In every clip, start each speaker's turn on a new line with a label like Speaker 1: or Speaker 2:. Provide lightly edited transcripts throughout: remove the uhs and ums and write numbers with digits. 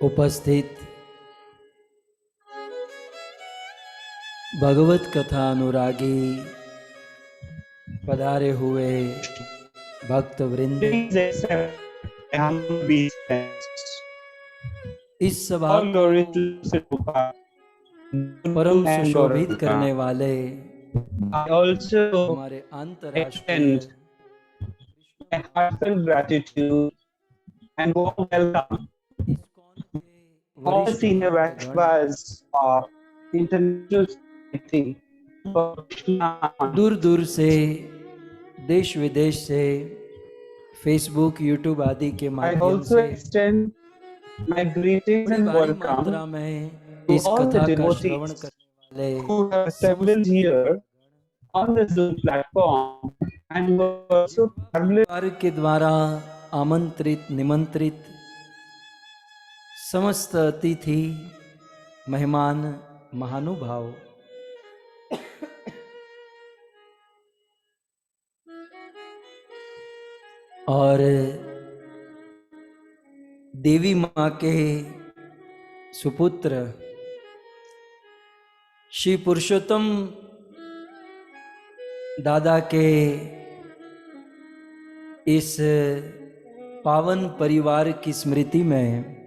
Speaker 1: उपस्थित भगवत कथा अनुरागी पधारे हुए भक्त वृंद, इस सभा को परम सुशोभित करने वाले हमारे अंतर्राष्ट्रीय
Speaker 2: gratitude and warm welcome all the senior Vaishnavas of international society for Krishna.
Speaker 1: दूर दूर से, देश विदेश से, फेसबुक, यूट्यूब आदि के माध्यम से
Speaker 2: extend my greetings and
Speaker 1: भारी
Speaker 2: welcome
Speaker 1: मात्रा में
Speaker 2: to
Speaker 1: इस
Speaker 2: all the
Speaker 1: कथा का
Speaker 2: devotees
Speaker 1: श्रवण करने वाले
Speaker 2: who have assembled here on the Zoom platform and were also privileged
Speaker 1: परिवार के द्वारा आमंत्रित निमंत्रित समस्त अतिथि मेहमान महानुभाव, और देवी माँ के सुपुत्र श्री पुरुषोत्तम दादा के इस पावन परिवार की स्मृति में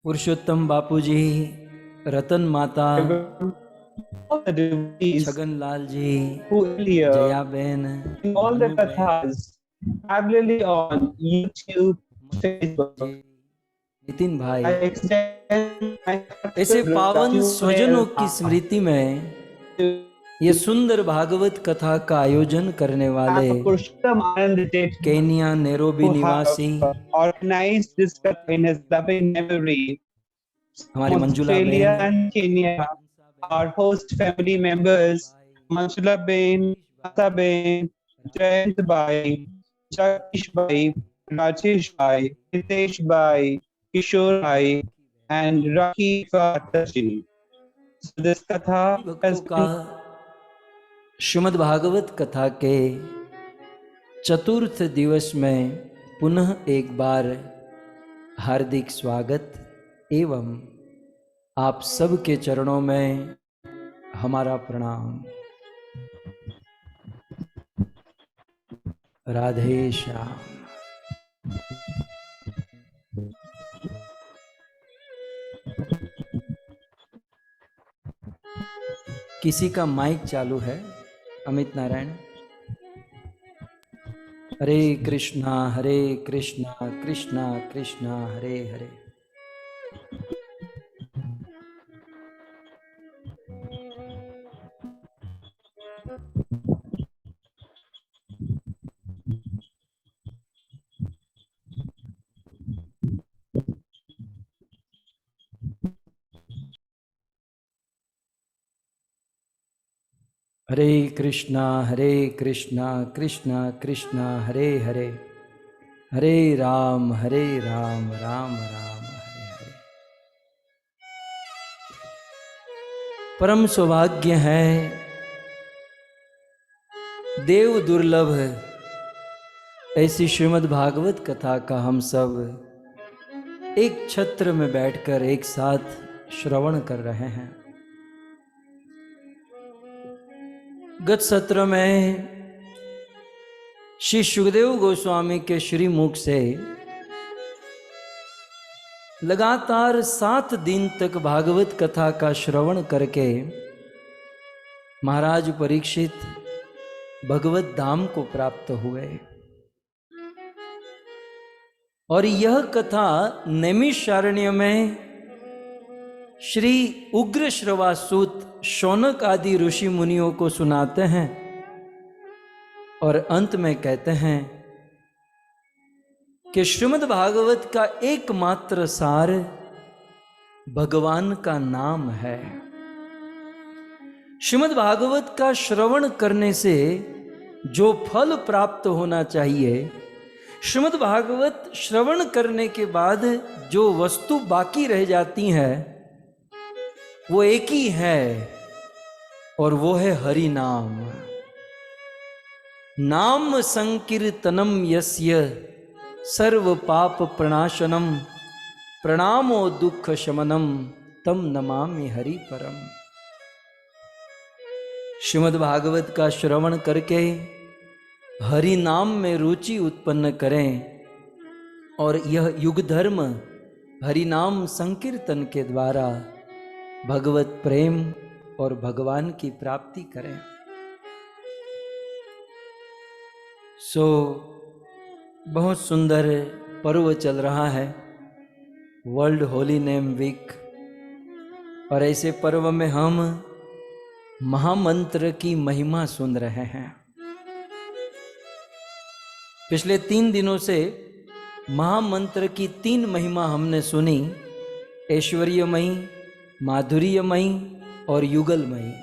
Speaker 1: पुरुषोत्तम बापूजी, रतन माता,
Speaker 2: all the devotees
Speaker 1: Chhagan Lal ji,
Speaker 2: who here
Speaker 1: Jaya बहन,
Speaker 2: all the kathas primarily on YouTube, Facebook.
Speaker 1: Nitin भाई,
Speaker 2: I extend my
Speaker 1: ऐसे पावन
Speaker 2: gratitude
Speaker 1: स्वजनों की स्मृति में ये सुंदर भागवत कथा का आयोजन करने वाले
Speaker 2: Purushottam Anand Jet
Speaker 1: Kenya Nairobi
Speaker 2: who have
Speaker 1: निवासी
Speaker 2: organized this katha in his loving memory.
Speaker 1: हमारी मंजुला
Speaker 2: Australia
Speaker 1: बहन,
Speaker 2: and Kenya, our host family members, Manjula Ben, Mata Ben, Jayant Bhai, Jagdish Bhai, Rajesh Bhai, Hitesh Bhai, Kishore Bhai, and Rakhi Fataji. So this katha has
Speaker 1: भक्तों का श्रीमद् भागवत कथा के चतुर्थ दिवस में पुनः एक बार हार्दिक स्वागत एवं आप सबके चरणों में हमारा प्रणाम। राधे श्याम। किसी का माइक चालू है? अमित नारायण। हरे कृष्णा कृष्णा कृष्णा हरे हरे। हरे कृष्णा कृष्णा कृष्णा हरे हरे, हरे राम राम राम हरे हरे। परम सौभाग्य है, देव दुर्लभ ऐसी श्रीमद् भागवत कथा का हम सब एक छत्र में बैठकर एक साथ श्रवण कर रहे हैं। गत सत्र में श्री सुखदेव गोस्वामी के श्री मुख से लगातार 7 दिन तक भागवत कथा का श्रवण करके महाराज परीक्षित भगवत धाम को प्राप्त हुए, और यह कथा नैमिषारण्य में श्री उग्र श्रवासूत शौनक आदि ऋषि मुनियों को सुनाते हैं और अंत में कहते हैं कि श्रीमद् भागवत का एकमात्र सार भगवान का नाम है। श्रीमद् भागवत का श्रवण करने से जो फल प्राप्त होना चाहिए, श्रीमद् भागवत श्रवण करने के बाद जो वस्तु बाकी रह जाती है वो एक ही है, और वो है हरि नाम। नाम संकीर्तनम यस्य सर्व पाप प्रणाशनम प्रणामो दुख शमनम तम नमामि हरि परम। श्रीमद् भागवत का श्रवण करके हरि नाम में रुचि उत्पन्न करें और यह युग धर्म हरि नाम संकीर्तन के द्वारा भगवत प्रेम और भगवान की प्राप्ति करें। बहुत सुंदर पर्व चल रहा है, वर्ल्ड होली नेम वीक, और ऐसे पर्व में हम महामंत्र की महिमा सुन रहे हैं। पिछले 3 दिनों से महामंत्र की 3 महिमा हमने सुनी, ऐश्वर्यमयी, माधुर्यमयी और युगलमयी।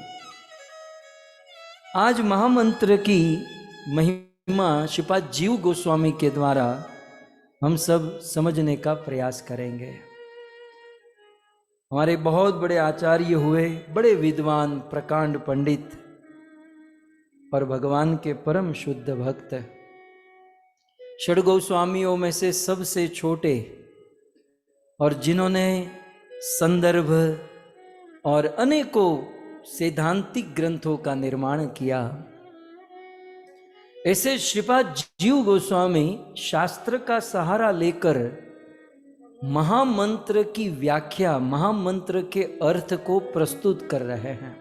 Speaker 1: आज महामंत्र की महिमा श्रीपाद जीव गोस्वामी के द्वारा हम सब समझने का प्रयास करेंगे। हमारे बहुत बड़े आचार्य हुए, बड़े विद्वान, प्रकांड पंडित और भगवान के परम शुद्ध भक्त, षड गोस्वामियों में से सबसे छोटे और जिन्होंने संदर्भ और अनेकों सैद्धांतिक ग्रंथों का निर्माण किया, ऐसे श्रीपाद जीव गोस्वामी शास्त्र का सहारा लेकर महामंत्र की व्याख्या, महामंत्र के अर्थ को प्रस्तुत कर रहे हैं।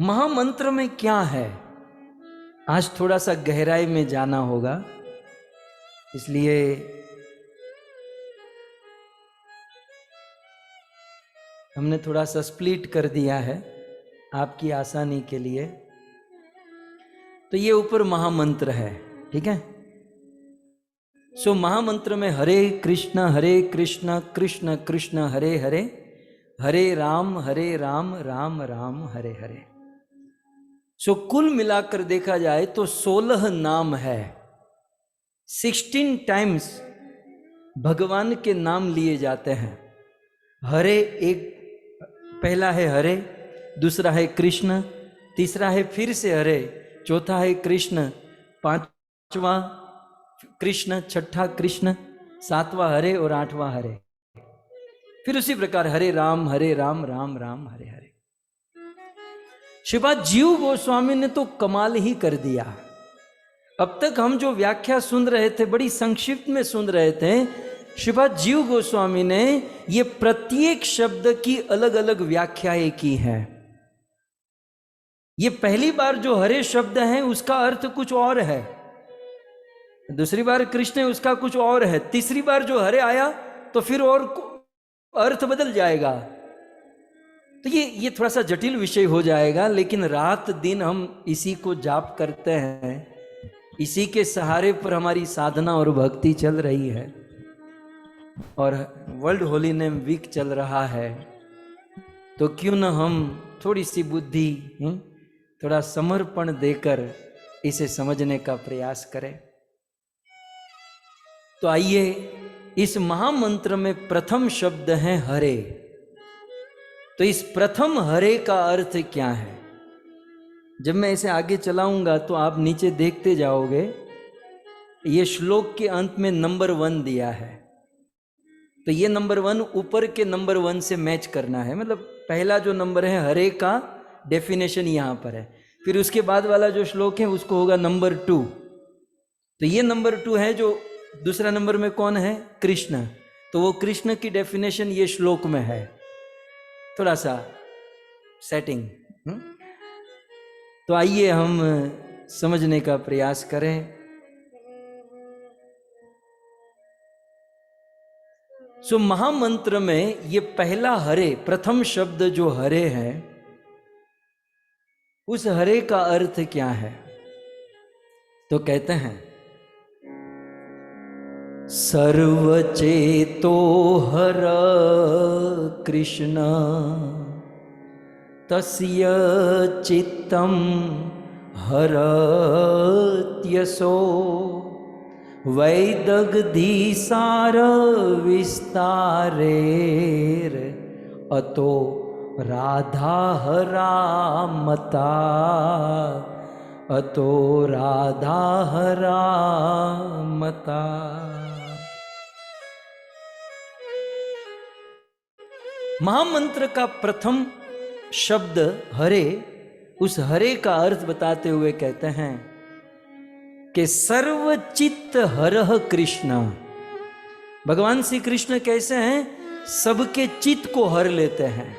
Speaker 1: महामंत्र में क्या है, आज थोड़ा सा गहराई में जाना होगा, इसलिए हमने थोड़ा सा स्प्लिट कर दिया है आपकी आसानी के लिए। तो ये ऊपर महामंत्र है, ठीक है। महामंत्र में हरे कृष्ण कृष्ण कृष्ण हरे हरे, हरे राम राम राम हरे हरे। कुल मिलाकर देखा जाए तो 16 नाम है, 16 टाइम्स भगवान के नाम लिए जाते हैं। हरे एक पहला है हरे, दूसरा है कृष्ण, तीसरा है फिर से हरे, चौथा है कृष्ण, पांचवा कृष्ण, छठा कृष्ण, सातवां हरे और आठवां हरे। फिर उसी प्रकार हरे राम राम राम हरे हरे। श्रीपाद जीव गोस्वामी ने तो कमाल ही कर दिया। अब तक हम जो व्याख्या सुन रहे थे, बड़ी संक्षिप्त में सुन रहे थे, श्रीपाद जीव गोस्वामी ने ये प्रत्येक शब्द की अलग अलग व्याख्याएं की हैं। ये पहली बार जो हरे शब्द है उसका अर्थ कुछ और है, दूसरी बार कृष्ण है उसका कुछ और है, तीसरी बार जो हरे आया तो फिर और अर्थ बदल जाएगा। तो ये थोड़ा सा जटिल विषय हो जाएगा, लेकिन रात दिन हम इसी को जाप करते हैं, इसी के सहारे पर हमारी साधना और भक्ति चल रही है, और वर्ल्ड होली नेम वीक चल रहा है। तो क्यों न हम थोड़ी सी बुद्धि, थोड़ा समर्पण देकर इसे समझने का प्रयास करें। तो आइए, इस महामंत्र में प्रथम शब्द है हरे। तो इस प्रथम हरे का अर्थ क्या है? जब मैं इसे आगे चलाऊंगा तो आप नीचे देखते जाओगे, ये श्लोक के अंत में नंबर 1 दिया है। तो ये नंबर 1 ऊपर के नंबर 1 से मैच करना है, मतलब पहला जो नंबर है हरे का डेफिनेशन यहाँ पर है, फिर उसके बाद वाला जो श्लोक है उसको होगा नंबर 2। तो ये नंबर 2 है, जो दूसरा नंबर में कौन है? कृष्ण। तो वो कृष्ण की डेफिनेशन ये श्लोक में है। थोड़ा सा सेटिंग। तो आइए हम समझने का प्रयास करें। महामंत्र में ये पहला हरे, प्रथम शब्द जो हरे है, उस हरे का अर्थ क्या है? तो कहते हैं सर्वचेतो हर कृष्ण तस्य चित्तं हरत्यसो वैदग्धिसार विस्तारेर अतो राधा हरामता अतो राधा हरामता। महामंत्र का प्रथम शब्द हरे, उस हरे का अर्थ बताते हुए कहते हैं कि सर्वचित्त हरह कृष्ण। भगवान श्री कृष्ण कैसे हैं? सबके चित्त को हर लेते हैं।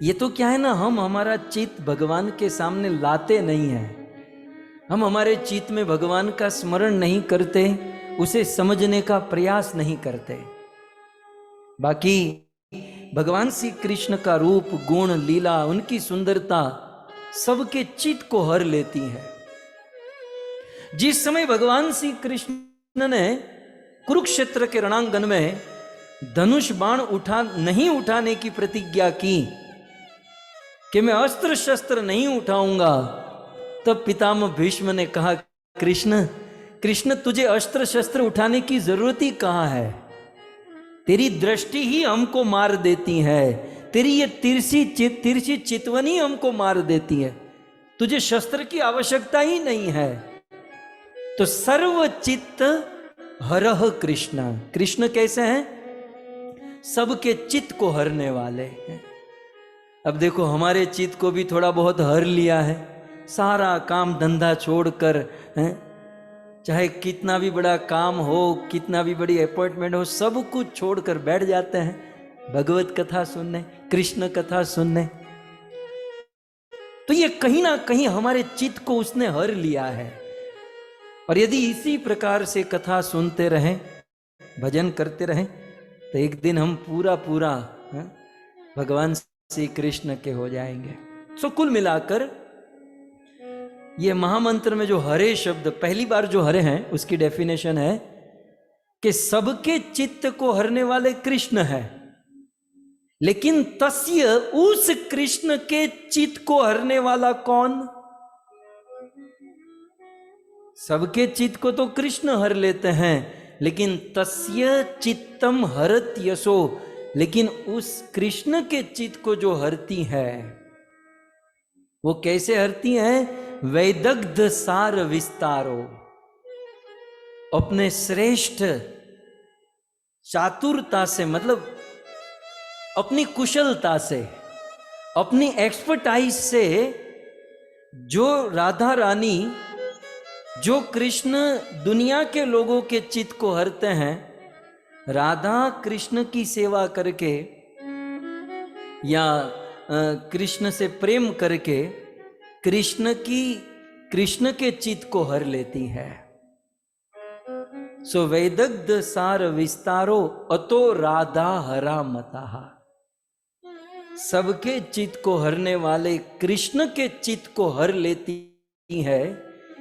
Speaker 1: ये तो क्या है ना, हम हमारा चित्त भगवान के सामने लाते नहीं हैं, हम हमारे चित्त में भगवान का स्मरण नहीं करते, उसे समझने का प्रयास नहीं करते। बाकी भगवान श्री कृष्ण का रूप, गुण, लीला, उनकी सुंदरता सबके चित्त को हर लेती है। जिस समय भगवान श्री कृष्ण ने कुरुक्षेत्र के रणांगन में धनुष बाण नहीं उठाने की प्रतिज्ञा की कि मैं अस्त्र शस्त्र नहीं उठाऊंगा, तब पितामह भीष्म ने कहा, कृष्ण कृष्ण तुझे अस्त्र शस्त्र उठाने की जरूरत ही कहां है? तेरी दृष्टि ही हमको मार देती है, तेरी ये तिरछी चितवनी हमको मार देती है, तुझे शस्त्र की आवश्यकता ही नहीं है। तो सर्वचित्त हरह कृष्ण। कृष्ण कैसे हैं? सबके चित्त को हरने वाले हैं। अब देखो, हमारे चित्त को भी थोड़ा बहुत हर लिया है, सारा काम धंधा छोड़कर, चाहे कितना भी बड़ा काम हो, कितना भी बड़ी अपॉइंटमेंट हो, सब कुछ छोड़कर बैठ जाते हैं भगवत कथा सुनने, कृष्ण कथा सुनने। तो ये कहीं ना कहीं हमारे चित्त को उसने हर लिया है। और यदि इसी प्रकार से कथा सुनते रहें, भजन करते रहें, तो एक दिन हम पूरा भगवान श्री कृष्ण के हो जाएंगे। सो कुल मिलाकर ये महामंत्र में जो हरे शब्द, पहली बार जो हरे हैं, उसकी डेफिनेशन है कि सबके चित्त को हरने वाले कृष्ण है, लेकिन तस्य, उस कृष्ण के चित्त को हरने वाला कौन? सबके चित्त को तो कृष्ण हर लेते हैं, लेकिन तस्य चित्तम हरत यशो, लेकिन उस कृष्ण के चित्त को जो हरती है, वो कैसे हरती हैं? वैदग्ध सार विस्तारो, अपने श्रेष्ठ चातुरता से, मतलब अपनी कुशलता से, अपनी एक्सपर्टाइज से, जो राधा रानी, जो कृष्ण दुनिया के लोगों के चित्त को हरते हैं, राधा कृष्ण की सेवा करके या कृष्ण से प्रेम करके कृष्ण के चित्त को हर लेती है। सो वैदग्ध सार विस्तारो अतो राधा हरा मता। सबके चित्त को हरने वाले कृष्ण के चित्त को हर लेती है,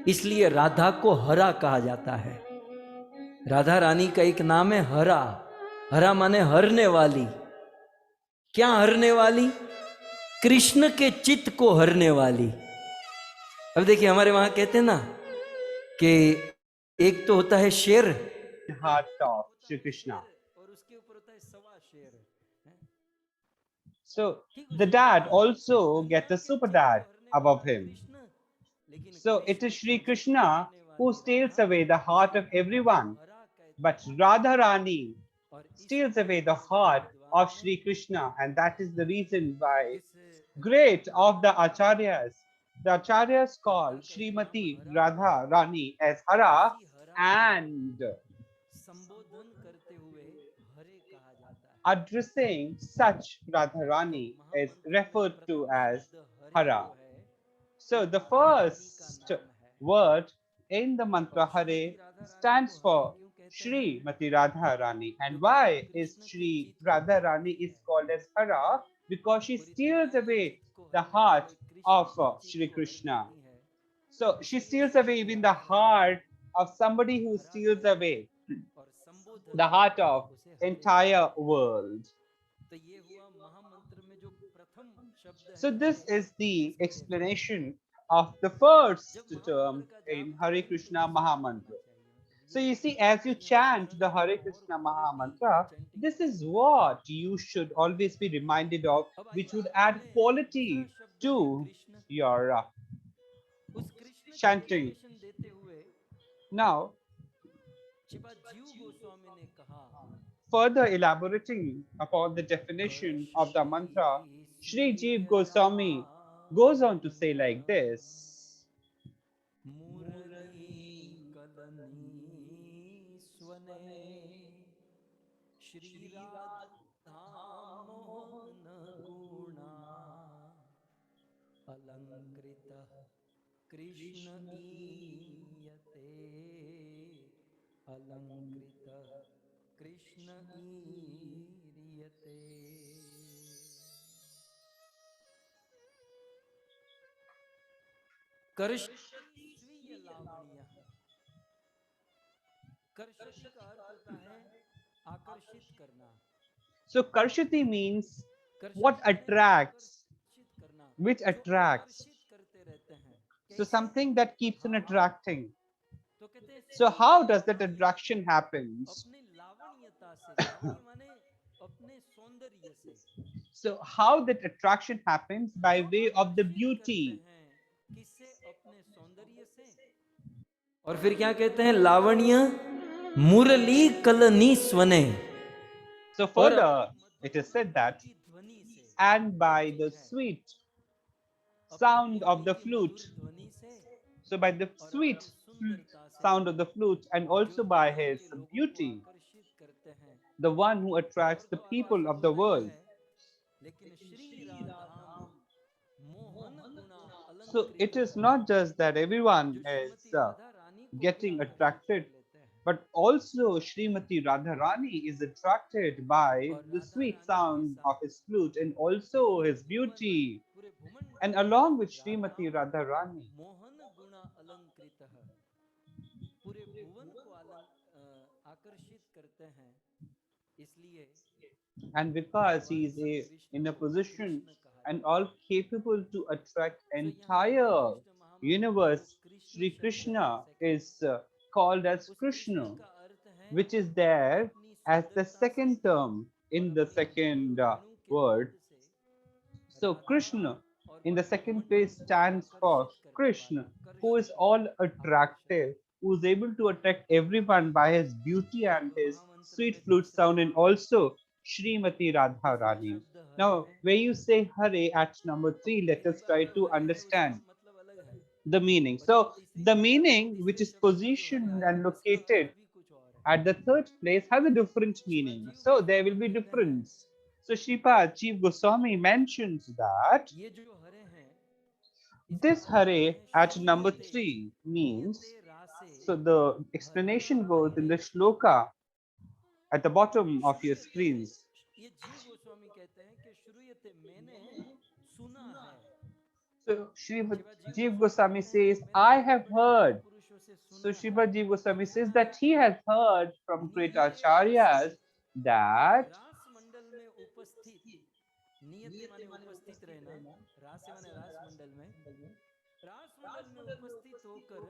Speaker 1: इसलिए राधा को हरा कहा जाता है। राधा रानी का एक नाम है हरा। हरा माने हरने वाली। क्या हरने वाली? कृष्ण के चित्त को हरने वाली। अब देखिए, हमारे वहां कहते हैं ना कि एक तो होता है शेर,
Speaker 2: heart of Shri Krishna.
Speaker 1: और उसके ऊपर होता है सवा शेर।
Speaker 2: So the dad also gets a super dad above him. So it is Shri Krishna who steals away the heart of everyone, but Radharani steals away the heart of Shri Krishna, and that is the reason why great of the acharyas call Srimati Radha Rani as Hara, and addressing such Radharani is referred to as Hara. So the first word in the mantra Hare stands for Shri Mati Radha Rani. And why is Shri Radha Rani is called as Hara? Because she steals away the heart of Shri Krishna. So she steals away even the heart of somebody who steals away the heart of entire world. So this is the explanation of the first term in Hare Krishna Mahamantra. So you see, as you chant the Hare Krishna Mahamantra, this is what you should always be reminded of, which would add quality to your chanting.
Speaker 1: explanation देते हुए
Speaker 2: Now,
Speaker 1: Shripad जीव गोस्वामी ने कहा,
Speaker 2: further elaborating upon the definition of the mantra, Sri Jiv Goswami goes on to say like this.
Speaker 1: मुरली कलनी स्वने श्री राधा मोहन गुणा अलंकृत कृष्ण ईयते अलंकृत कृष्ण ईयते। कर्षति स्वीय लावण्य। कर्षति का अर्थ होता है आकर्षित करना।
Speaker 2: So, Karshati means what
Speaker 1: कर्षति माने
Speaker 2: attracts,
Speaker 1: आकर्षित करना,
Speaker 2: which
Speaker 1: जो
Speaker 2: attracts.
Speaker 1: आकर्षित करते रहते हैं।
Speaker 2: So,
Speaker 1: कैसे?
Speaker 2: something that keeps on attracting.
Speaker 1: तो कहते हैं
Speaker 2: So,
Speaker 1: स्वीय
Speaker 2: how does that
Speaker 1: Lavanya,
Speaker 2: attraction happens?
Speaker 1: अपनी लावण्यता से, लावण्य माने अपने सौंदर्य से,
Speaker 2: So, how that attraction happens by
Speaker 1: जो
Speaker 2: way of the
Speaker 1: आकर्षित
Speaker 2: beauty.
Speaker 1: करते हैं, किससे? अपने सौंदर्य से। और फिर क्या कहते हैं? लावण्य मुरली कलनी स्वने।
Speaker 2: So,
Speaker 1: और
Speaker 2: further,
Speaker 1: अपनी
Speaker 2: it is said that,
Speaker 1: की ध्वनि से,
Speaker 2: and by the sweet sound of the flute.
Speaker 1: ध्वनि से,
Speaker 2: So, by the
Speaker 1: और
Speaker 2: sweet
Speaker 1: अपनी सुंदरता से,
Speaker 2: sound of the flute, and also
Speaker 1: जो
Speaker 2: by
Speaker 1: दुनिया
Speaker 2: his
Speaker 1: के लोगों को
Speaker 2: beauty,
Speaker 1: आकर्षित करते हैं।
Speaker 2: the one who attracts
Speaker 1: और
Speaker 2: the
Speaker 1: तो
Speaker 2: people of the
Speaker 1: होना ही
Speaker 2: world.
Speaker 1: है, लेकिन श्री राधाम मोहन गुणा
Speaker 2: So, it
Speaker 1: अलंकृत,
Speaker 2: is not just that everyone
Speaker 1: जो
Speaker 2: is
Speaker 1: श्रीमती राधा रानी को भी
Speaker 2: getting
Speaker 1: आकर्षित
Speaker 2: attracted,
Speaker 1: कर लेते हैं।
Speaker 2: but also Srimati Radharani is attracted by
Speaker 1: और
Speaker 2: the
Speaker 1: राधा
Speaker 2: sweet
Speaker 1: रानी के
Speaker 2: sound of
Speaker 1: साथ
Speaker 2: his flute and also
Speaker 1: पूरे
Speaker 2: his
Speaker 1: भुवन,
Speaker 2: beauty.
Speaker 1: पूरे भुवन
Speaker 2: And
Speaker 1: में
Speaker 2: along with
Speaker 1: Radha
Speaker 2: Srimati Radharani,
Speaker 1: Mohan गुणा अलंकृत है, पूरे भुवन को आकर्षित करते हैं। इसलिए
Speaker 2: and because he
Speaker 1: भगवान
Speaker 2: is
Speaker 1: Shri Krishna
Speaker 2: in a
Speaker 1: को
Speaker 2: position
Speaker 1: कृष्ण कहा
Speaker 2: and
Speaker 1: जाता
Speaker 2: all
Speaker 1: है।
Speaker 2: capable to attract
Speaker 1: तो यहाँ
Speaker 2: entire
Speaker 1: कृष्ण महामंत्र को
Speaker 2: universe,
Speaker 1: कृष्ण
Speaker 2: Sri
Speaker 1: शब्द
Speaker 2: Krishna
Speaker 1: से
Speaker 2: is called as
Speaker 1: उस
Speaker 2: Krishna,
Speaker 1: कृष्ण का अर्थ है
Speaker 2: which is there
Speaker 1: अपनी
Speaker 2: as the
Speaker 1: सुंदरता से
Speaker 2: second term
Speaker 1: और
Speaker 2: in the
Speaker 1: अपने
Speaker 2: second
Speaker 1: गुणों के
Speaker 2: word.
Speaker 1: बल से
Speaker 2: So
Speaker 1: राधा
Speaker 2: Krishna
Speaker 1: और
Speaker 2: in the
Speaker 1: पूरे
Speaker 2: second
Speaker 1: ब्रह्मांड
Speaker 2: place
Speaker 1: को
Speaker 2: stands for
Speaker 1: आकर्षित करने
Speaker 2: Krishna,
Speaker 1: वाला,
Speaker 2: who is
Speaker 1: कर्षति,
Speaker 2: all
Speaker 1: आकर्षण।
Speaker 2: attractive, who is able to attract everyone by his beauty and
Speaker 1: तो
Speaker 2: his
Speaker 1: महामंत्र
Speaker 2: sweet
Speaker 1: में
Speaker 2: flute
Speaker 1: दूसरा
Speaker 2: sound, and also Srimati
Speaker 1: तीसरा
Speaker 2: Radharani.
Speaker 1: शब्द हरे
Speaker 2: Now,
Speaker 1: है।
Speaker 2: where you say Hare at number 3, let
Speaker 1: पहली
Speaker 2: us
Speaker 1: बार
Speaker 2: try
Speaker 1: जो
Speaker 2: to
Speaker 1: हरे है उसका
Speaker 2: understand
Speaker 1: मतलब अलग है,
Speaker 2: the meaning.
Speaker 1: और जब
Speaker 2: So,
Speaker 1: तीसरी
Speaker 2: the
Speaker 1: बार आया तो
Speaker 2: meaning which
Speaker 1: तीसरे
Speaker 2: is
Speaker 1: शब्द में जो हरे
Speaker 2: positioned
Speaker 1: आया
Speaker 2: and
Speaker 1: उसका अर्थ
Speaker 2: located
Speaker 1: भी कुछ और है।
Speaker 2: at the third place has a different meaning.
Speaker 1: Shivaji
Speaker 2: So, there will
Speaker 1: Goswami
Speaker 2: be
Speaker 1: कहते हैं
Speaker 2: difference. So, Shripad Chief Goswami mentions that
Speaker 1: ये जो हरे हैं इसका
Speaker 2: this
Speaker 1: अर्थ होता
Speaker 2: Hare
Speaker 1: है
Speaker 2: at number
Speaker 1: श्रीमते
Speaker 2: 3 means,
Speaker 1: नीयते रासे
Speaker 2: so the explanation goes in the shloka at the bottom of your
Speaker 1: श्रूयते।
Speaker 2: screens.
Speaker 1: ये जीव गोस्वामी कहते हैं कि श्रूयते, मैंने सुना है।
Speaker 2: So Srimad
Speaker 1: शिवा जीव
Speaker 2: Jiv
Speaker 1: गोस्वामी
Speaker 2: Goswami
Speaker 1: कहते हैं कि
Speaker 2: says,
Speaker 1: मैंने
Speaker 2: I
Speaker 1: बड़े
Speaker 2: have
Speaker 1: बड़े
Speaker 2: heard.
Speaker 1: महापुरुषों से
Speaker 2: So
Speaker 1: सुना है
Speaker 2: Srimad Jiv Goswami
Speaker 1: कि
Speaker 2: says
Speaker 1: वो
Speaker 2: that he has heard from great
Speaker 1: नियते रासे,
Speaker 2: acharyas that
Speaker 1: रास मंडल में उपस्थित, नियते माने उपस्थित रहना, रासे माने रास मंडल में, रास मंडल में उपस्थित होकर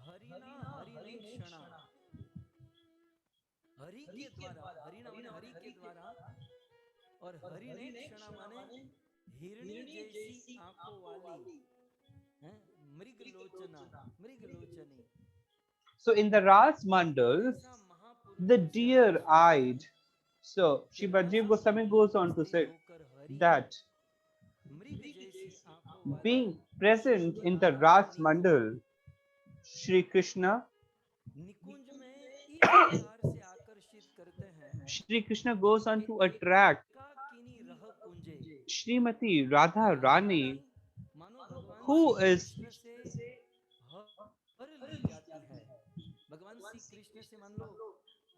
Speaker 1: हरिना हरिने क्षणा, हरि के द्वारा, हरिना माने हरि के द्वारा, और हरिने क्षणा माने हिरणी जैसी आंखों वाली, हैं, मृग लोचना, मृग लोचनी।
Speaker 2: so in the Ras Mandal,
Speaker 1: ऐसा महापुरुषों
Speaker 2: the
Speaker 1: से हमने
Speaker 2: dear
Speaker 1: सुना है
Speaker 2: eyed. So
Speaker 1: कि
Speaker 2: Srimad Jiv
Speaker 1: रास
Speaker 2: Goswami
Speaker 1: मंडल
Speaker 2: goes
Speaker 1: में
Speaker 2: on to
Speaker 1: उपस्थित
Speaker 2: say
Speaker 1: होकर हरि
Speaker 2: that
Speaker 1: मृग जैसी आंखों वाली
Speaker 2: being present
Speaker 1: Shrimati
Speaker 2: in the
Speaker 1: Radha
Speaker 2: Ras
Speaker 1: रानी को
Speaker 2: Mandal, Shri Krishna,
Speaker 1: निकुंज में इस प्रकार से आकर्षित करते हैं
Speaker 2: Shri Krishna goes on
Speaker 1: कि
Speaker 2: to attract
Speaker 1: एकाकिनी रह कुंजे,
Speaker 2: Srimati Radha
Speaker 1: राधा
Speaker 2: Rani,
Speaker 1: रानी मानो भगवान
Speaker 2: who
Speaker 1: श्री
Speaker 2: is
Speaker 1: कृष्ण से हर ली जाती है, भगवान श्री कृष्ण से मान लो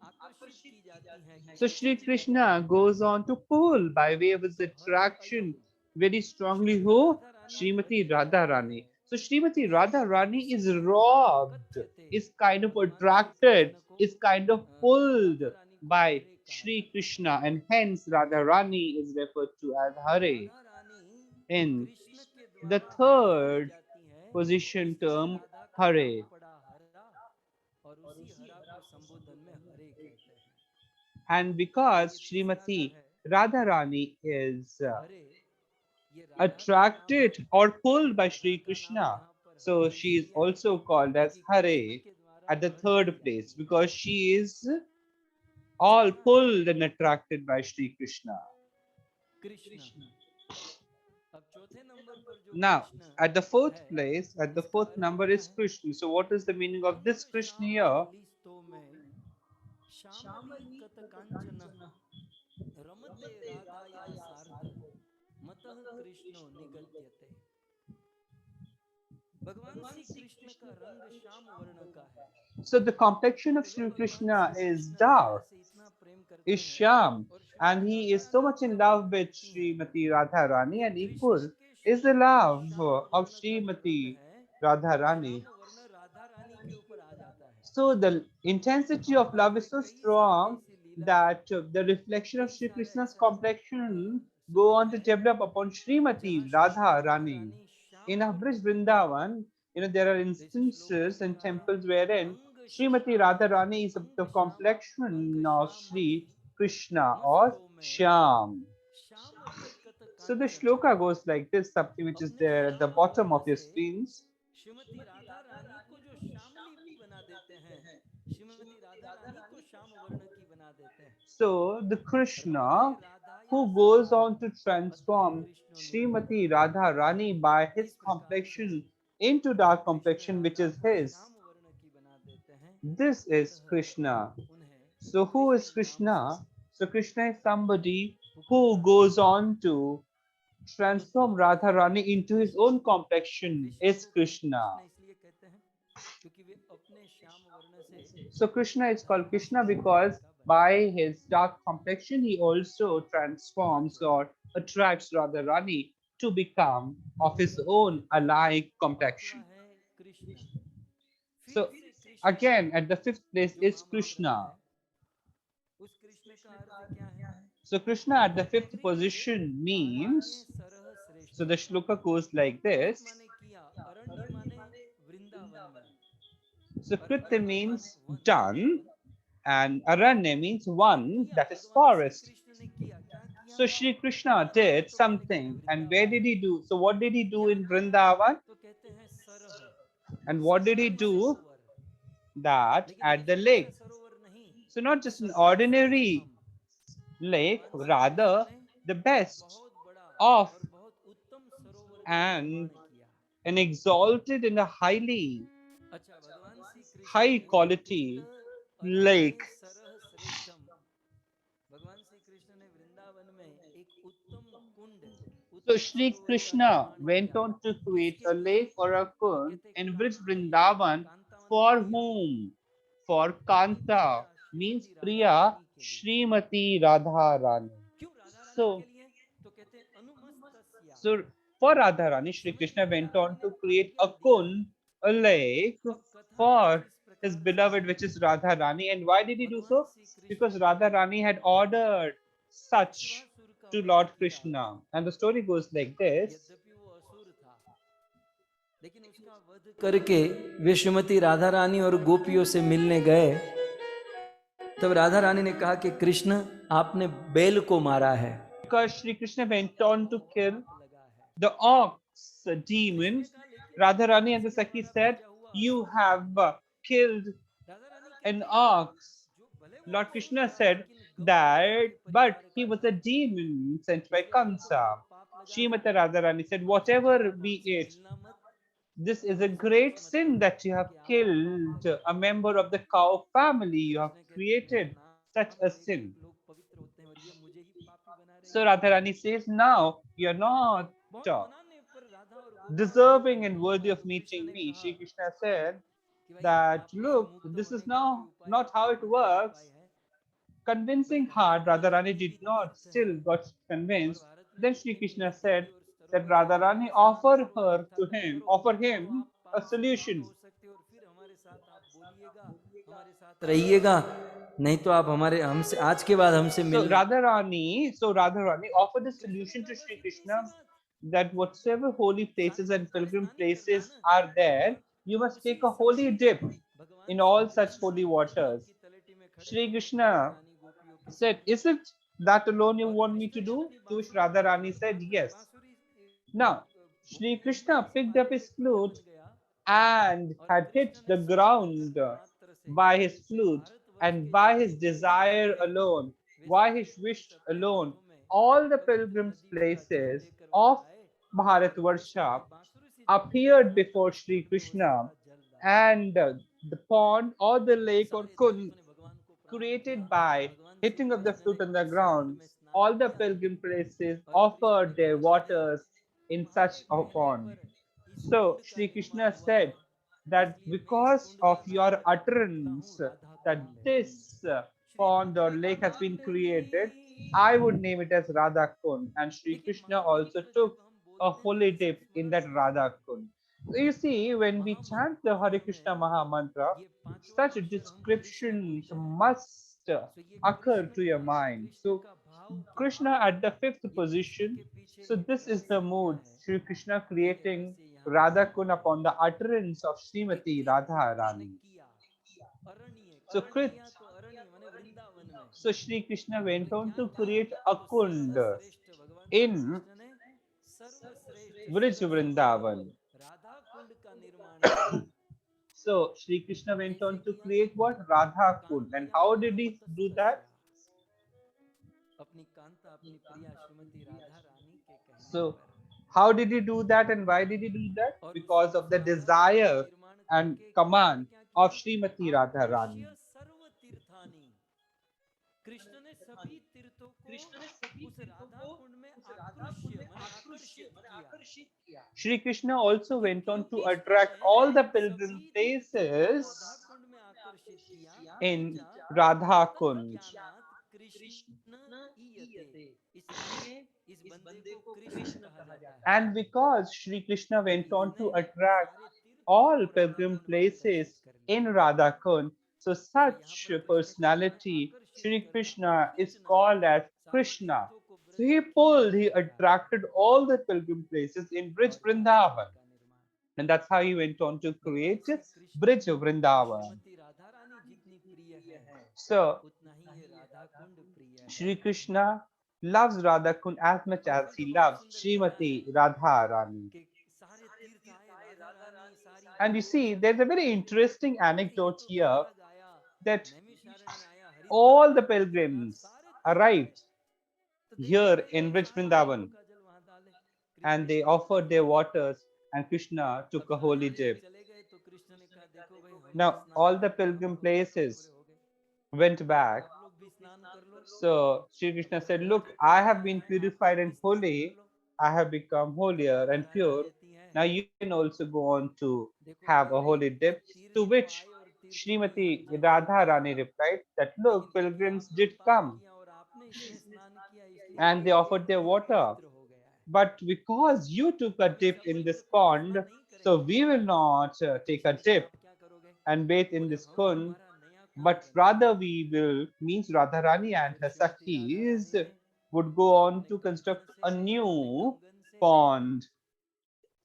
Speaker 1: आकर्षित की जाती है,
Speaker 2: so Shri
Speaker 1: खींची जाती
Speaker 2: Krishna
Speaker 1: है।
Speaker 2: goes on to pull by way of his
Speaker 1: तो हरि
Speaker 2: attraction
Speaker 1: अयम
Speaker 2: very strongly
Speaker 1: Shrimati
Speaker 2: who?
Speaker 1: Radha Rani Hari
Speaker 2: Srimati Radha
Speaker 1: जाती
Speaker 2: Rani.
Speaker 1: है,
Speaker 2: So Srimati Radha Rani is
Speaker 1: इति
Speaker 2: robbed,
Speaker 1: कथ्यते,
Speaker 2: is kind of
Speaker 1: भगवान श्री
Speaker 2: attracted,
Speaker 1: कृष्ण को
Speaker 2: is kind of pulled
Speaker 1: Radha Rani को
Speaker 2: by
Speaker 1: हरे कहा
Speaker 2: Shri
Speaker 1: जाता है।
Speaker 2: Krishna, and hence Radha Rani is referred to as Hare.
Speaker 1: Radha Rani
Speaker 2: In
Speaker 1: Krishna के
Speaker 2: the
Speaker 1: द्वारा हरि ली
Speaker 2: third
Speaker 1: जाती है,
Speaker 2: position
Speaker 1: इसलिए
Speaker 2: term,
Speaker 1: राधा का नाम
Speaker 2: Hare.
Speaker 1: पड़ा हरा, और उसी हरा को संबोधन में हरे कहते हैं।
Speaker 2: And
Speaker 1: और
Speaker 2: because
Speaker 1: ये तीसरा जो
Speaker 2: Srimati
Speaker 1: है
Speaker 2: Radharani is
Speaker 1: हरे, ये राधा का नाम
Speaker 2: attracted or pulled by
Speaker 1: Radha
Speaker 2: Sri
Speaker 1: का नाम
Speaker 2: Krishna,
Speaker 1: यहाँ पर
Speaker 2: So she is also called as Hare at the third place because she is all pulled and attracted by Sri Krishna.
Speaker 1: Krishna. अब चौथे नंबर पर जो
Speaker 2: Now,
Speaker 1: Krishna
Speaker 2: at the fourth
Speaker 1: है,
Speaker 2: place, at the
Speaker 1: इसका
Speaker 2: fourth
Speaker 1: अर्थ
Speaker 2: number
Speaker 1: क्या
Speaker 2: is
Speaker 1: है?
Speaker 2: Krishna. So, what is the meaning of this
Speaker 1: अंग
Speaker 2: Krishna
Speaker 1: Shyam
Speaker 2: here?
Speaker 1: वल्ली स्तो में श्यामली कत कांचन रमते राधाया सार्ध मतः कृष्णो निगद्यते। भगवान श्री कृष्ण का रंग श्याम वर्ण का है।
Speaker 2: So, the complexion of
Speaker 1: तो वे
Speaker 2: Sri
Speaker 1: भगवान
Speaker 2: Krishna
Speaker 1: Shri
Speaker 2: is
Speaker 1: Krishna Radha
Speaker 2: dark,
Speaker 1: से इतना प्रेम करते
Speaker 2: is
Speaker 1: हैं
Speaker 2: Shyam,
Speaker 1: और
Speaker 2: and
Speaker 1: Shrimati
Speaker 2: he
Speaker 1: Radha
Speaker 2: is so
Speaker 1: Rani
Speaker 2: much in
Speaker 1: इतना
Speaker 2: love
Speaker 1: प्रेम
Speaker 2: with
Speaker 1: करती हैं
Speaker 2: Srimati Radharani,
Speaker 1: कि
Speaker 2: and
Speaker 1: कृष्ण
Speaker 2: equal
Speaker 1: के
Speaker 2: is the
Speaker 1: शरीर का
Speaker 2: love
Speaker 1: श्याम
Speaker 2: of
Speaker 1: वर्ण का जो रंग
Speaker 2: Srimati
Speaker 1: है, वो
Speaker 2: Radharani.
Speaker 1: श्याम वर्ण राधा रानी के ऊपर आ जाता है।
Speaker 2: So, the intensity of love is so
Speaker 1: कई सारी
Speaker 2: strong
Speaker 1: ऐसी लीला,
Speaker 2: that the reflection of
Speaker 1: कई
Speaker 2: Sri
Speaker 1: सारा
Speaker 2: Krishna's
Speaker 1: ऐसा
Speaker 2: complexion go
Speaker 1: समय
Speaker 2: on to
Speaker 1: है
Speaker 2: develop upon
Speaker 1: जहाँ
Speaker 2: Srimati
Speaker 1: Shrimati
Speaker 2: Radha
Speaker 1: Radha
Speaker 2: Rani.
Speaker 1: Rani Shyam
Speaker 2: In a
Speaker 1: वर्ण
Speaker 2: Brij
Speaker 1: की है।
Speaker 2: Vrindavan, there are
Speaker 1: जैसे श्लोक में
Speaker 2: instances
Speaker 1: भी
Speaker 2: and
Speaker 1: कहा,
Speaker 2: temples wherein
Speaker 1: अंग
Speaker 2: Srimati
Speaker 1: Shyam
Speaker 2: Radha Rani is of the
Speaker 1: अंग
Speaker 2: complexion of
Speaker 1: Shyamali
Speaker 2: Sri Krishna or
Speaker 1: मस्तों में
Speaker 2: Shyam.
Speaker 1: श्यामली कत
Speaker 2: So the
Speaker 1: Kanchan.
Speaker 2: shloka goes like this, something which is
Speaker 1: अपने
Speaker 2: there at the
Speaker 1: Shyam
Speaker 2: bottom
Speaker 1: वर्ण
Speaker 2: of your
Speaker 1: से
Speaker 2: screens.
Speaker 1: Shrimati Radha Rani को जो श्यामली बना देते हैं, श्रीमती राधा रानी को श्याम वर्ण की बना देते हैं।
Speaker 2: So the
Speaker 1: रमते
Speaker 2: Krishna
Speaker 1: राधाया
Speaker 2: who goes
Speaker 1: सार्ध
Speaker 2: on to
Speaker 1: मतः
Speaker 2: transform
Speaker 1: Krishna
Speaker 2: Srimati
Speaker 1: निगद्यते।
Speaker 2: Radha Rani by his
Speaker 1: इस प्रकार से
Speaker 2: complexion into dark
Speaker 1: Krishna
Speaker 2: complexion which
Speaker 1: Radha
Speaker 2: is
Speaker 1: को
Speaker 2: his.
Speaker 1: श्याम वर्ण की बना देते हैं,
Speaker 2: This is
Speaker 1: अतः
Speaker 2: Krishna.
Speaker 1: उन्हें
Speaker 2: So who is
Speaker 1: कृष्ण नाम से
Speaker 2: Krishna? So Krishna is somebody who
Speaker 1: पुकारा
Speaker 2: goes
Speaker 1: जाता है।
Speaker 2: on to
Speaker 1: तो
Speaker 2: transform
Speaker 1: तीनों
Speaker 2: Radha
Speaker 1: को
Speaker 2: Rani into his own complexion
Speaker 1: Krishna
Speaker 2: is
Speaker 1: को
Speaker 2: Krishna.
Speaker 1: कृष्ण इसलिए कहते हैं क्योंकि वे अपने श्याम वर्ण से
Speaker 2: So Krishna is
Speaker 1: Radha
Speaker 2: called
Speaker 1: Rani
Speaker 2: Krishna
Speaker 1: को
Speaker 2: because
Speaker 1: का बना
Speaker 2: by
Speaker 1: देते हैं।
Speaker 2: his dark complexion he also transforms or attracts Radharani to become of his own alike
Speaker 1: पांचवा
Speaker 2: complexion.
Speaker 1: है कृष्ण। फिर
Speaker 2: So
Speaker 1: से Krishna
Speaker 2: again at the fifth place
Speaker 1: जो
Speaker 2: is
Speaker 1: महामंत्र
Speaker 2: Krishna.
Speaker 1: है, उस कृष्ण का अर्थ क्या है?
Speaker 2: So Krishna at the fifth
Speaker 1: कृत
Speaker 2: position
Speaker 1: अरण्य
Speaker 2: means,
Speaker 1: सरह
Speaker 2: so
Speaker 1: श्रेष्ठम।
Speaker 2: the shloka goes like
Speaker 1: कृत
Speaker 2: this.
Speaker 1: माने किया, अरण्य माने वृंदावन में,
Speaker 2: So
Speaker 1: अरण्य
Speaker 2: Krita
Speaker 1: अर्थात
Speaker 2: means
Speaker 1: one,
Speaker 2: done
Speaker 1: Vrindavan.
Speaker 2: and Aranya means one,
Speaker 1: किया
Speaker 2: that is
Speaker 1: भगवान श्री
Speaker 2: forest.
Speaker 1: कृष्ण ने किया, क्या किया?
Speaker 2: So Sri Krishna
Speaker 1: वृंदावन में
Speaker 2: did
Speaker 1: तो पहले कहते
Speaker 2: something, and where
Speaker 1: Vrindavan
Speaker 2: did
Speaker 1: में,
Speaker 2: he do? So what did he do
Speaker 1: यहाँ
Speaker 2: in Vrindavan?
Speaker 1: तो कहते हैं सरह।
Speaker 2: And what did he
Speaker 1: साधारण
Speaker 2: do?
Speaker 1: सरोवर,
Speaker 2: That
Speaker 1: लेकिन
Speaker 2: at the
Speaker 1: ऐसा वैसा
Speaker 2: lake.
Speaker 1: सरोवर नहीं,
Speaker 2: So not just an
Speaker 1: सरह
Speaker 2: ordinary
Speaker 1: श्रेष्ठम।
Speaker 2: lake,
Speaker 1: भगवान श्री कृष्ण
Speaker 2: rather
Speaker 1: ने
Speaker 2: the best
Speaker 1: बहुत बड़ा
Speaker 2: of
Speaker 1: और बहुत उत्तम सरोवर का निर्माण
Speaker 2: and
Speaker 1: किया।
Speaker 2: an exalted and a highly
Speaker 1: अच्छा, भगवान श्री कृष्ण
Speaker 2: high
Speaker 1: ने कृत
Speaker 2: quality lake.
Speaker 1: अरण्य सरह श्रेष्ठम, भगवान श्री कृष्ण ने वृंदावन में एक उत्तम कुंड,
Speaker 2: So
Speaker 1: उत्तम
Speaker 2: Sri
Speaker 1: सरोवर का
Speaker 2: Krishna
Speaker 1: निर्माण
Speaker 2: went
Speaker 1: किया।
Speaker 2: on to create
Speaker 1: किसके
Speaker 2: a
Speaker 1: लिए?
Speaker 2: lake or a
Speaker 1: तो
Speaker 2: pond
Speaker 1: कहते
Speaker 2: in which
Speaker 1: कांतया,
Speaker 2: Vrindavan
Speaker 1: कांता माने
Speaker 2: for
Speaker 1: प्रिया,
Speaker 2: whom? For
Speaker 1: अपनी
Speaker 2: Kanta
Speaker 1: प्रिया
Speaker 2: means
Speaker 1: श्रीमती राधा
Speaker 2: Priya
Speaker 1: रानी के लिए।
Speaker 2: Srimati Radha Rani.
Speaker 1: क्यों राधा रानी के
Speaker 2: So,
Speaker 1: लिए? तो कहते हैं अनुमस्तस्या,
Speaker 2: so for Radharani, Sri
Speaker 1: Shrimati
Speaker 2: Krishna
Speaker 1: Radha
Speaker 2: went
Speaker 1: Rani
Speaker 2: on
Speaker 1: ने
Speaker 2: to create
Speaker 1: आज्ञा
Speaker 2: a
Speaker 1: the.
Speaker 2: kun, a lake
Speaker 1: अब कथा कुछ
Speaker 2: for
Speaker 1: इस
Speaker 2: his
Speaker 1: प्रकार से
Speaker 2: beloved,
Speaker 1: है,
Speaker 2: which is Radharani. And why did he do
Speaker 1: भगवान
Speaker 2: so?
Speaker 1: श्री कृष्ण
Speaker 2: Because
Speaker 1: ने
Speaker 2: Radharani had ordered such
Speaker 1: वृक्षवासुर का
Speaker 2: to
Speaker 1: वध
Speaker 2: Lord
Speaker 1: किया।
Speaker 2: Krishna. And the story goes like this.
Speaker 1: यद्यपि वो असुर था, लेकिन उसका वध करके वे श्रीमती राधा रानी और गोपियों से मिलने गए। तब राधा रानी ने कहा कि कृष्ण, आपने बैल को मारा है।
Speaker 2: Because Sri Krishna went on to kill
Speaker 1: पाप लगा है।
Speaker 2: the ox
Speaker 1: कृष्ण
Speaker 2: demon,
Speaker 1: ने कहा, लेकिन
Speaker 2: Radharani and the
Speaker 1: इतने
Speaker 2: Sakhi
Speaker 1: बड़ा
Speaker 2: said,
Speaker 1: भेजा हुआ
Speaker 2: you
Speaker 1: असुर,
Speaker 2: have killed
Speaker 1: Radha Rani
Speaker 2: an
Speaker 1: कहती है,
Speaker 2: ox.
Speaker 1: जो भले वो
Speaker 2: Lord
Speaker 1: असुर
Speaker 2: Krishna
Speaker 1: था,
Speaker 2: said
Speaker 1: लेकिन गौ
Speaker 2: that,
Speaker 1: के
Speaker 2: but
Speaker 1: परिवार
Speaker 2: he
Speaker 1: का
Speaker 2: was
Speaker 1: था,
Speaker 2: a demon sent by
Speaker 1: इसलिए आपको
Speaker 2: Kamsa.
Speaker 1: बहुत पाप लगा है।
Speaker 2: Srimati Radharani said,
Speaker 1: मुझे
Speaker 2: whatever
Speaker 1: भगवान राम
Speaker 2: be
Speaker 1: से
Speaker 2: it,
Speaker 1: मिलना मत,
Speaker 2: this is a
Speaker 1: मेरे साथ
Speaker 2: great
Speaker 1: कुछ मत
Speaker 2: sin
Speaker 1: करना,
Speaker 2: that you have
Speaker 1: क्योंकि आपको पाप
Speaker 2: killed
Speaker 1: लगा
Speaker 2: a
Speaker 1: है।
Speaker 2: member of the cow family. You have
Speaker 1: Krishna कहते हैं, मेरा
Speaker 2: created such
Speaker 1: नाम
Speaker 2: a
Speaker 1: लेके
Speaker 2: sin.
Speaker 1: लोग पवित्र होते हैं और ये मुझे ही पापी बना रही
Speaker 2: So
Speaker 1: है।
Speaker 2: Radharani says, now you're not
Speaker 1: बहुत मनाने पर राधा और गोपियों को जब
Speaker 2: deserving and
Speaker 1: मिलना
Speaker 2: worthy
Speaker 1: हुआ,
Speaker 2: of
Speaker 1: तो कृष्ण
Speaker 2: meeting
Speaker 1: ने
Speaker 2: me.
Speaker 1: कहा
Speaker 2: Shri Krishna said
Speaker 1: कि भाई
Speaker 2: that,
Speaker 1: पापों से
Speaker 2: look,
Speaker 1: मुक्त
Speaker 2: this is
Speaker 1: होने का कोई
Speaker 2: now
Speaker 1: उपाय है
Speaker 2: not how
Speaker 1: क्या?
Speaker 2: it
Speaker 1: बोले क्या
Speaker 2: works.
Speaker 1: उपाय है? बोले
Speaker 2: Convincing
Speaker 1: भारत
Speaker 2: hard,
Speaker 1: में
Speaker 2: Radharani
Speaker 1: जितने
Speaker 2: did
Speaker 1: भी
Speaker 2: not
Speaker 1: तीर्थ
Speaker 2: still
Speaker 1: हैं,
Speaker 2: got
Speaker 1: और
Speaker 2: convinced.
Speaker 1: भारत में
Speaker 2: Then Sri
Speaker 1: जितने भी
Speaker 2: Krishna
Speaker 1: नदी
Speaker 2: said
Speaker 1: और
Speaker 2: that
Speaker 1: सरोवर हैं,
Speaker 2: Radharani
Speaker 1: उनमें स्नान
Speaker 2: offer
Speaker 1: करो,
Speaker 2: her to
Speaker 1: तीर्थाटन
Speaker 2: him,
Speaker 1: करो,
Speaker 2: offer
Speaker 1: तो
Speaker 2: him
Speaker 1: आप
Speaker 2: a
Speaker 1: पाप से मुक्त
Speaker 2: solution.
Speaker 1: हो सकते हो और फिर हमारे साथ आप बोलिएगा, हमारे साथ रहिएगा, नहीं तो आप हमारे हमसे आज के बाद हमसे
Speaker 2: So
Speaker 1: मिलना।
Speaker 2: Radharani offered a
Speaker 1: कृष्ण ने
Speaker 2: solution
Speaker 1: कहा
Speaker 2: to
Speaker 1: बस
Speaker 2: Sri
Speaker 1: इतनी सी
Speaker 2: Krishna
Speaker 1: बात,
Speaker 2: that whatsoever holy places and
Speaker 1: साक्षात्कार
Speaker 2: pilgrim
Speaker 1: स्नान ही करना
Speaker 2: places
Speaker 1: ना।
Speaker 2: are there, you
Speaker 1: तो
Speaker 2: must
Speaker 1: उसी
Speaker 2: take a holy
Speaker 1: समय
Speaker 2: dip
Speaker 1: भगवान
Speaker 2: in
Speaker 1: Shri
Speaker 2: all such
Speaker 1: Krishna
Speaker 2: holy
Speaker 1: नदी
Speaker 2: waters.
Speaker 1: की तलेटी में खड़े
Speaker 2: Sri
Speaker 1: थे राधा
Speaker 2: Krishna
Speaker 1: रानी गोपियों के
Speaker 2: said,
Speaker 1: साथ,
Speaker 2: is it that alone you
Speaker 1: और
Speaker 2: want me
Speaker 1: कृष्ण
Speaker 2: to
Speaker 1: ने
Speaker 2: do?
Speaker 1: अपनी
Speaker 2: To which
Speaker 1: बांसुरी
Speaker 2: Radharani said, yes.
Speaker 1: बांसुरी
Speaker 2: Now, Sri
Speaker 1: मुंह में
Speaker 2: Krishna
Speaker 1: ऐसे
Speaker 2: picked
Speaker 1: मारे
Speaker 2: up
Speaker 1: तो
Speaker 2: his
Speaker 1: एक प्रकट
Speaker 2: flute
Speaker 1: बन गया
Speaker 2: and had hit the ground by his flute and by his desire alone, by his wish alone, all the pilgrims' places of Bharatvarsha appeared before Sri Krishna, and the pond or the lake or kund created by hitting of the flute on the ground, all the pilgrim places offered their waters in such a pond. So Sri Krishna said that because of your utterance that this pond or lake has been created, I would name it as Radha Kund. And Sri Krishna also took a holy dip in that Radha Kund. So you see, when we chant the Hare Krishna Maha Mantra, such descriptions must occur to your mind. So Krishna at the fifth position. So this is the mood Sri Krishna creating Radha Kun upon the utterance of Srimati Radha Rani. So Krit, so Sri Krishna went on to create a kund in Vrij Vrindavan. So Sri Krishna went on to create what? Radha Kund. And how did he do that? So how did he do that and why did he do that? Because of the desire and command of Srimati Radha Rani.
Speaker 1: Krishna ने सभी तीर्थों को उस राधा कुंड में आकृष्य माने आकर्षित किया.
Speaker 2: Shri Krishna also went on to attract all the pilgrim places in Radha Kund. And because Shri Krishna went on to attract all pilgrim places in Radha Kund, so such personality, Shri Krishna is called as Krishna. So he attracted all the pilgrim places in Brij Vrindavan. And that's how he went on to create Brij Vrindavan. So, Shri Krishna loves Radha Kund as much as he loves Srimati Radha Rani. And you see, there's a very interesting anecdote here that all the pilgrims arrived here in Brij Vrindavan and they offered their waters and Krishna took a holy dip. Now, all the pilgrim places went back. So Sri Krishna said, look, I have been purified and holy. I have become holier and pure. Now you can also go on to have a holy dip. To which Srimati Radha Rani replied that, look, pilgrims did come and they offered their water. But because you took a dip in this pond, so we will not take a dip and bathe in this kund, but rather we will, means Radharani and her Sakhis would go on to construct a new pond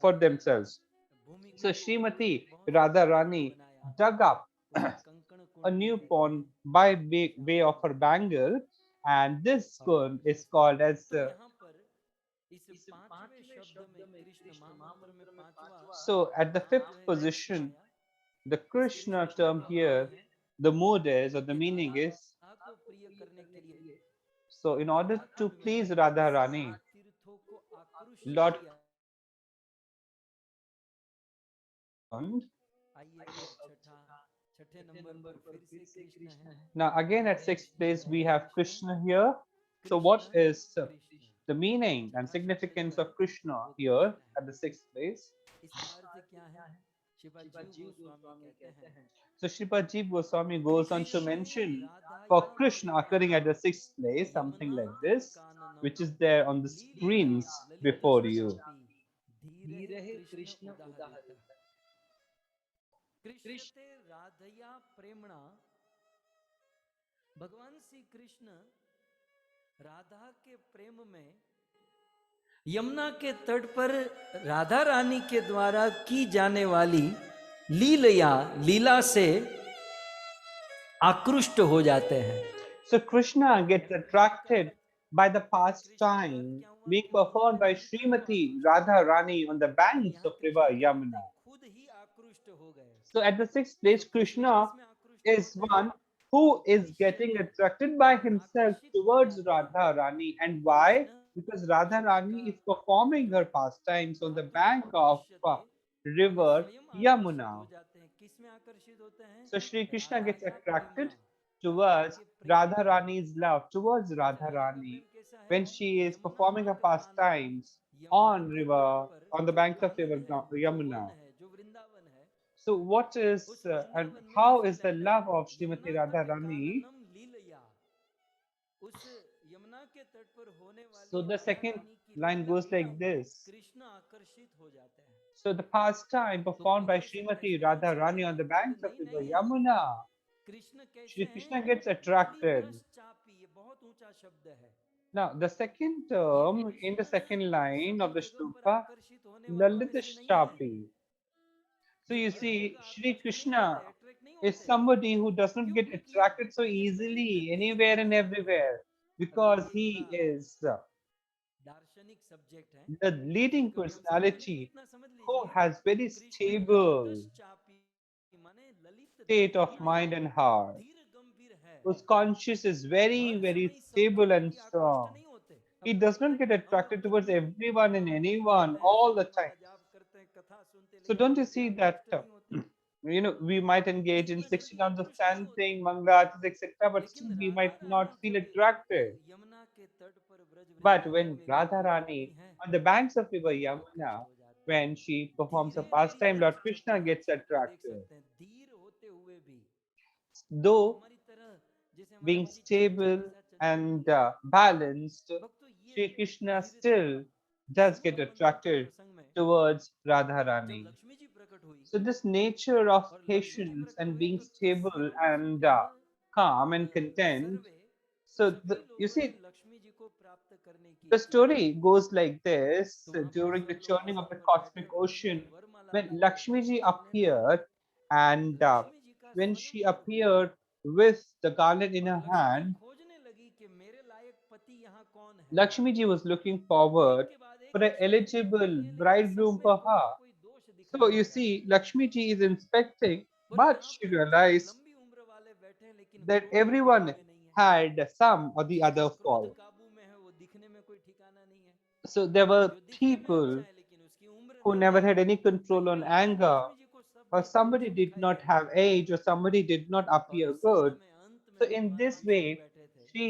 Speaker 2: for themselves. So Srimati Radharani dug up a new pond by way of her bangle, and this kund is called as so at the fifth position, the Krishna term here, the mood is or the meaning is, so in order to please Radha Rani, Lord now again at sixth place we have Krishna here. So what is the meaning and significance of Krishna here at the sixth place? So Sripad Jeev Goswami goes on to mention for Krishna occurring at the sixth place, something like this, which is there on the screens before you.
Speaker 1: भगवान श्री कृष्ण राधा के प्रेम में यमुना के तट पर राधा रानी के द्वारा की जाने वाली लीला से आकृष्ट हो जाते हैं.
Speaker 2: So Krishna gets attracted by the pastime being performed by Srimati Radha Rani on the banks of river Yamuna.
Speaker 1: आकृष्ट हो गए।
Speaker 2: So at the sixth place,
Speaker 1: तो किस
Speaker 2: Krishna
Speaker 1: विशेष में आकृष्ट
Speaker 2: is
Speaker 1: होते हैं?
Speaker 2: one who is getting
Speaker 1: ईश्वरीय
Speaker 2: attracted by himself
Speaker 1: आकर्षित हो
Speaker 2: towards
Speaker 1: जाते हैं।
Speaker 2: Radha Rani. And why?
Speaker 1: Krishna
Speaker 2: Because Radha Rani is performing her pastimes on the bank of
Speaker 1: माने
Speaker 2: river
Speaker 1: स्वयं आकर्षित हो
Speaker 2: Yamuna.
Speaker 1: जाते हैं। किस में आकर्षित होते हैं?
Speaker 2: So Shri Krishna
Speaker 1: Radha
Speaker 2: gets
Speaker 1: का प्रेमा,
Speaker 2: attracted
Speaker 1: राधा
Speaker 2: towards
Speaker 1: के प्रेम
Speaker 2: Radha
Speaker 1: में।
Speaker 2: Rani's love, towards
Speaker 1: अच्छा,
Speaker 2: Radha
Speaker 1: राधा का प्रेम
Speaker 2: Rani
Speaker 1: कैसा है?
Speaker 2: when she is
Speaker 1: Yamuna
Speaker 2: performing her
Speaker 1: तट कानन,
Speaker 2: pastimes
Speaker 1: यमुना
Speaker 2: on
Speaker 1: के तट
Speaker 2: river,
Speaker 1: पर
Speaker 2: on the
Speaker 1: जो
Speaker 2: banks of river
Speaker 1: कानन है, जो वन
Speaker 2: Yamuna.
Speaker 1: है, जो वृंदावन है,
Speaker 2: So what is
Speaker 1: उस
Speaker 2: and
Speaker 1: वृंदावन में
Speaker 2: how is the
Speaker 1: लीलाएं,
Speaker 2: love of Srimati
Speaker 1: Yamuna
Speaker 2: Radha
Speaker 1: तट
Speaker 2: Rani?
Speaker 1: काननम लीलया, उस यमुना के तट पर होने
Speaker 2: So
Speaker 1: वाली
Speaker 2: the
Speaker 1: राधा
Speaker 2: second
Speaker 1: रानी की
Speaker 2: line
Speaker 1: लीला
Speaker 2: goes like
Speaker 1: में
Speaker 2: this.
Speaker 1: कृष्ण आकर्षित हो जाते हैं।
Speaker 2: So the pastime
Speaker 1: तो
Speaker 2: performed by
Speaker 1: पहले से
Speaker 2: Srimati
Speaker 1: precedence
Speaker 2: Radha Rani on
Speaker 1: लेना
Speaker 2: the banks of
Speaker 1: नहीं
Speaker 2: river
Speaker 1: नहीं।
Speaker 2: Yamuna,
Speaker 1: कृष्ण कैसे
Speaker 2: Shri
Speaker 1: हैं?
Speaker 2: Krishna gets attracted.
Speaker 1: ललितश्चापी, ये बहुत ऊंचा शब्द है।
Speaker 2: Now the second
Speaker 1: ये
Speaker 2: term in the
Speaker 1: Krishna
Speaker 2: second line of
Speaker 1: सभी
Speaker 2: the
Speaker 1: जगह पर
Speaker 2: shloका,
Speaker 1: आकर्षित होने वालों में से नहीं है।
Speaker 2: Lalitashapi. So
Speaker 1: ये
Speaker 2: you
Speaker 1: हर
Speaker 2: see,
Speaker 1: जगह
Speaker 2: Shri
Speaker 1: आकृष्ट नहीं
Speaker 2: Krishna
Speaker 1: होते, अट्रैक्ट नहीं
Speaker 2: is
Speaker 1: होते।
Speaker 2: somebody who does not
Speaker 1: क्यों?
Speaker 2: get
Speaker 1: क्योंकि
Speaker 2: attracted so
Speaker 1: ये ललित
Speaker 2: easily
Speaker 1: देह
Speaker 2: anywhere and
Speaker 1: है।
Speaker 2: everywhere
Speaker 1: अब ये
Speaker 2: because
Speaker 1: थोड़ा
Speaker 2: he is
Speaker 1: दार्शनिक सब्जेक्ट है,
Speaker 2: the
Speaker 1: कभी
Speaker 2: leading
Speaker 1: कभी हम समझेंगे, लेकिन
Speaker 2: personality
Speaker 1: इतना समझ
Speaker 2: who
Speaker 1: लीजिए,
Speaker 2: has very
Speaker 1: कृष्ण
Speaker 2: stable
Speaker 1: ललितश्चापी माने ललित
Speaker 2: state
Speaker 1: देह
Speaker 2: of
Speaker 1: है,
Speaker 2: mind and heart,
Speaker 1: धीर गंभीर है,
Speaker 2: whose conscience is very,
Speaker 1: her
Speaker 2: very
Speaker 1: समय सब पर
Speaker 2: stable and
Speaker 1: व्यक्ति आकृष्ट
Speaker 2: strong.
Speaker 1: नहीं होते।
Speaker 2: He
Speaker 1: अब
Speaker 2: does
Speaker 1: कोई
Speaker 2: not
Speaker 1: है,
Speaker 2: get
Speaker 1: हम
Speaker 2: attracted towards
Speaker 1: मंदिर
Speaker 2: everyone and
Speaker 1: में
Speaker 2: anyone
Speaker 1: जाते हैं,
Speaker 2: all the
Speaker 1: भजन
Speaker 2: time.
Speaker 1: माला जाप करते हैं, कथा सुनते हैं,
Speaker 2: So
Speaker 1: लेकिन
Speaker 2: don't you
Speaker 1: फिर भी
Speaker 2: see that
Speaker 1: आकृष्ट नहीं होते।
Speaker 2: we might engage in
Speaker 1: दिन भर
Speaker 2: 60
Speaker 1: भी
Speaker 2: rounds of
Speaker 1: आकृष्ट नहीं होते।
Speaker 2: chanting, mangalatis, etc., but still
Speaker 1: लेकिन
Speaker 2: we
Speaker 1: Radha
Speaker 2: might
Speaker 1: Rani
Speaker 2: not feel
Speaker 1: जब
Speaker 2: attracted.
Speaker 1: यमुना के तट पर ब्रज
Speaker 2: But
Speaker 1: वृंदावन
Speaker 2: when
Speaker 1: में
Speaker 2: Radha
Speaker 1: विराज करती
Speaker 2: Rani
Speaker 1: हैं,
Speaker 2: on the banks of river
Speaker 1: सब आकृष्ट
Speaker 2: Yamuna,
Speaker 1: हो जाते हैं।
Speaker 2: when she performs a
Speaker 1: धीरे
Speaker 2: pastime,
Speaker 1: धीरे
Speaker 2: Lord Krishna
Speaker 1: चलते
Speaker 2: gets
Speaker 1: चलते देख
Speaker 2: attracted.
Speaker 1: सकते हैं, धीर होते हुए भी
Speaker 2: Though
Speaker 1: हमारी तरह, जैसे हमारी
Speaker 2: being
Speaker 1: बीवी चंचल
Speaker 2: stable
Speaker 1: जैसा चंचल नहीं
Speaker 2: and
Speaker 1: है।
Speaker 2: balanced,
Speaker 1: भक्तों, ये
Speaker 2: Sri Krishna
Speaker 1: धीरे धीरे
Speaker 2: still does get
Speaker 1: यमुना मंथन के
Speaker 2: attracted
Speaker 1: प्रसंग में
Speaker 2: towards Radha
Speaker 1: जब
Speaker 2: Rani.
Speaker 1: लक्ष्मी जी प्रकट हुई,
Speaker 2: So this nature of
Speaker 1: और लक्ष्मी जी
Speaker 2: patience
Speaker 1: प्रकट
Speaker 2: and
Speaker 1: हुई
Speaker 2: being
Speaker 1: तो
Speaker 2: stable and calm and content.
Speaker 1: Survey
Speaker 2: So
Speaker 1: सभी
Speaker 2: you
Speaker 1: लोगों ने
Speaker 2: see,
Speaker 1: लक्ष्मी जी को प्राप्त करने की
Speaker 2: the
Speaker 1: इच्छा की।
Speaker 2: story goes like this:
Speaker 1: तो वहां पर
Speaker 2: during the
Speaker 1: सब लोग
Speaker 2: churning
Speaker 1: आसन
Speaker 2: of the
Speaker 1: पर बैठे
Speaker 2: cosmic
Speaker 1: भगवान
Speaker 2: ocean,
Speaker 1: की वरमाला
Speaker 2: when
Speaker 1: लेके
Speaker 2: Lakshmi ji
Speaker 1: चलने लगे।
Speaker 2: appeared, and
Speaker 1: लक्ष्मी जी का
Speaker 2: when she
Speaker 1: स्वयंवर हुआ
Speaker 2: appeared with the garland in
Speaker 1: और
Speaker 2: her
Speaker 1: लक्ष्मी जी
Speaker 2: hand,
Speaker 1: खोजने लगी कि मेरे लायक पति यहाँ कौन है।
Speaker 2: Lakshmi ji was looking
Speaker 1: एक
Speaker 2: forward
Speaker 1: के बाद एक
Speaker 2: for an
Speaker 1: लक्ष्मी जी देखती
Speaker 2: eligible
Speaker 1: है, लेकिन सब
Speaker 2: bridegroom
Speaker 1: में
Speaker 2: for
Speaker 1: कोई
Speaker 2: her.
Speaker 1: ना कोई दोष
Speaker 2: So
Speaker 1: दिखाई
Speaker 2: you
Speaker 1: दे रहा
Speaker 2: see,
Speaker 1: है।
Speaker 2: Lakshmi ji is inspecting,
Speaker 1: बोले
Speaker 2: but
Speaker 1: यहाँ
Speaker 2: she
Speaker 1: पर इतनी
Speaker 2: realized
Speaker 1: लंबी उम्र वाले बैठे हैं, लेकिन
Speaker 2: that
Speaker 1: कोई इनके
Speaker 2: everyone
Speaker 1: रूप में नहीं है।
Speaker 2: had some or the
Speaker 1: जिनका
Speaker 2: other
Speaker 1: क्रोध
Speaker 2: fault.
Speaker 1: काबू में है, वो दिखने में कोई ठिकाना नहीं है।
Speaker 2: So there were
Speaker 1: जो दिखने में अच्छा
Speaker 2: people
Speaker 1: है, लेकिन उसकी उम्र
Speaker 2: who
Speaker 1: नहीं
Speaker 2: never
Speaker 1: है।
Speaker 2: had any
Speaker 1: तो
Speaker 2: control on
Speaker 1: यूं ही
Speaker 2: anger,
Speaker 1: लक्ष्मी जी को सब
Speaker 2: or
Speaker 1: में दोष
Speaker 2: somebody did
Speaker 1: दिखाई
Speaker 2: not
Speaker 1: दे रहे
Speaker 2: have
Speaker 1: थे।
Speaker 2: age, or somebody did not
Speaker 1: और
Speaker 2: appear
Speaker 1: इस
Speaker 2: good.
Speaker 1: समय अंत
Speaker 2: So
Speaker 1: में
Speaker 2: in
Speaker 1: भगवान
Speaker 2: this
Speaker 1: हंस के
Speaker 2: way,
Speaker 1: बैठे थे।
Speaker 2: she,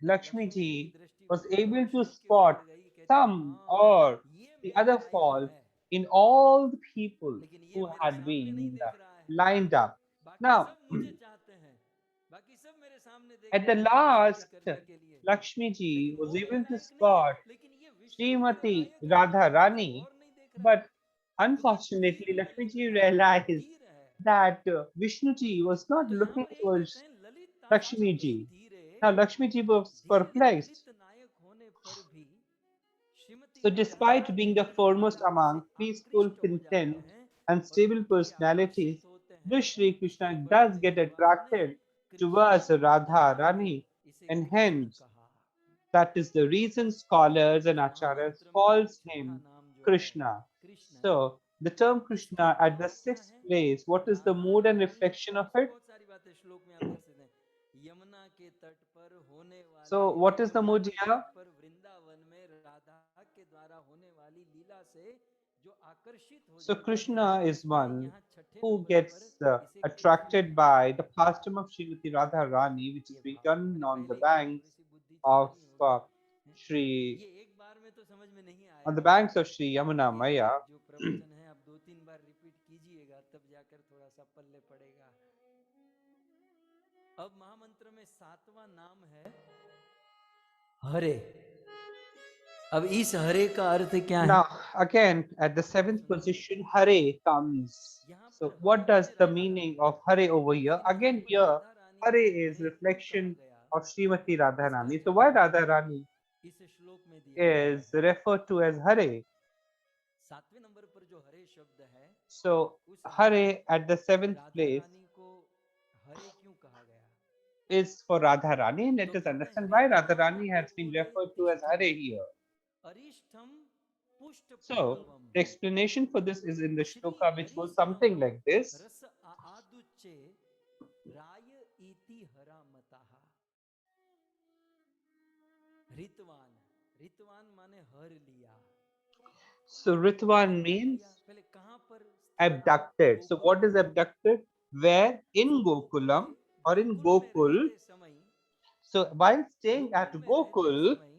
Speaker 1: जब
Speaker 2: Lakshmi
Speaker 1: लक्ष्मी जी की
Speaker 2: ji,
Speaker 1: दृष्टि
Speaker 2: was able to
Speaker 1: भगवान के ऊपर
Speaker 2: spot
Speaker 1: गई, कहती
Speaker 2: some
Speaker 1: हाँ,
Speaker 2: or
Speaker 1: ये
Speaker 2: the
Speaker 1: मेरे
Speaker 2: other
Speaker 1: लायक
Speaker 2: fault
Speaker 1: है,
Speaker 2: in all the people
Speaker 1: लेकिन ये
Speaker 2: who
Speaker 1: मेरे
Speaker 2: had
Speaker 1: सामने नहीं
Speaker 2: been
Speaker 1: देख रहा है।
Speaker 2: lined up.
Speaker 1: बाकी
Speaker 2: Now,
Speaker 1: सब मुझे चाहते हैं, बाकी सब मेरे सामने देख
Speaker 2: at
Speaker 1: रहे
Speaker 2: the
Speaker 1: हैं मुझे
Speaker 2: last,
Speaker 1: प्राप्त करने के लिए,
Speaker 2: Lakshmi ji
Speaker 1: लेकिन
Speaker 2: was
Speaker 1: वो मेरे
Speaker 2: able to
Speaker 1: लायक नहीं है।
Speaker 2: spot
Speaker 1: लेकिन ये विष्णु मेरे
Speaker 2: Srimati
Speaker 1: लायक है,
Speaker 2: Radha
Speaker 1: इनका
Speaker 2: Rani,
Speaker 1: गौर नहीं देख रहा है,
Speaker 2: but
Speaker 1: क्योंकि
Speaker 2: unfortunately,
Speaker 1: धीर है,
Speaker 2: Lakshmi ji
Speaker 1: ललित है,
Speaker 2: realized
Speaker 1: धीर है।
Speaker 2: that Vishnu ji was not
Speaker 1: तो यहाँ
Speaker 2: looking
Speaker 1: पर यही कहते
Speaker 2: towards
Speaker 1: हैं,
Speaker 2: Lakshmi
Speaker 1: ललिताश्चापी
Speaker 2: ji.
Speaker 1: धीरे,
Speaker 2: Now, Lakshmi ji was
Speaker 1: धीर
Speaker 2: perplexed.
Speaker 1: ललित नायक होने पर भी Shrimati
Speaker 2: So,
Speaker 1: Radha
Speaker 2: despite
Speaker 1: Rani
Speaker 2: being the
Speaker 1: धीर
Speaker 2: foremost
Speaker 1: लीलाओं से
Speaker 2: among peaceful,
Speaker 1: आकृष्ट हो जाते
Speaker 2: content,
Speaker 1: हैं
Speaker 2: and
Speaker 1: और
Speaker 2: stable
Speaker 1: उनकी
Speaker 2: personalities,
Speaker 1: आकर्षित होते
Speaker 2: this
Speaker 1: हैं।
Speaker 2: Sri
Speaker 1: Shri
Speaker 2: Krishna does
Speaker 1: Vaishnav
Speaker 2: get
Speaker 1: जगवान ने
Speaker 2: attracted
Speaker 1: Krishna
Speaker 2: towards Radha
Speaker 1: Dayal,
Speaker 2: Rani,
Speaker 1: इसे
Speaker 2: and
Speaker 1: कृष्ण
Speaker 2: hence
Speaker 1: कहा।
Speaker 2: that is the reason scholars and
Speaker 1: ये
Speaker 2: acharyas
Speaker 1: महामंत्र में
Speaker 2: calls
Speaker 1: छठा
Speaker 2: him
Speaker 1: नाम जो है
Speaker 2: Krishna.
Speaker 1: Krishna,
Speaker 2: So, the term
Speaker 1: इसका
Speaker 2: Krishna at the
Speaker 1: भाव क्या
Speaker 2: sixth
Speaker 1: है?
Speaker 2: place, what is the
Speaker 1: Radha
Speaker 2: mood and
Speaker 1: Rani,
Speaker 2: reflection of
Speaker 1: फिर
Speaker 2: it?
Speaker 1: बहुत सारी बातें श्लोक में आप देख सकते हैं। यमुना के तट पर होने वाली,
Speaker 2: So, what is the
Speaker 1: Yamuna
Speaker 2: mood
Speaker 1: के
Speaker 2: here?
Speaker 1: तट पर वृंदावन में राधा के द्वारा होने वाली लीला से जो आकर्षित हो
Speaker 2: So,
Speaker 1: जाते हैं,
Speaker 2: Krishna is
Speaker 1: इसलिए
Speaker 2: one
Speaker 1: यहाँ छठे
Speaker 2: who
Speaker 1: नंबर पर
Speaker 2: gets
Speaker 1: इसे कृष्ण
Speaker 2: attracted
Speaker 1: कहा
Speaker 2: by
Speaker 1: गया
Speaker 2: the
Speaker 1: है।
Speaker 2: pastime of Srimati Radha Rani, which is
Speaker 1: ये
Speaker 2: being
Speaker 1: भाव
Speaker 2: done
Speaker 1: मैंने
Speaker 2: on the
Speaker 1: पहले ही कहा,
Speaker 2: banks
Speaker 1: थोड़ी सी बुद्धि
Speaker 2: of
Speaker 1: चलानी होगी।
Speaker 2: Shri,
Speaker 1: ये एक बार में तो समझ में नहीं
Speaker 2: on the
Speaker 1: आएगा,
Speaker 2: banks of Shri Yamuna
Speaker 1: ये
Speaker 2: Maya.
Speaker 1: जो प्रवचन है आप 2-3 बार रिपीट कीजिएगा, तब जाकर थोड़ा सा पल्ले पड़ेगा। अब महामंत्र में 7वां नाम है हरे। अब इस हरे का अर्थ क्या है?
Speaker 2: Now, again, at the seventh position, Hare comes.
Speaker 1: यहाँ
Speaker 2: So,
Speaker 1: पर हरे
Speaker 2: what does
Speaker 1: माने
Speaker 2: the
Speaker 1: Radha
Speaker 2: meaning
Speaker 1: Rani,
Speaker 2: of Hare over here?
Speaker 1: लेकिन यहाँ
Speaker 2: Again,
Speaker 1: पर
Speaker 2: here,
Speaker 1: राधा रानी
Speaker 2: Hare
Speaker 1: को
Speaker 2: is
Speaker 1: हरे क्यों कहा
Speaker 2: reflection
Speaker 1: गया,
Speaker 2: of Srimati Radha
Speaker 1: इसका
Speaker 2: Rani. So, why
Speaker 1: जवाब
Speaker 2: Radha Rani
Speaker 1: इस श्लोक में दिया गया
Speaker 2: is
Speaker 1: है।
Speaker 2: referred to as Hare?
Speaker 1: 7वें नंबर पर जो हरे शब्द है,
Speaker 2: So,
Speaker 1: उस
Speaker 2: Hare at the seventh
Speaker 1: Radha
Speaker 2: place
Speaker 1: रानी को हरे क्यों कहा गया?
Speaker 2: is for Radha Rani. Let
Speaker 1: तो
Speaker 2: us
Speaker 1: कहते हैं
Speaker 2: understand why Radha
Speaker 1: हरिद्वाम
Speaker 2: Rani has been
Speaker 1: अंगूरे
Speaker 2: referred to as
Speaker 1: तिष्ठति,
Speaker 2: Hare here.
Speaker 1: अरिष्ठम पुष्ट
Speaker 2: So,
Speaker 1: पुंगवम
Speaker 2: the explanation for this is in the
Speaker 1: Shri
Speaker 2: shloka, which
Speaker 1: Hari
Speaker 2: goes something like this.
Speaker 1: रस आदुच्चे राय इति हरा मताः रितवान रितवान माने हर लिया
Speaker 2: So, Ritwan
Speaker 1: हर
Speaker 2: means
Speaker 1: लिया पहले कहाँ पर
Speaker 2: abducted. So, what is abducted? Where? In
Speaker 1: So,
Speaker 2: Gokulam or in
Speaker 1: Gokul में
Speaker 2: Gokul.
Speaker 1: रहते समय
Speaker 2: So, while staying at
Speaker 1: Gokul में रहते
Speaker 2: Gokul,
Speaker 1: समय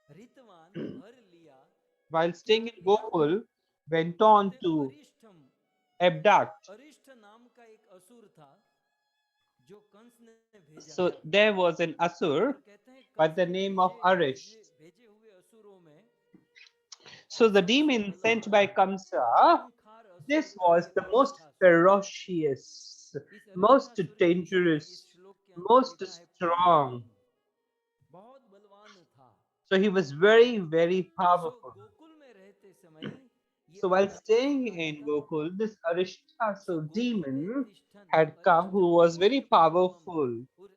Speaker 1: रितवान हर लिया
Speaker 2: while
Speaker 1: क्या
Speaker 2: staying
Speaker 1: हर
Speaker 2: in
Speaker 1: लिया
Speaker 2: Gokul, went on
Speaker 1: कहते
Speaker 2: to
Speaker 1: अरिष्ठम
Speaker 2: abduct.
Speaker 1: अरिष्ठ नाम का एक असुर था जो कंस ने भेजा
Speaker 2: So,
Speaker 1: था
Speaker 2: there was an Asur
Speaker 1: और कहते हैं
Speaker 2: by
Speaker 1: कंस
Speaker 2: the
Speaker 1: ने
Speaker 2: name of Arish.
Speaker 1: भेजे हुए असुरों में
Speaker 2: So, the
Speaker 1: सबसे
Speaker 2: demon sent by
Speaker 1: बलवान
Speaker 2: Kamsa,
Speaker 1: खूंखार असुर
Speaker 2: this
Speaker 1: था
Speaker 2: was the most
Speaker 1: अरिष्ठासुर
Speaker 2: ferocious,
Speaker 1: इस
Speaker 2: most
Speaker 1: अरिष्ठासुर के विषय में इस
Speaker 2: dangerous,
Speaker 1: श्लोक के अंदर
Speaker 2: most
Speaker 1: लिखा है
Speaker 2: strong.
Speaker 1: पुंगवम बहुत बलवान था
Speaker 2: So, he was very, very
Speaker 1: so
Speaker 2: powerful.
Speaker 1: Gokul में रहते समय ये
Speaker 2: So, while
Speaker 1: अरिष्ठासुर
Speaker 2: staying
Speaker 1: आया
Speaker 2: in
Speaker 1: था
Speaker 2: Gokul, this
Speaker 1: so
Speaker 2: Arishtasur
Speaker 1: गोकुले
Speaker 2: demon
Speaker 1: तिष्ठन
Speaker 2: had come who
Speaker 1: अरिष्ठम
Speaker 2: was very
Speaker 1: पुष्ट पुंगवम
Speaker 2: powerful,
Speaker 1: उस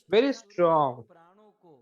Speaker 2: very
Speaker 1: अरिष्ठासुर के
Speaker 2: strong.
Speaker 1: प्राणों को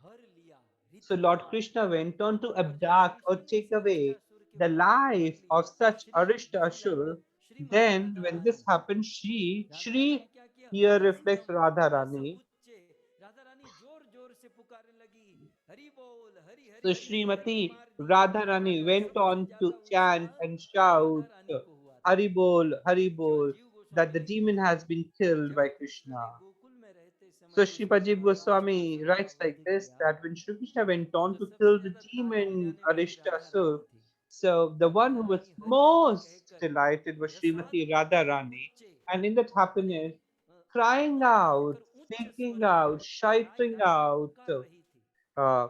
Speaker 1: हर लिया
Speaker 2: So Lord
Speaker 1: रितवान
Speaker 2: Krishna went on to
Speaker 1: और जब
Speaker 2: abduct or
Speaker 1: कृष्ण ने
Speaker 2: take
Speaker 1: इस
Speaker 2: away
Speaker 1: अरिष्टासुर के
Speaker 2: the
Speaker 1: प्राणों को हर
Speaker 2: life
Speaker 1: लिया
Speaker 2: of
Speaker 1: तो
Speaker 2: such
Speaker 1: श्री ध्यान
Speaker 2: Arishtasur.
Speaker 1: जाइए Shrimati
Speaker 2: Then,
Speaker 1: Radha
Speaker 2: when this
Speaker 1: Rani
Speaker 2: happened, Shri,
Speaker 1: Radha Rani
Speaker 2: Shri
Speaker 1: क्या किया
Speaker 2: here reflects
Speaker 1: अरिष्ठम
Speaker 2: Radha
Speaker 1: रस
Speaker 2: Rani.
Speaker 1: उच्चे राधा रानी जोर जोर से पुकारने लगी हरि बोल हरि
Speaker 2: So
Speaker 1: हरि हरि हरि हरि
Speaker 2: Srimati
Speaker 1: मार दिया
Speaker 2: Radha Rani went
Speaker 1: सबसे
Speaker 2: on to
Speaker 1: ज्यादा
Speaker 2: chant
Speaker 1: उत्साह
Speaker 2: and
Speaker 1: राधा
Speaker 2: shout,
Speaker 1: रानी को हुआ था
Speaker 2: Hari
Speaker 1: श्रीमद
Speaker 2: Bol,
Speaker 1: जीव गोस्वामी
Speaker 2: that the
Speaker 1: लिखते
Speaker 2: demon
Speaker 1: हैं
Speaker 2: has been killed
Speaker 1: जब
Speaker 2: by
Speaker 1: कृष्ण ने
Speaker 2: Krishna.
Speaker 1: गोकुल में रहते
Speaker 2: So
Speaker 1: समय उस
Speaker 2: Shripaji Goswami
Speaker 1: अरिष्टासुर का
Speaker 2: writes like
Speaker 1: वध
Speaker 2: this,
Speaker 1: किया
Speaker 2: that when Shri Krishna went on
Speaker 1: तो
Speaker 2: to
Speaker 1: सबसे
Speaker 2: kill the
Speaker 1: ज्यादा ताली
Speaker 2: demon
Speaker 1: बजाने वाली राधा रानी
Speaker 2: Arishtasur,
Speaker 1: थी
Speaker 2: so the one
Speaker 1: Radha
Speaker 2: who was
Speaker 1: Rani Hari Hari
Speaker 2: most
Speaker 1: कहकर
Speaker 2: delighted was
Speaker 1: रसाद
Speaker 2: Srimati Radha Rani,
Speaker 1: उच्चे
Speaker 2: and in that
Speaker 1: माने
Speaker 2: happiness, crying
Speaker 1: आनंद
Speaker 2: out,
Speaker 1: लेकर उच्च
Speaker 2: speaking
Speaker 1: स्वर में
Speaker 2: out,
Speaker 1: राय
Speaker 2: shouting
Speaker 1: राय में
Speaker 2: out,
Speaker 1: पुकार रही थी
Speaker 2: uh,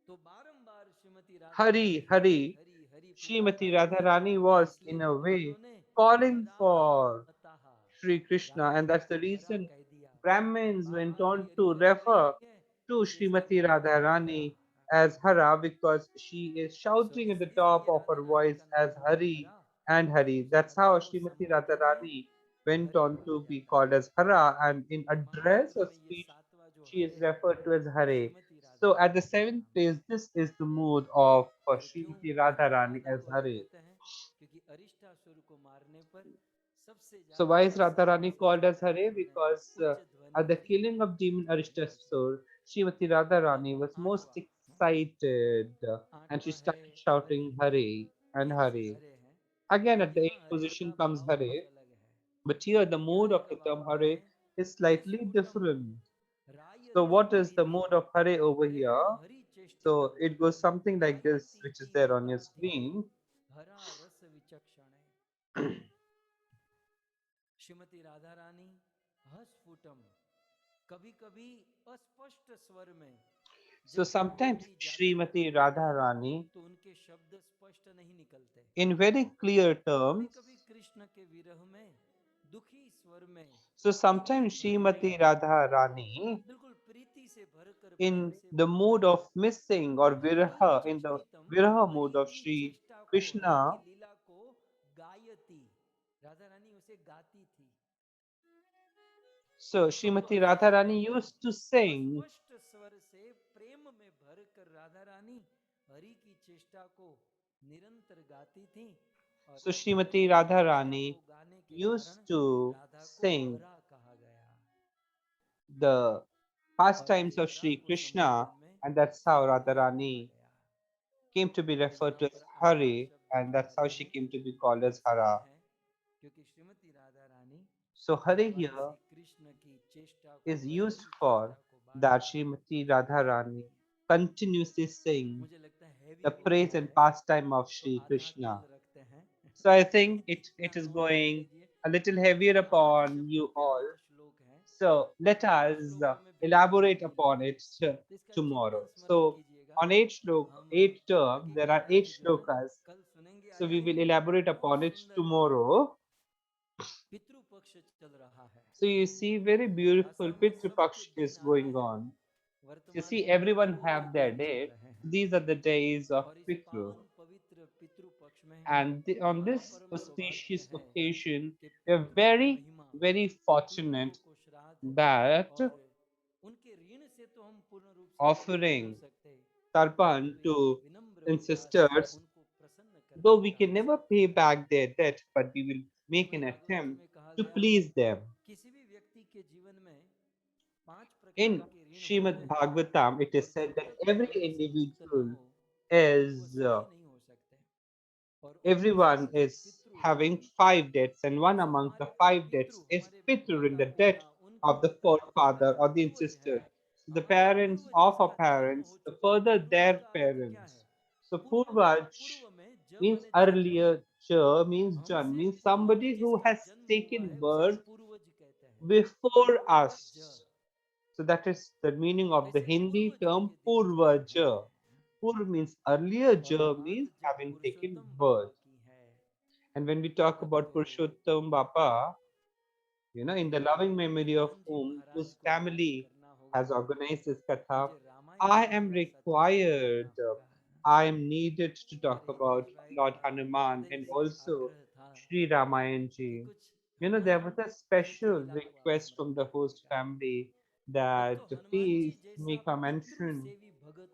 Speaker 1: तो बारंबार Shrimati Radha Rani
Speaker 2: Hari,
Speaker 1: Hari
Speaker 2: Hari,
Speaker 1: Hari Hari पुकारती
Speaker 2: Srimati
Speaker 1: रही
Speaker 2: Radha Rani was
Speaker 1: इसलिए
Speaker 2: in a way
Speaker 1: ब्राह्मणों ने
Speaker 2: calling
Speaker 1: हरा
Speaker 2: for
Speaker 1: मताहा
Speaker 2: Sri Krishna,
Speaker 1: Radha
Speaker 2: and
Speaker 1: Rani
Speaker 2: that's
Speaker 1: को
Speaker 2: the
Speaker 1: हरा
Speaker 2: reason
Speaker 1: कह दिया
Speaker 2: Brahmins went
Speaker 1: बात
Speaker 2: on
Speaker 1: ये
Speaker 2: to
Speaker 1: रिवर्स नहीं
Speaker 2: refer
Speaker 1: है
Speaker 2: to
Speaker 1: कि इसका
Speaker 2: Srimati
Speaker 1: नाम
Speaker 2: Radha
Speaker 1: है हरा
Speaker 2: Rani as Hara because she is
Speaker 1: so
Speaker 2: shouting at the top
Speaker 1: इसलिए
Speaker 2: of
Speaker 1: Radha
Speaker 2: her
Speaker 1: Rani
Speaker 2: voice
Speaker 1: का
Speaker 2: as
Speaker 1: नाम है
Speaker 2: Hari
Speaker 1: हरा
Speaker 2: and Hari. That's
Speaker 1: Hari
Speaker 2: how
Speaker 1: को
Speaker 2: Srimati Radha
Speaker 1: संबोधन में
Speaker 2: Rani went
Speaker 1: हरि
Speaker 2: on
Speaker 1: कहा
Speaker 2: to be
Speaker 1: जाता
Speaker 2: called
Speaker 1: है
Speaker 2: as Hara, and in address
Speaker 1: महामंत्र
Speaker 2: or
Speaker 1: में ये
Speaker 2: speech,
Speaker 1: सातवां जो
Speaker 2: she is
Speaker 1: हरे है
Speaker 2: referred to as
Speaker 1: वो
Speaker 2: Hare.
Speaker 1: Shrimati Radha
Speaker 2: So at
Speaker 1: Rani
Speaker 2: the
Speaker 1: का
Speaker 2: seventh
Speaker 1: नाम
Speaker 2: place,
Speaker 1: है
Speaker 2: this is the mood of
Speaker 1: और क्यों
Speaker 2: Srimati Radha Rani
Speaker 1: Radha
Speaker 2: as
Speaker 1: को हरे
Speaker 2: Hare.
Speaker 1: कहते हैं क्योंकि अरिष्टासुर को मारने पर सबसे
Speaker 2: So
Speaker 1: ज्यादा
Speaker 2: why is
Speaker 1: प्रसिद्ध
Speaker 2: Radharani
Speaker 1: सबसे
Speaker 2: called as
Speaker 1: ज्यादा
Speaker 2: Hare?
Speaker 1: जिसने
Speaker 2: Because
Speaker 1: उच्च ध्वनि
Speaker 2: at the
Speaker 1: की
Speaker 2: killing of demon
Speaker 1: वो अरिष्टासुर
Speaker 2: Arishtasur, Srimati Radharani was most
Speaker 1: आठवां
Speaker 2: excited and she
Speaker 1: आठवां है
Speaker 2: started
Speaker 1: Hari
Speaker 2: shouting Hare and
Speaker 1: यहाँ से
Speaker 2: Hare.
Speaker 1: हरे है
Speaker 2: Again,
Speaker 1: और
Speaker 2: at the
Speaker 1: यहाँ
Speaker 2: eighth
Speaker 1: हरे
Speaker 2: position
Speaker 1: का
Speaker 2: comes
Speaker 1: भाव
Speaker 2: Hare,
Speaker 1: कुछ अलग है
Speaker 2: but here the
Speaker 1: यहाँ
Speaker 2: mood
Speaker 1: हरे
Speaker 2: of
Speaker 1: का
Speaker 2: the term
Speaker 1: भाव क्या
Speaker 2: Hare
Speaker 1: है
Speaker 2: is slightly
Speaker 1: हस्फुटम
Speaker 2: different. So,
Speaker 1: रायति
Speaker 2: what is the
Speaker 1: Hariti
Speaker 2: mood of Hare over
Speaker 1: Prem
Speaker 2: here?
Speaker 1: Hari
Speaker 2: So,
Speaker 1: चेष्टितम
Speaker 2: it goes something like this,
Speaker 1: गायति
Speaker 2: which is there on your
Speaker 1: धीरताति
Speaker 2: screen.
Speaker 1: हरा रस विचक्षण श्रीमती राधा रानी हस्फुटम कभी कभी अस्पष्ट स्वर में
Speaker 2: So,
Speaker 1: जब वो
Speaker 2: sometimes
Speaker 1: गहरी जागृत
Speaker 2: Srimati
Speaker 1: होती हैं
Speaker 2: Radharani,
Speaker 1: तो उनके शब्द स्पष्ट नहीं निकलते
Speaker 2: in very clear
Speaker 1: कभी
Speaker 2: terms,
Speaker 1: कभी कृष्ण के विरह में दुखी स्वर में
Speaker 2: so
Speaker 1: प्रीति
Speaker 2: sometimes
Speaker 1: भरकर
Speaker 2: Srimati Radharani,
Speaker 1: बिल्कुल प्रीति से भरकर प्रेम
Speaker 2: in
Speaker 1: से
Speaker 2: the mood
Speaker 1: बोलकर
Speaker 2: of missing or
Speaker 1: Hari
Speaker 2: viraha, in the
Speaker 1: चेष्टितम
Speaker 2: viraha mood
Speaker 1: Hari
Speaker 2: of
Speaker 1: की
Speaker 2: Sri
Speaker 1: चेष्टा को हरि
Speaker 2: Krishna,
Speaker 1: की लीला को गायती राधा रानी उसे गाती थी
Speaker 2: so
Speaker 1: तो
Speaker 2: Srimati
Speaker 1: अस्पष्ट
Speaker 2: Radharani used to sing.
Speaker 1: अस्पष्ट स्वर से प्रेम में भरकर राधा रानी हरि की चेष्टा को निरंतर गाती थी और
Speaker 2: So
Speaker 1: हरि
Speaker 2: Srimati
Speaker 1: की चेष्टा
Speaker 2: Radharani
Speaker 1: को गाने के
Speaker 2: used
Speaker 1: कारण
Speaker 2: to
Speaker 1: राधा को
Speaker 2: sing
Speaker 1: हरा कहा गया
Speaker 2: the
Speaker 1: और
Speaker 2: pastimes
Speaker 1: इस
Speaker 2: of
Speaker 1: हरा
Speaker 2: Sri
Speaker 1: को
Speaker 2: Krishna,
Speaker 1: संबोधन में
Speaker 2: and that's how
Speaker 1: Hari Hari कहा
Speaker 2: Radharani
Speaker 1: गया
Speaker 2: came to be
Speaker 1: तो
Speaker 2: referred
Speaker 1: यहाँ
Speaker 2: to as
Speaker 1: पर आठवां
Speaker 2: Hari,
Speaker 1: शब्द
Speaker 2: and
Speaker 1: जो
Speaker 2: that's how
Speaker 1: हरे
Speaker 2: she
Speaker 1: है
Speaker 2: came to be called
Speaker 1: वो
Speaker 2: as
Speaker 1: इसलिए
Speaker 2: Hara.
Speaker 1: है क्योंकि श्रीमती राधा रानी
Speaker 2: So Hari
Speaker 1: भगवान
Speaker 2: here
Speaker 1: श्री कृष्ण की चेष्टा को
Speaker 2: is
Speaker 1: हरि
Speaker 2: used
Speaker 1: की
Speaker 2: for
Speaker 1: चेष्टा को बार
Speaker 2: that
Speaker 1: बार
Speaker 2: Srimati
Speaker 1: गाती
Speaker 2: Radharani
Speaker 1: रहती है
Speaker 2: continuously sing
Speaker 1: मुझे लगता है हैवी
Speaker 2: the
Speaker 1: हो गया
Speaker 2: praise and
Speaker 1: है
Speaker 2: pastime of
Speaker 1: तो
Speaker 2: Sri
Speaker 1: आधा
Speaker 2: Krishna.
Speaker 1: कल रखते हैं
Speaker 2: So I think
Speaker 1: इतना
Speaker 2: it is
Speaker 1: नोट कर
Speaker 2: going
Speaker 1: लीजिए
Speaker 2: a little
Speaker 1: क्योंकि
Speaker 2: heavier
Speaker 1: पांच
Speaker 2: upon
Speaker 1: शब्द
Speaker 2: you all.
Speaker 1: 11 श्लोक हैं
Speaker 2: So
Speaker 1: और
Speaker 2: let
Speaker 1: पांच
Speaker 2: us
Speaker 1: श्लोकों में भेद नहीं
Speaker 2: elaborate upon
Speaker 1: मिलेगा
Speaker 2: it
Speaker 1: तो इसका
Speaker 2: tomorrow.
Speaker 1: चिंतन स्मरण
Speaker 2: So
Speaker 1: कीजिएगा
Speaker 2: on each
Speaker 1: अब
Speaker 2: shlok,
Speaker 1: हम
Speaker 2: eight term,
Speaker 1: बाकी
Speaker 2: there
Speaker 1: की
Speaker 2: are eight
Speaker 1: आयत जो है
Speaker 2: shlokas.
Speaker 1: कल सुनेंगे
Speaker 2: So we
Speaker 1: आयत
Speaker 2: will elaborate
Speaker 1: बहुत
Speaker 2: upon it
Speaker 1: सुंदर
Speaker 2: tomorrow.
Speaker 1: पितृ पक्ष चल रहा है
Speaker 2: So you see, very beautiful
Speaker 1: भाषा में
Speaker 2: Pitru
Speaker 1: सबके
Speaker 2: Paksh is
Speaker 1: दिन आ रहे
Speaker 2: going
Speaker 1: हैं
Speaker 2: on. You
Speaker 1: वर्तमान
Speaker 2: see,
Speaker 1: में
Speaker 2: everyone
Speaker 1: पितरों के
Speaker 2: have their
Speaker 1: दिन चल
Speaker 2: date.
Speaker 1: रहे हैं
Speaker 2: These are the days of
Speaker 1: और इस
Speaker 2: Pitru.
Speaker 1: पावन पवित्र पितृ पक्ष में
Speaker 2: And on
Speaker 1: हमारा
Speaker 2: this
Speaker 1: परम सौभाग्य
Speaker 2: auspicious
Speaker 1: है
Speaker 2: occasion,
Speaker 1: कि
Speaker 2: we are
Speaker 1: पितरों की
Speaker 2: very,
Speaker 1: महिमा
Speaker 2: very
Speaker 1: पितरों
Speaker 2: fortunate
Speaker 1: को श्राद्ध
Speaker 2: that
Speaker 1: और उनके ऋण से तो हम पूर्ण रूप से मुक्त नहीं हो
Speaker 2: offering
Speaker 1: सकते
Speaker 2: tarpan
Speaker 1: परंतु एक
Speaker 2: to
Speaker 1: विनम्र
Speaker 2: and sisters, though we can never pay back their debt, but we will make an attempt to please them. In Srimad Bhagavatam, it is said that every individual is everyone is having five debts, and one among the five debts is Pitru, the debt of the forefather or the ancestor. The parents of our parents, the further their parents. So Purvaj means earlier, Cha means Jan, means somebody who has taken birth before us. So that is the meaning of the Hindi term Purvaja. Pur means earlier, Ja means having taken birth. And when we talk about Purushottam Bapa, in the loving memory of whose family has organized this katha, I am required, I am needed to talk about Lord Hanuman and also Sri Ramayanji. There was a special request from the host family that please make a mention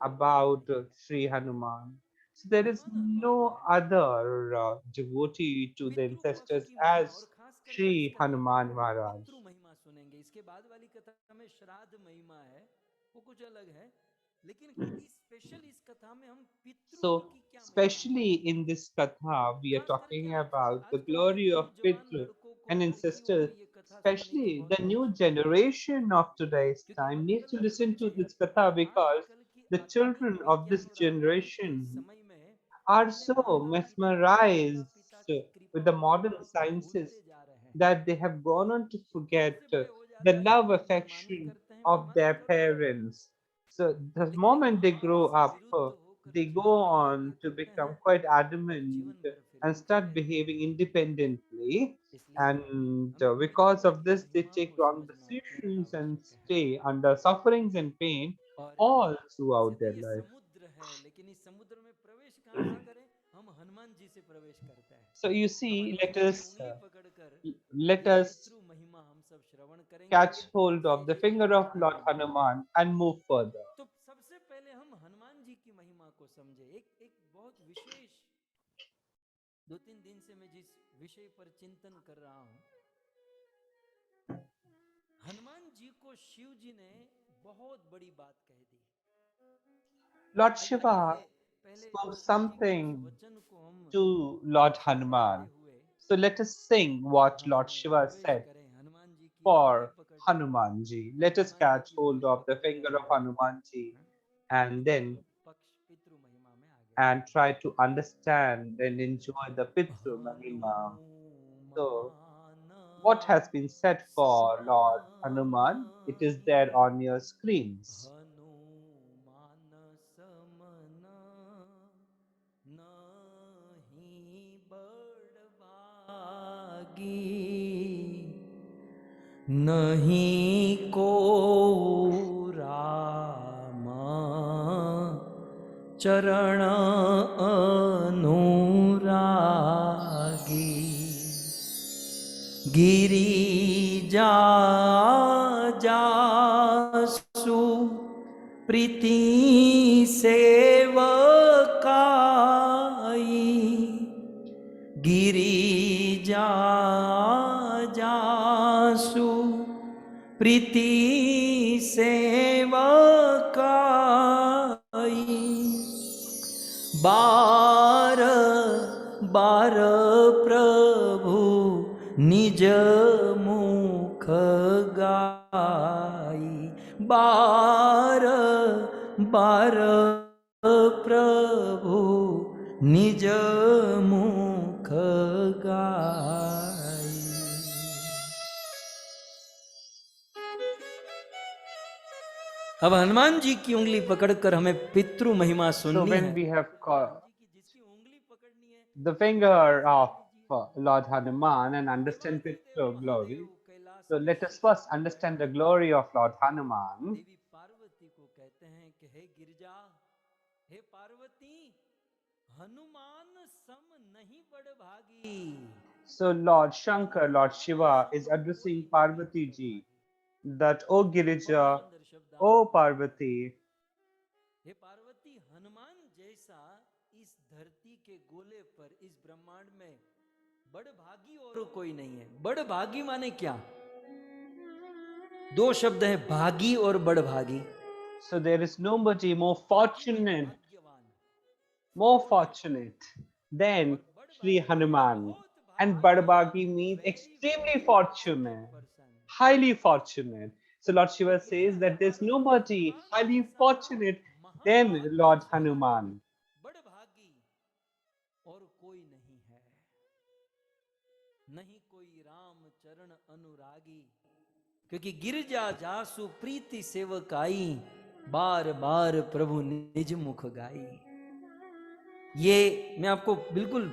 Speaker 2: about Sri Hanuman. So there is no other devotee to the ancestors as Sri Hanuman Maharaj. So, especially in this katha, we are talking about the glory of Pitru and ancestors. Especially the new generation of today's time needs to listen to this katha because the children of this generation are so mesmerized with the modern sciences that they have gone on to forget the love affection of their parents. So the moment they grow up, they go on to become quite adamant and start behaving independently. And because of this, they take wrong decisions and stay under sufferings and pain all throughout their life. So you see, let us catch hold of the finger of Lord Hanuman and move further. Lord Shiva spoke something to Lord Hanuman. So let us sing what Lord Shiva said for Hanumanji. Let us catch hold of the finger of Hanumanji and then and try to understand and enjoy the Pitru Mahima. So, what has been said for Lord Hanuman? It is there on your screens.
Speaker 1: नहीं को राम चरण अनुरागी गिरिजा जासु प्रीति सेवकाई गिरिजा जासु प्रीति सेवकाई बार बार प्रभु निज मुख गाई बार बार प्रभु निज मुख गाई। अब हनुमान जी की उंगली पकड़कर हमें पितृ महिमा
Speaker 2: So
Speaker 1: सुननी
Speaker 2: when
Speaker 1: है।
Speaker 2: we have the finger of Lord Hanuman and understand Pitru glory, so let us first understand the glory of Lord Hanuman.
Speaker 1: देवी पार्वती को कहते हैं कि हे गिरिजा, हे पार्वती, हनुमान सम नहीं बड़ भागी।
Speaker 2: So Lord Shankar, Lord Shiva is addressing Parvati ji that O Girija, O Parvati,
Speaker 1: हे पार्वती, हनुमान जैसा ब्रह्मांड में बड़भागी और कोई नहीं है। बड़भागी माने क्या? दो शब्द है, भागी और बड़भागी।
Speaker 2: So there is nobody more fortunate,
Speaker 1: भाग्यवान
Speaker 2: more fortunate than Sri Hanuman. And Badbagi means extremely fortunate, highly fortunate. So Lord Shiva says that there's nobody highly fortunate than Lord Hanuman.
Speaker 1: बड़भागी और कोई नहीं है, नहीं कोई राम चरण अनुरागी। क्योंकि गिरजा जासु प्रीति सेवकाई, बार बार प्रभु निज मुख गाई। ये मैं आपको बिल्कुल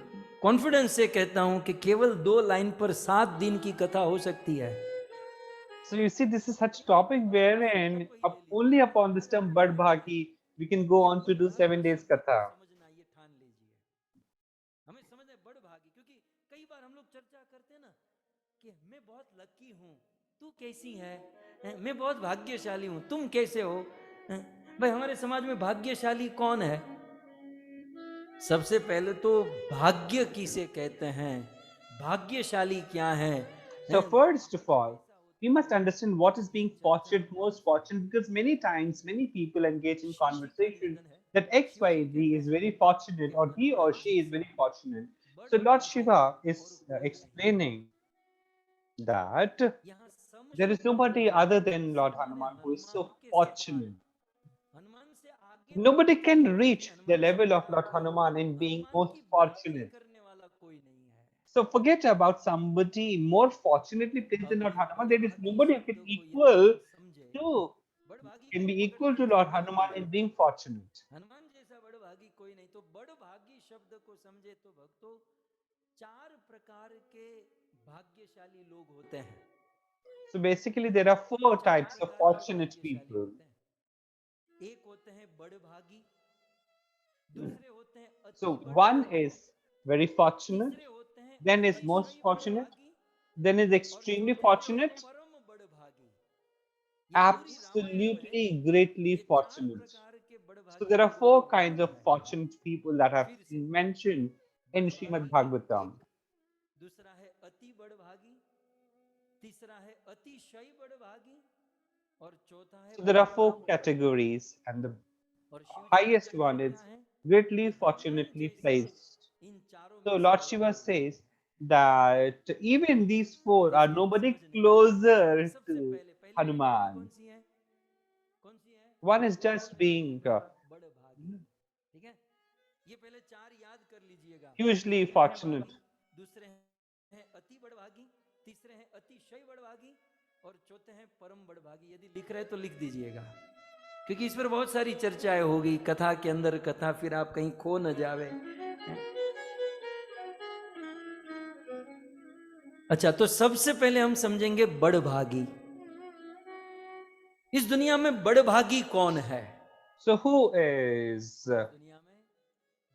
Speaker 1: कॉन्फिडेंस से कहता हूं कि केवल 2 लाइन पर 7 दिन की कथा हो सकती है।
Speaker 2: So you see, this is such a topic wherein only upon this term Badbhagi we can go on to do 7 days katha.
Speaker 1: समझना, ये ठान लीजिए, हमें समझना है बड़भागी। क्योंकि कई बार हम लोग चर्चा करते हैं ना कि मैं बहुत लकी हूं, तू कैसी है? मैं बहुत भाग्यशाली हूं, तुम कैसे हो? भाई हमारे समाज में भाग्यशाली कौन है? सबसे पहले तो भाग्य किसे कहते हैं, भाग्यशाली क्या है?
Speaker 2: So first of all, we must understand what is being fortunate, most fortunate, because many times many people engage in conversation that XYZ is very fortunate or he or she is very fortunate. So Lord Shiva is explaining that
Speaker 1: यहाँ सम
Speaker 2: there is nobody other than Lord Hanuman who is so fortunate.
Speaker 1: Hanuman से आगे
Speaker 2: Nobody can reach the level of Lord Hanuman in being
Speaker 1: Hanuman
Speaker 2: most
Speaker 1: की बड़ाई
Speaker 2: fortunate.
Speaker 1: करने वाला कोई नहीं है।
Speaker 2: So forget about somebody more fortunately placed than
Speaker 1: अब
Speaker 2: Lord
Speaker 1: ये
Speaker 2: Hanuman. There is
Speaker 1: बड़भागी
Speaker 2: nobody who
Speaker 1: शब्द
Speaker 2: can
Speaker 1: को यदि
Speaker 2: equal
Speaker 1: हम समझे,
Speaker 2: to
Speaker 1: बड़भागी
Speaker 2: can
Speaker 1: को
Speaker 2: be
Speaker 1: पकड़
Speaker 2: equal to
Speaker 1: लीजिए
Speaker 2: Lord
Speaker 1: ध्यान
Speaker 2: Hanuman
Speaker 1: से।
Speaker 2: in being fortunate.
Speaker 1: हनुमान जैसा बड़भागी कोई नहीं। तो बड़भागी शब्द को समझे तो भक्तों 4 प्रकार के भाग्यशाली लोग होते हैं।
Speaker 2: So basically, there are 4 types of fortunate people.
Speaker 1: एक होते हैं बड़भागी, दूसरे होते हैं अति
Speaker 2: So one
Speaker 1: बड़भागी,
Speaker 2: is very fortunate,
Speaker 1: तीसरे होते हैं
Speaker 2: then is
Speaker 1: अतिशय
Speaker 2: most fortunate,
Speaker 1: बड़भागी,
Speaker 2: then is
Speaker 1: और
Speaker 2: extremely
Speaker 1: चौथे हैं
Speaker 2: fortunate,
Speaker 1: परम बड़भागी। ये पूरी रामायण में
Speaker 2: absolutely greatly
Speaker 1: ये 4
Speaker 2: fortunate.
Speaker 1: प्रकार के
Speaker 2: So
Speaker 1: बड़भागी
Speaker 2: there are
Speaker 1: लोगों
Speaker 2: 4
Speaker 1: को
Speaker 2: kinds of
Speaker 1: बताया है।
Speaker 2: fortunate people that have
Speaker 1: फिर से
Speaker 2: been mentioned in Srimad Bhagavatam.
Speaker 1: एक, दूसरा है अति बड़भागी, तीसरा है अतिशय बड़भागी, और चौथा है
Speaker 2: So there are 4
Speaker 1: परम बड़भागी।
Speaker 2: categories, and the
Speaker 1: और शिव जी का
Speaker 2: highest
Speaker 1: कहना
Speaker 2: one
Speaker 1: क्या
Speaker 2: is
Speaker 1: है?
Speaker 2: greatly
Speaker 1: हनुमान
Speaker 2: fortunately
Speaker 1: जैसा
Speaker 2: placed.
Speaker 1: इन चारों
Speaker 2: So
Speaker 1: में से
Speaker 2: Lord
Speaker 1: भक्त
Speaker 2: Shiva
Speaker 1: कोई
Speaker 2: says that even these 4 are
Speaker 1: देखिए
Speaker 2: nobody
Speaker 1: समझने की बात है।
Speaker 2: closer
Speaker 1: सबसे
Speaker 2: to
Speaker 1: पहले कैटेगरी कौन
Speaker 2: Hanuman.
Speaker 1: सी है? कौन सी है?
Speaker 2: One is just being
Speaker 1: बड़भागी। ठीक है, ये पहले 4 याद कर लीजिएगा।
Speaker 2: hugely
Speaker 1: एक है
Speaker 2: fortunate.
Speaker 1: बड़भागी, दूसरे हैं अति बड़भागी, तीसरे हैं अतिशय बड़भागी, और चौथे हैं परम बड़भागी। यदि लिख रहे तो लिख दीजिएगा, क्योंकि इस पर बहुत सारी चर्चाएं होगी, कथा के अंदर कथा, फिर आप कहीं खो न जावे। अच्छा, तो सबसे पहले हम समझेंगे बड़भागी। इस दुनिया में बड़भागी कौन है?
Speaker 2: So who is
Speaker 1: दुनिया में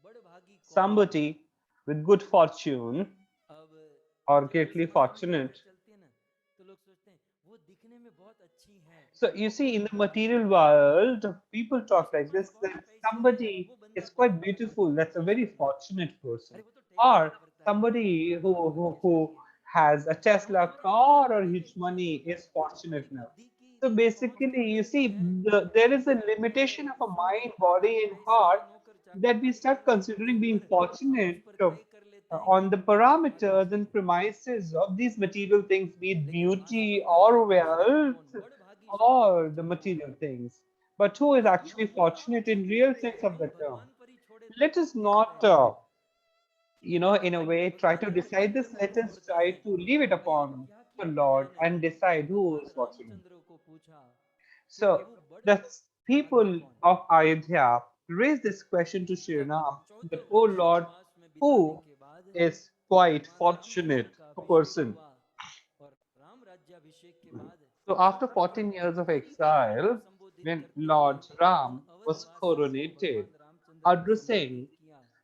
Speaker 1: बड़भागी कौन है?
Speaker 2: somebody with good fortune
Speaker 1: अब
Speaker 2: or
Speaker 1: जब
Speaker 2: greatly
Speaker 1: समाज में
Speaker 2: fortunate?
Speaker 1: खबर चलती है ना, तो लोग सोचते हैं वो दिखने में बहुत अच्छी है,
Speaker 2: So you see, in the material world, people talk like this, that somebody is quite beautiful, that's a very fortunate person.
Speaker 1: अरे वो तो टैटू
Speaker 2: Or
Speaker 1: करता है,
Speaker 2: somebody who has a Tesla car or huge money is fortunate now. So basically, you see, there is a limitation of a mind, body, and heart that we start considering being fortunate on the parameters and premises of these material things, be it beauty or wealth or the material things. But who is actually fortunate in real sense of the term? Let us not, in a way, try to decide this. Let us try to leave it upon the Lord and decide who is fortunate. So the people of Ayodhya raised this question to Shri Ram that, oh Lord, who is quite fortunate a person? So after 14 years of exile, when Lord Ram was coronated, addressing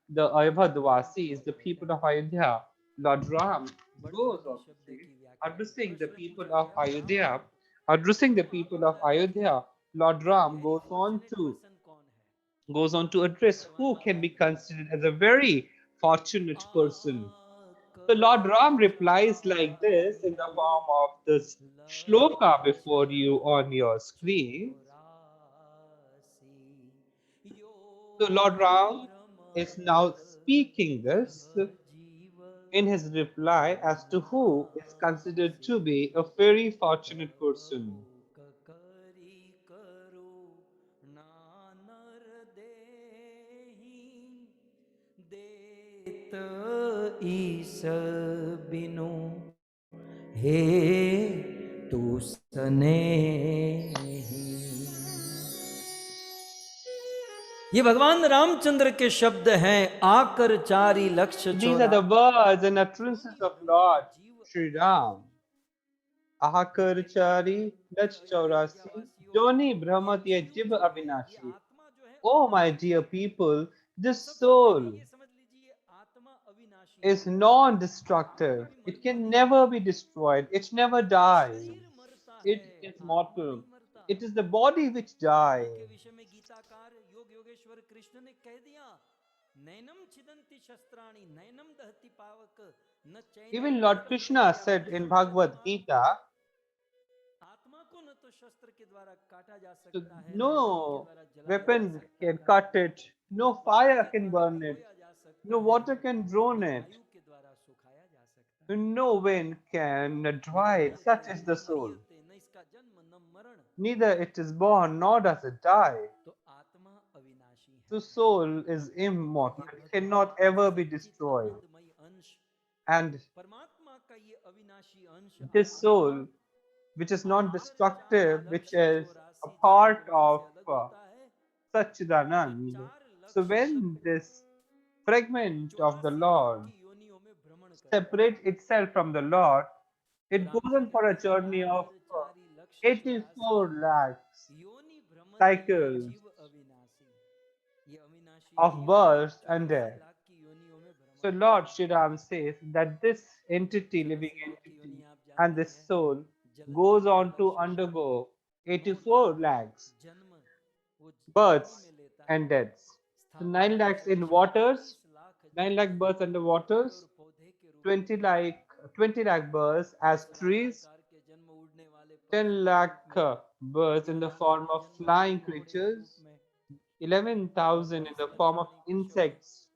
Speaker 2: the Ayodhyawasis, the people of Ayodhya, Lord Ram goes on to say, addressing the people of Ayodhya, Lord Ram goes on to address who can be considered as a very fortunate person. So Lord Ram replies like this in the form of this shloka before you on your screen. So Lord Ram is now speaking this in his reply as to who is considered to be a very fortunate person.
Speaker 1: ईस बिनु हे तू सने। ये भगवान रामचंद्र के शब्द हैं। आकर चारी लक्ष्य
Speaker 2: These are the words and utterances of Lord Sri Ram. Ahakarchari Lach Chaurasi Joni Brahmat Ye Jib Avinashi. Oh my dear people, this soul is non-destructive. It can never be destroyed. It never dies. It is mortal. It is the body which dies. Even Lord Krishna said in Bhagavad Gita, no weapon can cut it, no fire can burn it, no water can drown it, no wind can dry it. Such is the soul. Neither it is born nor does it die. The soul is immortal, it cannot ever be destroyed. And this soul, which is non destructive, which is a part of Satchidanand. So, when this fragment of the Lord separates itself from the Lord, it goes on for a journey of 84 lakhs cycles of birth and death. So Lord Shri Ram says that this entity, living entity, and this soul goes on to undergo 84 lakhs births and deaths. So 9 lakhs in waters, 9 lakh births under waters, 20 lakh births as trees, 10 lakh births in the form of flying creatures, 11,000 in the form of insects,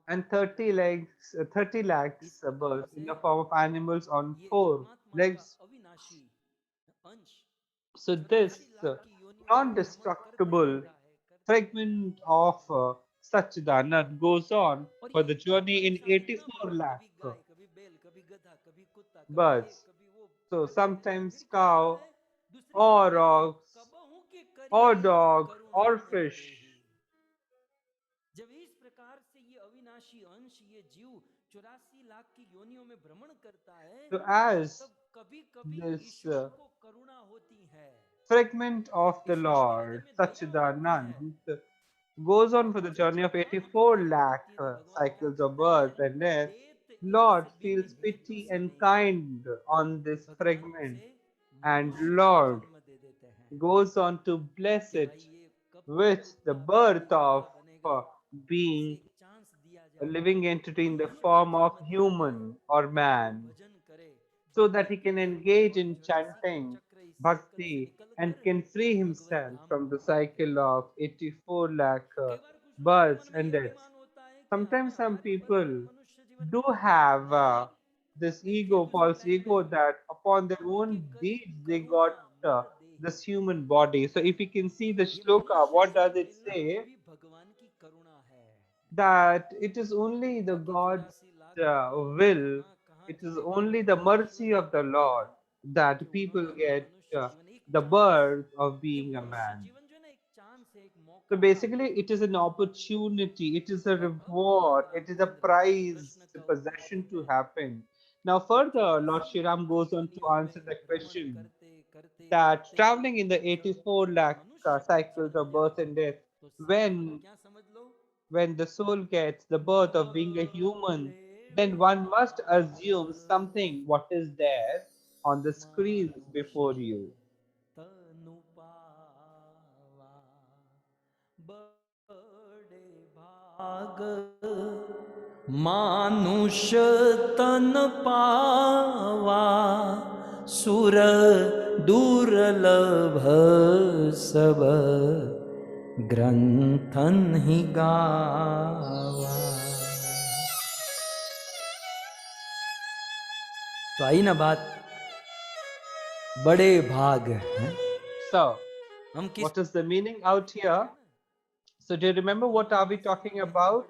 Speaker 2: and 30 lakhs births in the form of animals on 4 legs. So this non-destructible fragment of Satchidanand goes on for the journey in 84 lakh birds. So sometimes cow or ox or dog or fish. So as this fragment of the Lord, Satchidanand, goes on for the journey of 84 lakh cycles of birth and death, Lord feels pity and kind on this fragment, and Lord goes on to bless it with the birth of being a living entity in the form of human or man, so that he can engage in chanting bhakti and can free himself from the cycle of 84 lakh births and deaths. Sometimes some people do have this ego, false ego, that upon their own deeds they got this human body. So if you can see the shloka, what does it say? That it is only the God's will, it is only the mercy of the Lord that people get the birth of being a man. So basically, it is an opportunity, it is a reward, it is a prized possession to happen. Now, further, Lord Shriram goes on to answer the question that traveling in the 84 lakh cycles of birth and death, when when the soul gets the birth of being a human, then one must assume something what is there on the screens before you.
Speaker 1: भाग मानुष तन पावा सुर दुर्लभ सब ग्रंथन ही गावा। तो आई ना बात, बड़े भाग हैं
Speaker 2: So,
Speaker 1: हम किस
Speaker 2: what is the meaning out here? So, do you remember what are we talking about?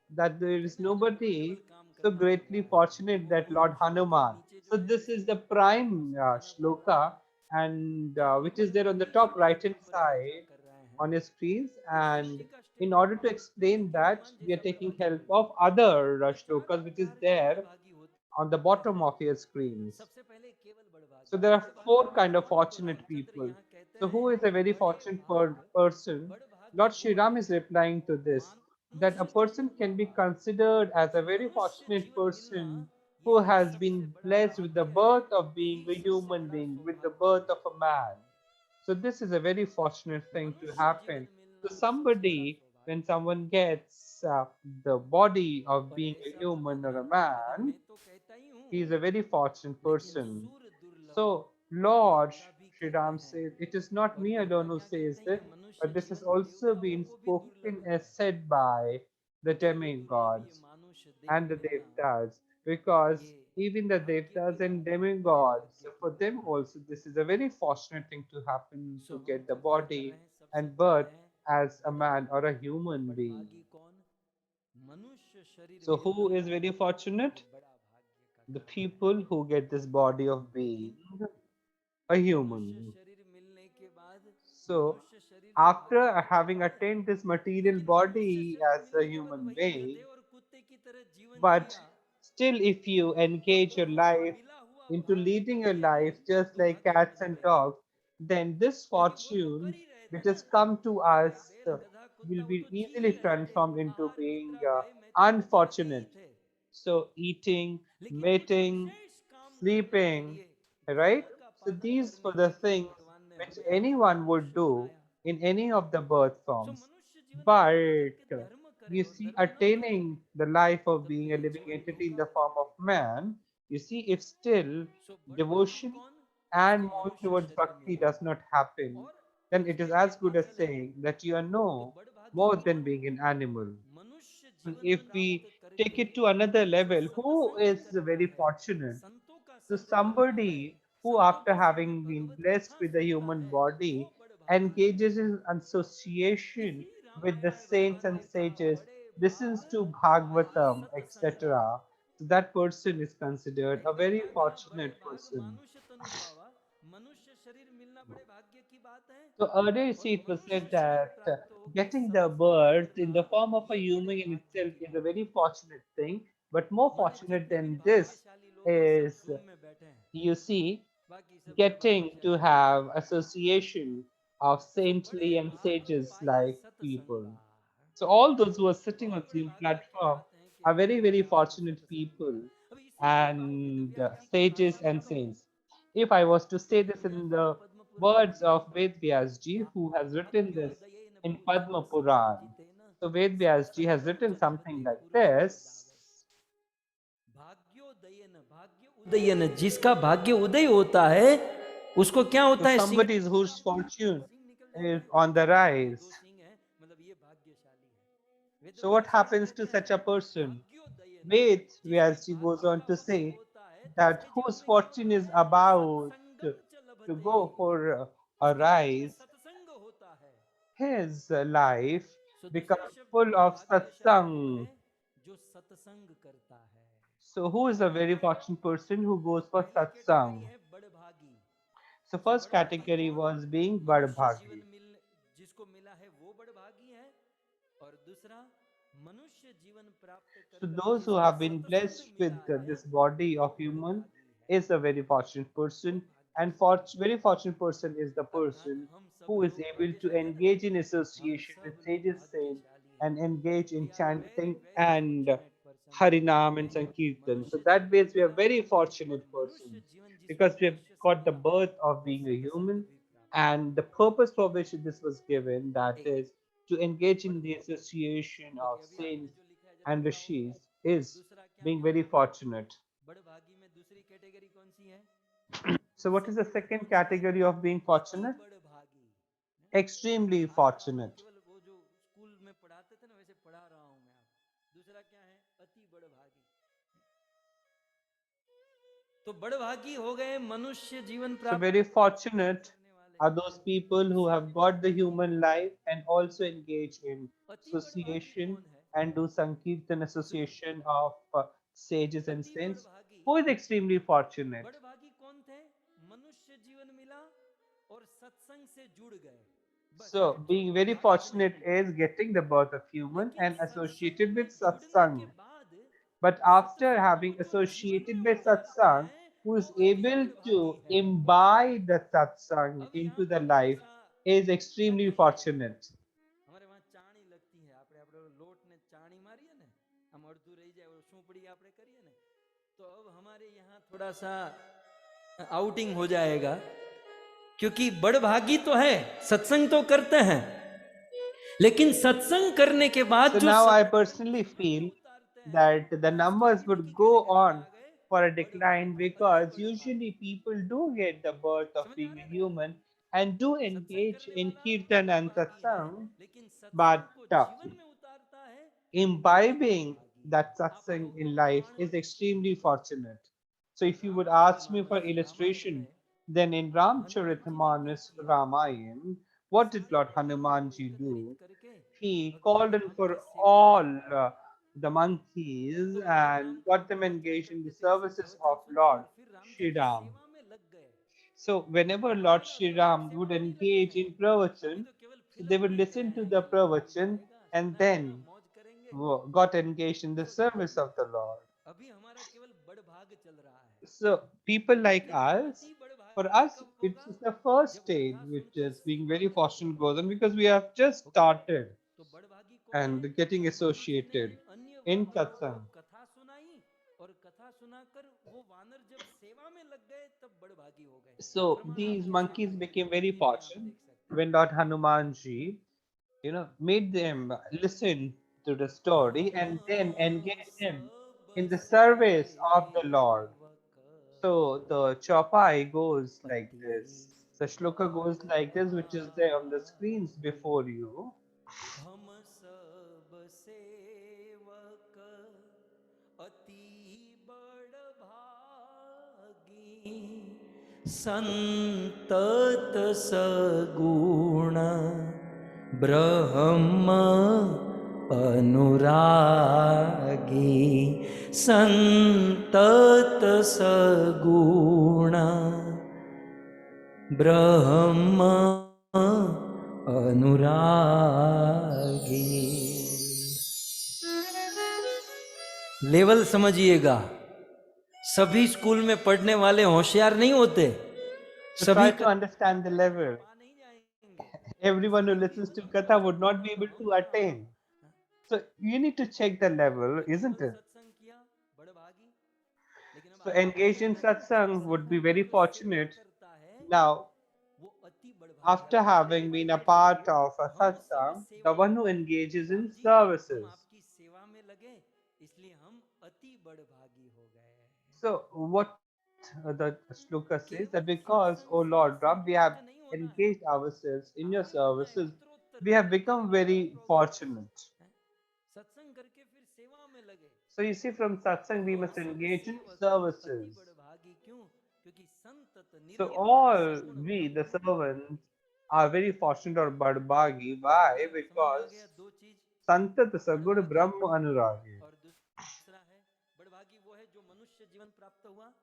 Speaker 2: That there is nobody so greatly fortunate that Lord Hanuman. So, this is the prime shloka, and which is there on the top right hand side on your screens. And in order to explain that, we are taking help of other shlokas, which is there on the bottom of your screens. So there are four kind of fortunate people. So who is a very fortunate person? Lord Shri Ram is replying to this, that a person can be considered as a very fortunate person who has been blessed with the birth of being a human being, with the birth of a man. So this is a very fortunate thing to happen. So somebody, when someone gets the body of being a human or a man, he is a very fortunate person. So Lord Sri Ram says, it is not me alone who says this, but this has also been spoken as said by the demigods and the devtas, because even the devtas and demigods, for them also this is a very fortunate thing to happen, to get the body and birth as a man or a human being. So who is very fortunate? The people who get this body of being a human. So after having attained this material body as a human being, but still if you engage your life into leading your life just like cats and dogs, then this fortune which has come to us will be easily transformed into being unfortunate. So eating, mating, sleeping, right? So these were the things which anyone would do in any of the birth forms. But you see, attaining the life of being a living entity in the form of man, you see, if still devotion and moving towards bhakti does not happen, then it is as good as saying that you are no more than being an animal. And if we take it to another level, who is very fortunate? So somebody who, after having been blessed with a human body, engages in association with the saints and sages, listens to Bhagavatam, etc. So that person is considered a very fortunate person. So earlier, you see, it was said that getting the birth in the form of a human in itself is a very fortunate thing. But more fortunate than this is, you see, getting to have association of saintly and sages like people. So all those who are sitting on Zoom platform are very, very fortunate people and sages and saints. If I was to say this in the words of Ved Vyasji, who has written this in Padma Puran. So Ved Vyasji has written something like this.
Speaker 1: Udayan, जिसका भाग्य उदय होता है उसको क्या
Speaker 2: So
Speaker 1: होता है? Singh.
Speaker 2: somebody whose fortune is on the rise. So what happens to such a person? Ved Vyasji goes on to say that whose fortune is about to go for a rise, his life becomes full of satsang. So who is a very fortunate person who goes for satsang? So first category was being Barbhagi. So those who have been blessed with this body of human is a very fortunate person, and very fortunate person is the person who is able to engage in association with sages, saints, and engage in chanting and Harinam and Sankirtan. So that means we are very fortunate persons because we have got the birth of being a human, and the purpose for which this was given, that is to engage in the association
Speaker 1: okay,
Speaker 2: of
Speaker 1: अभी आपने
Speaker 2: saints
Speaker 1: जो लिखा है जरा
Speaker 2: and
Speaker 1: दोहराओ।
Speaker 2: rishis is
Speaker 1: दूसरा क्या
Speaker 2: being
Speaker 1: क्या
Speaker 2: very
Speaker 1: है?
Speaker 2: fortunate.
Speaker 1: बड़भागी में दूसरी कैटेगरी कौन सी है?
Speaker 2: So, what is the
Speaker 1: second
Speaker 2: second
Speaker 1: कौन सी है?
Speaker 2: category of being
Speaker 1: अति
Speaker 2: fortunate?
Speaker 1: बड़भागी।
Speaker 2: Extremely
Speaker 1: आज मैं आपको
Speaker 2: fortunate.
Speaker 1: केवल वो जो स्कूल में पढ़ाते थे ना वैसे पढ़ा रहा हूं मैं आपको। दूसरा क्या है? अति बड़भागी। तो बड़भागी हो गए मनुष्य जीवन
Speaker 2: So,
Speaker 1: प्राप्त
Speaker 2: very fortunate
Speaker 1: करने वाले।
Speaker 2: are those people who have got the human life and also engage in
Speaker 1: अति बड़भागी
Speaker 2: association
Speaker 1: कौन है?
Speaker 2: and do Sankirtan
Speaker 1: सुनिए,
Speaker 2: association of sages and
Speaker 1: अति
Speaker 2: saints.
Speaker 1: बड़भागी,
Speaker 2: Who is extremely fortunate?
Speaker 1: बड़भागी कौन थे? मनुष्य जीवन मिला और सत्संग से जुड़ गए, बस ये
Speaker 2: So, being
Speaker 1: छोटे
Speaker 2: very
Speaker 1: भाग्य से
Speaker 2: fortunate
Speaker 1: निकले।
Speaker 2: is getting the birth of human
Speaker 1: लेकिन
Speaker 2: and
Speaker 1: सत्संग
Speaker 2: associated
Speaker 1: में
Speaker 2: with
Speaker 1: जुड़ने के
Speaker 2: satsang.
Speaker 1: बाद
Speaker 2: But after
Speaker 1: सत्संग
Speaker 2: having
Speaker 1: जो जीवन
Speaker 2: associated
Speaker 1: में
Speaker 2: with
Speaker 1: उतारते
Speaker 2: satsang,
Speaker 1: हैं
Speaker 2: who
Speaker 1: वो
Speaker 2: is
Speaker 1: अति
Speaker 2: able
Speaker 1: बड़भागी
Speaker 2: to
Speaker 1: है।
Speaker 2: imbibe the satsang
Speaker 1: अब यहाँ
Speaker 2: into the
Speaker 1: पर थोड़ा
Speaker 2: life
Speaker 1: सा
Speaker 2: is
Speaker 1: क्या
Speaker 2: extremely
Speaker 1: कहेंगे,
Speaker 2: fortunate.
Speaker 1: हमारे वहाँ चाणी लगती है, આપણે આપણે લોટ ને ચાણી મારીએ ને આમ અડધું રહી જાય, सूपड़ी આપણે કરીએ ને, तो अब हमारे यहाँ थोड़ा सा आउटिंग हो जाएगा, क्योंकि बड़भागी तो है, सत्संग तो करते हैं, लेकिन सत्संग करने के बाद
Speaker 2: So
Speaker 1: जो
Speaker 2: now I
Speaker 1: सत्संग
Speaker 2: personally
Speaker 1: जीवन में
Speaker 2: feel
Speaker 1: उतारते हैं
Speaker 2: that the
Speaker 1: वो उस
Speaker 2: numbers
Speaker 1: कैटेगरी
Speaker 2: would
Speaker 1: की
Speaker 2: go
Speaker 1: कैटेगरी में
Speaker 2: on
Speaker 1: आ गए
Speaker 2: for a decline
Speaker 1: बड़भागी, अति
Speaker 2: because
Speaker 1: बड़भागी।
Speaker 2: usually people do get the birth of
Speaker 1: समझ में आ
Speaker 2: being
Speaker 1: रहा
Speaker 2: a
Speaker 1: है बेटा?
Speaker 2: human and do
Speaker 1: सत्संग
Speaker 2: engage
Speaker 1: करने
Speaker 2: in
Speaker 1: वाला
Speaker 2: kirtan and
Speaker 1: बड़भागी है,
Speaker 2: satsang,
Speaker 1: लेकिन
Speaker 2: but
Speaker 1: सत्संग को जीवन में उतारता है अति
Speaker 2: imbibing
Speaker 1: बड़भागी।
Speaker 2: that
Speaker 1: आप
Speaker 2: satsang
Speaker 1: लोगों को
Speaker 2: in life
Speaker 1: प्रमाण
Speaker 2: is
Speaker 1: में
Speaker 2: extremely fortunate. So if you would ask me for
Speaker 1: Ramcharitmanas, Ramayan
Speaker 2: illustration,
Speaker 1: में
Speaker 2: then in
Speaker 1: हनुमान जी ने क्या
Speaker 2: Ramcharitmanas
Speaker 1: किया?
Speaker 2: Ramayan, what did
Speaker 1: सारे
Speaker 2: Lord
Speaker 1: प्राणियों को
Speaker 2: Hanumanji
Speaker 1: एकत्रित
Speaker 2: do?
Speaker 1: करके
Speaker 2: He called in
Speaker 1: भगवान
Speaker 2: for
Speaker 1: के सेवा में
Speaker 2: all
Speaker 1: लगा।
Speaker 2: the monkeys
Speaker 1: तो एक
Speaker 2: and
Speaker 1: काम
Speaker 2: got
Speaker 1: करते
Speaker 2: them
Speaker 1: थे, वो क्या
Speaker 2: engaged in the
Speaker 1: करते थे, ये सब
Speaker 2: services
Speaker 1: प्रवचन
Speaker 2: of
Speaker 1: सुनते
Speaker 2: Lord
Speaker 1: और फिर राम जी
Speaker 2: Shri
Speaker 1: की
Speaker 2: Ram.
Speaker 1: सेवा में लग गए।
Speaker 2: So whenever Lord
Speaker 1: बोला
Speaker 2: Shri
Speaker 1: प्रभु
Speaker 2: Ram would
Speaker 1: सेवा में ही लगे
Speaker 2: engage
Speaker 1: हैं,
Speaker 2: in
Speaker 1: अभी
Speaker 2: pravachan,
Speaker 1: तो केवल
Speaker 2: so they
Speaker 1: फिल्म
Speaker 2: would
Speaker 1: देख
Speaker 2: listen
Speaker 1: रहे
Speaker 2: to
Speaker 1: हैं
Speaker 2: the
Speaker 1: कि राम
Speaker 2: pravachan
Speaker 1: जाएगा,
Speaker 2: and
Speaker 1: सोना
Speaker 2: then
Speaker 1: मौज करेंगे।
Speaker 2: got engaged in the
Speaker 1: तो
Speaker 2: service of the Lord.
Speaker 1: अभी हमारा केवल बड़भाग चल रहा है,
Speaker 2: So people like
Speaker 1: लेकिन
Speaker 2: us,
Speaker 1: अति
Speaker 2: for
Speaker 1: बड़भागी
Speaker 2: us,
Speaker 1: कब
Speaker 2: it's
Speaker 1: होगा?
Speaker 2: the first
Speaker 1: जब
Speaker 2: stage,
Speaker 1: कथा
Speaker 2: which
Speaker 1: सुनकर
Speaker 2: is being
Speaker 1: सेवा
Speaker 2: very
Speaker 1: में लगे।
Speaker 2: fortunate golden because we have just
Speaker 1: okay,
Speaker 2: started
Speaker 1: तो बड़भागी कौन है?
Speaker 2: and getting
Speaker 1: हनुमान जी ने
Speaker 2: associated
Speaker 1: अन्य
Speaker 2: in
Speaker 1: वानरों को
Speaker 2: satsang.
Speaker 1: कथा सुनाई और कथा सुनाकर वो वानर जब सेवा में लग गए तब बड़भागी हो गए।
Speaker 2: So
Speaker 1: प्रमाण
Speaker 2: these
Speaker 1: आपके
Speaker 2: monkeys
Speaker 1: सामने है,
Speaker 2: became very
Speaker 1: टीवी में आप
Speaker 2: fortunate
Speaker 1: देख सकते हैं।
Speaker 2: when Lord Hanumanji, made them listen to the story
Speaker 1: हम
Speaker 2: and then engage them in
Speaker 1: सब
Speaker 2: the service of the Lord.
Speaker 1: सेवक
Speaker 2: So the chopai goes like
Speaker 1: अति
Speaker 2: this. The shloka goes like this, which is there on the screens
Speaker 1: बड़भागी,
Speaker 2: before you.
Speaker 1: हम सब सेवक अति बड़भागी, संतत सगुण ब्रह्म अनुरागी, संतत सगुण ब्रह्म अनुरागी। लेवल समझिएगा, सभी स्कूल में पढ़ने वाले होशियार नहीं होते,
Speaker 2: So
Speaker 1: सभी
Speaker 2: try to
Speaker 1: का
Speaker 2: understand the level.
Speaker 1: पा नहीं जाएंगे,
Speaker 2: Everyone who
Speaker 1: सभी की
Speaker 2: listens to
Speaker 1: बुद्धि
Speaker 2: Katha
Speaker 1: उच्च
Speaker 2: would not
Speaker 1: कोटि
Speaker 2: be
Speaker 1: का
Speaker 2: able to
Speaker 1: होगा।
Speaker 2: attain. So you need to check the level,
Speaker 1: तो
Speaker 2: isn't
Speaker 1: केवल
Speaker 2: it?
Speaker 1: सत्संग किया बड़भागी, लेकिन अब
Speaker 2: So
Speaker 1: आगे क्या
Speaker 2: engaged in
Speaker 1: कहता है?
Speaker 2: satsang
Speaker 1: सत्संग
Speaker 2: would be
Speaker 1: होकर
Speaker 2: very
Speaker 1: जो सेवा
Speaker 2: fortunate.
Speaker 1: करता है
Speaker 2: Now,
Speaker 1: वो अति बड़भागी। अब
Speaker 2: after
Speaker 1: आगे
Speaker 2: having
Speaker 1: कहता
Speaker 2: been a
Speaker 1: है,
Speaker 2: part of a
Speaker 1: हम सब
Speaker 2: satsang, the
Speaker 1: सेवक,
Speaker 2: one who engages
Speaker 1: Ram
Speaker 2: in
Speaker 1: जी हम
Speaker 2: services.
Speaker 1: आपकी सेवा में लगे, इसलिए हम अति बड़भागी हो गए।
Speaker 2: So what the shloka says that
Speaker 1: केवल
Speaker 2: because,
Speaker 1: सत्संग
Speaker 2: O
Speaker 1: से
Speaker 2: Lord Ram, we have
Speaker 1: संतुष्ट नहीं होना है,
Speaker 2: engaged ourselves in your
Speaker 1: आगे आता है
Speaker 2: services,
Speaker 1: उत्तरोत्तर
Speaker 2: we have
Speaker 1: धीरे धीरे
Speaker 2: become
Speaker 1: level
Speaker 2: very
Speaker 1: progress.
Speaker 2: fortunate.
Speaker 1: सत्संग करके फिर सेवा में लगे,
Speaker 2: So you see, from
Speaker 1: तो
Speaker 2: satsang we
Speaker 1: हम
Speaker 2: must
Speaker 1: सब
Speaker 2: engage in
Speaker 1: सेवक अति
Speaker 2: services.
Speaker 1: बड़भागी। क्यों? क्योंकि संतत
Speaker 2: So
Speaker 1: निरंतर
Speaker 2: all
Speaker 1: सगुण
Speaker 2: we, the
Speaker 1: Brahma.
Speaker 2: servants, are very fortunate or badbagi. Why?
Speaker 1: Level समझ में आ
Speaker 2: Because
Speaker 1: गया? दो चीज,
Speaker 2: Santat Sagur
Speaker 1: बड़भागी
Speaker 2: Brahma Anuragi.
Speaker 1: और दूसरा है बड़भागी वो है जो मनुष्य जीवन प्राप्त हुआ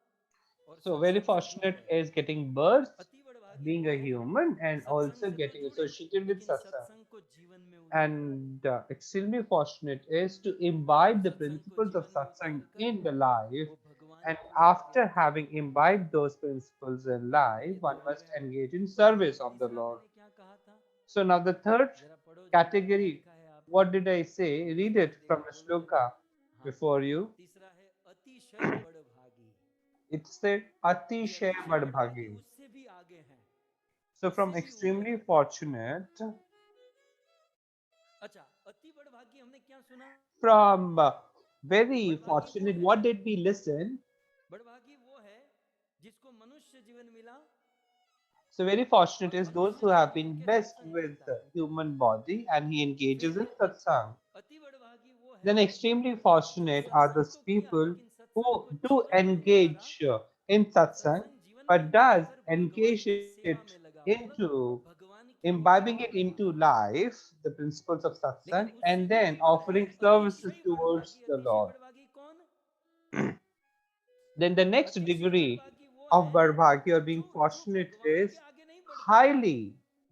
Speaker 1: और
Speaker 2: So very
Speaker 1: सत्संग से जुड़
Speaker 2: fortunate
Speaker 1: गए।
Speaker 2: is getting birth,
Speaker 1: अति बड़भागी
Speaker 2: being
Speaker 1: वो
Speaker 2: a
Speaker 1: है
Speaker 2: human, and
Speaker 1: सत्संग
Speaker 2: also
Speaker 1: से तो
Speaker 2: getting
Speaker 1: जुड़े
Speaker 2: associated with
Speaker 1: लेकिन
Speaker 2: satsang.
Speaker 1: सत्संग को जीवन में उतारे।
Speaker 2: And extremely fortunate is to imbibe the
Speaker 1: सत्संग को
Speaker 2: principles of
Speaker 1: जीवन में
Speaker 2: satsang
Speaker 1: उतार कर
Speaker 2: in the life.
Speaker 1: वो भगवान
Speaker 2: And
Speaker 1: को आगे
Speaker 2: after
Speaker 1: बढ़ाते
Speaker 2: having
Speaker 1: हैं।
Speaker 2: imbibed those principles in life,
Speaker 1: ये तो
Speaker 2: one
Speaker 1: हो
Speaker 2: must
Speaker 1: गया।
Speaker 2: engage in
Speaker 1: और
Speaker 2: service of the
Speaker 1: तीसरा
Speaker 2: Lord.
Speaker 1: मैंने क्या कहा था?
Speaker 2: So now the third
Speaker 1: जरा पढ़ो, जो बाइबल में
Speaker 2: category,
Speaker 1: लिखा है आपके,
Speaker 2: what did I say? Read
Speaker 1: दिखाई
Speaker 2: it from
Speaker 1: देगा,
Speaker 2: the
Speaker 1: बोलो जरा।
Speaker 2: shloka
Speaker 1: हाँ,
Speaker 2: before you.
Speaker 1: तीसरा है अतिशय बड़भागी।
Speaker 2: It said
Speaker 1: ये
Speaker 2: Atishay
Speaker 1: अतिशय बड़भागी
Speaker 2: Badbhagi.
Speaker 1: उससे भी आगे हैं,
Speaker 2: So
Speaker 1: उससे
Speaker 2: from
Speaker 1: भी ऊपर
Speaker 2: extremely
Speaker 1: है।
Speaker 2: fortunate
Speaker 1: अच्छा, अति बड़भागी हमने क्या सुना?
Speaker 2: From very
Speaker 1: बड़भागी वो
Speaker 2: fortunate,
Speaker 1: है,
Speaker 2: what did we listen?
Speaker 1: बड़भागी वो है जिसको मनुष्य जीवन मिला
Speaker 2: So very fortunate
Speaker 1: और
Speaker 2: is those
Speaker 1: मनुष्य
Speaker 2: who have
Speaker 1: शरीर
Speaker 2: been
Speaker 1: के
Speaker 2: blessed
Speaker 1: साथ ही
Speaker 2: with
Speaker 1: रहता
Speaker 2: the
Speaker 1: है।
Speaker 2: human body and he engages in
Speaker 1: फिर
Speaker 2: satsang.
Speaker 1: अति बड़भागी वो है
Speaker 2: Then extremely
Speaker 1: जो
Speaker 2: fortunate are
Speaker 1: सत्संग
Speaker 2: those
Speaker 1: तो किया
Speaker 2: people
Speaker 1: लेकिन सत्संग
Speaker 2: who
Speaker 1: को
Speaker 2: do
Speaker 1: जीवन में नहीं उतारा,
Speaker 2: engage in satsang,
Speaker 1: सत्संग जीवन में
Speaker 2: but
Speaker 1: नहीं
Speaker 2: does
Speaker 1: उतार कर भगवान
Speaker 2: engage
Speaker 1: की
Speaker 2: it
Speaker 1: सेवा में लगा, मतलब
Speaker 2: into
Speaker 1: भगवान की
Speaker 2: imbibing
Speaker 1: भक्ति
Speaker 2: it
Speaker 1: में लगा।
Speaker 2: into life, the principles of
Speaker 1: लेकिन
Speaker 2: satsang,
Speaker 1: उससे
Speaker 2: and
Speaker 1: भी
Speaker 2: then
Speaker 1: ऊपर है
Speaker 2: offering services
Speaker 1: अतिशय
Speaker 2: towards
Speaker 1: बड़भागी।
Speaker 2: the
Speaker 1: अतिशय
Speaker 2: Lord.
Speaker 1: बड़भागी कौन?
Speaker 2: Then the next
Speaker 1: अतिशय
Speaker 2: degree
Speaker 1: बड़भागी वो
Speaker 2: of
Speaker 1: है
Speaker 2: Barbhagi or being
Speaker 1: जो जो
Speaker 2: fortunate
Speaker 1: भगवान के
Speaker 2: is
Speaker 1: आगे नहीं बढ़ते हैं,
Speaker 2: highly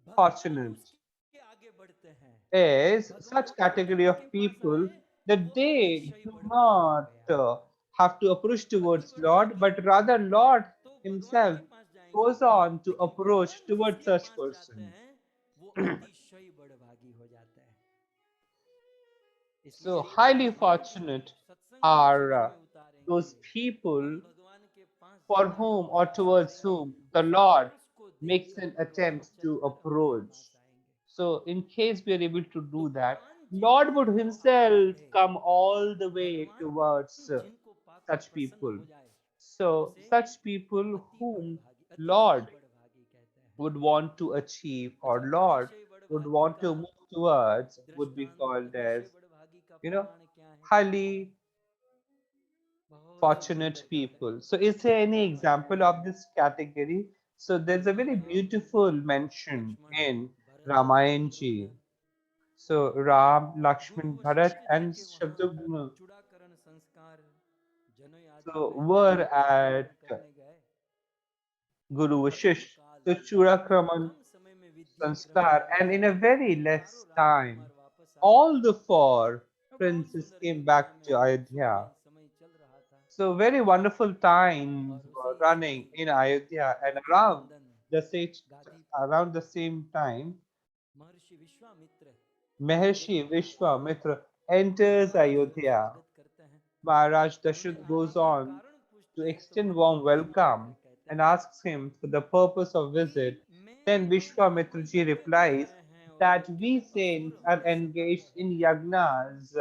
Speaker 1: भगवान
Speaker 2: fortunate
Speaker 1: उसके आगे बढ़ते हैं।
Speaker 2: is
Speaker 1: भगवान
Speaker 2: such
Speaker 1: जब तक
Speaker 2: category
Speaker 1: उनके
Speaker 2: of
Speaker 1: पास
Speaker 2: people
Speaker 1: आए
Speaker 2: that
Speaker 1: वो
Speaker 2: they
Speaker 1: अतिशय
Speaker 2: do
Speaker 1: बड़भागी हो
Speaker 2: not
Speaker 1: गया।
Speaker 2: have to approach
Speaker 1: अति
Speaker 2: towards Lord,
Speaker 1: बड़भागी
Speaker 2: but rather Lord
Speaker 1: तो भगवान
Speaker 2: Himself
Speaker 1: के पास जाएंगे,
Speaker 2: goes on to
Speaker 1: लेकिन
Speaker 2: approach
Speaker 1: भगवान
Speaker 2: towards
Speaker 1: जिसके
Speaker 2: such
Speaker 1: पास जाते
Speaker 2: person.
Speaker 1: हैं वो अतिशय बड़भागी हो जाते हैं। इसलिए
Speaker 2: So
Speaker 1: यदि हम
Speaker 2: highly
Speaker 1: भगवान की
Speaker 2: fortunate
Speaker 1: सत्संग को
Speaker 2: are
Speaker 1: जीवन में उतारेंगे,
Speaker 2: those people
Speaker 1: हम भगवान के पास
Speaker 2: for
Speaker 1: जाने का
Speaker 2: whom or
Speaker 1: प्रयास
Speaker 2: towards
Speaker 1: करेंगे,
Speaker 2: whom the
Speaker 1: उस
Speaker 2: Lord
Speaker 1: पास को
Speaker 2: makes
Speaker 1: देखकर
Speaker 2: an
Speaker 1: भगवान
Speaker 2: attempt to
Speaker 1: चलकर हमारे
Speaker 2: approach.
Speaker 1: पास आएंगे।
Speaker 2: So, in case we are able to
Speaker 1: तो
Speaker 2: do that,
Speaker 1: भगवान
Speaker 2: Lord
Speaker 1: जिनके
Speaker 2: would
Speaker 1: भक्त
Speaker 2: Himself
Speaker 1: बंधे,
Speaker 2: come all the way
Speaker 1: भगवान
Speaker 2: towards
Speaker 1: जिनको पाकर
Speaker 2: such
Speaker 1: प्रसन्न
Speaker 2: people.
Speaker 1: हो जाए
Speaker 2: So,
Speaker 1: उसे
Speaker 2: such people
Speaker 1: अति
Speaker 2: whom
Speaker 1: बड़भागी, अतिशय
Speaker 2: Lord
Speaker 1: बड़भागी कहते हैं।
Speaker 2: would want to achieve
Speaker 1: अच्छा,
Speaker 2: or Lord
Speaker 1: अतिशय
Speaker 2: would
Speaker 1: बड़भागी
Speaker 2: want
Speaker 1: का
Speaker 2: to move towards would be
Speaker 1: दृष्टांत,
Speaker 2: called as,
Speaker 1: अतिशय बड़भागी का
Speaker 2: you know,
Speaker 1: प्रमाण क्या है?
Speaker 2: highly
Speaker 1: बहुत ही
Speaker 2: fortunate
Speaker 1: सुंदर बात है।
Speaker 2: people. So, is there any example of this category? So, there's a very
Speaker 1: Ram,
Speaker 2: beautiful mention
Speaker 1: Lakshman,
Speaker 2: in
Speaker 1: Bharat,
Speaker 2: Ramayan ji.
Speaker 1: Shatrughan,
Speaker 2: So, Ram,
Speaker 1: Guru
Speaker 2: Lakshman, Bharat,
Speaker 1: Vashishtha ji
Speaker 2: and
Speaker 1: के वहां
Speaker 2: Shatrugna
Speaker 1: चूड़ाकरण संस्कार, जनोय आदि
Speaker 2: so
Speaker 1: पहनाने
Speaker 2: were
Speaker 1: चूड़ाकरण
Speaker 2: at
Speaker 1: करने गए।
Speaker 2: Guru
Speaker 1: प्रथम
Speaker 2: Vashish,
Speaker 1: काल
Speaker 2: the
Speaker 1: में,
Speaker 2: Churakraman
Speaker 1: प्रथम समय में विद्या ग्रहण
Speaker 2: Sanskar, and
Speaker 1: करके
Speaker 2: in a very less
Speaker 1: चारों
Speaker 2: time,
Speaker 1: राजकुमार वापस आए
Speaker 2: all the four
Speaker 1: और बहुत
Speaker 2: princes
Speaker 1: सुंदर
Speaker 2: came
Speaker 1: अयोध्या
Speaker 2: back to
Speaker 1: में
Speaker 2: Ayodhya.
Speaker 1: सुखमय समय चल रहा था।
Speaker 2: So, very wonderful times
Speaker 1: और
Speaker 2: were
Speaker 1: उसी
Speaker 2: running
Speaker 1: समय
Speaker 2: in Ayodhya, and
Speaker 1: राखी बंधन गादी पर
Speaker 2: around the same time,
Speaker 1: महर्षि विश्वामित्र एक
Speaker 2: Maharshi Vishwamitra
Speaker 1: गुरु
Speaker 2: enters
Speaker 1: महाराज का
Speaker 2: Ayodhya.
Speaker 1: स्वागत करते हैं
Speaker 2: Maharaj
Speaker 1: और उन्हें
Speaker 2: Dasharatha
Speaker 1: आने
Speaker 2: goes
Speaker 1: का
Speaker 2: on
Speaker 1: कारण
Speaker 2: to
Speaker 1: पूछते हैं तो
Speaker 2: extend
Speaker 1: महर्षि
Speaker 2: warm welcome
Speaker 1: विश्वामित्र कहते
Speaker 2: and
Speaker 1: हैं
Speaker 2: asks him for the purpose of
Speaker 1: कि
Speaker 2: visit.
Speaker 1: मैं
Speaker 2: Then
Speaker 1: और गुरु
Speaker 2: Vishwamitra ji
Speaker 1: यज्ञ कर
Speaker 2: replies
Speaker 1: रहे हैं और
Speaker 2: that
Speaker 1: यज्ञ
Speaker 2: we
Speaker 1: में असुर
Speaker 2: saints are
Speaker 1: हमें
Speaker 2: engaged
Speaker 1: सताते
Speaker 2: in
Speaker 1: हैं
Speaker 2: yagnas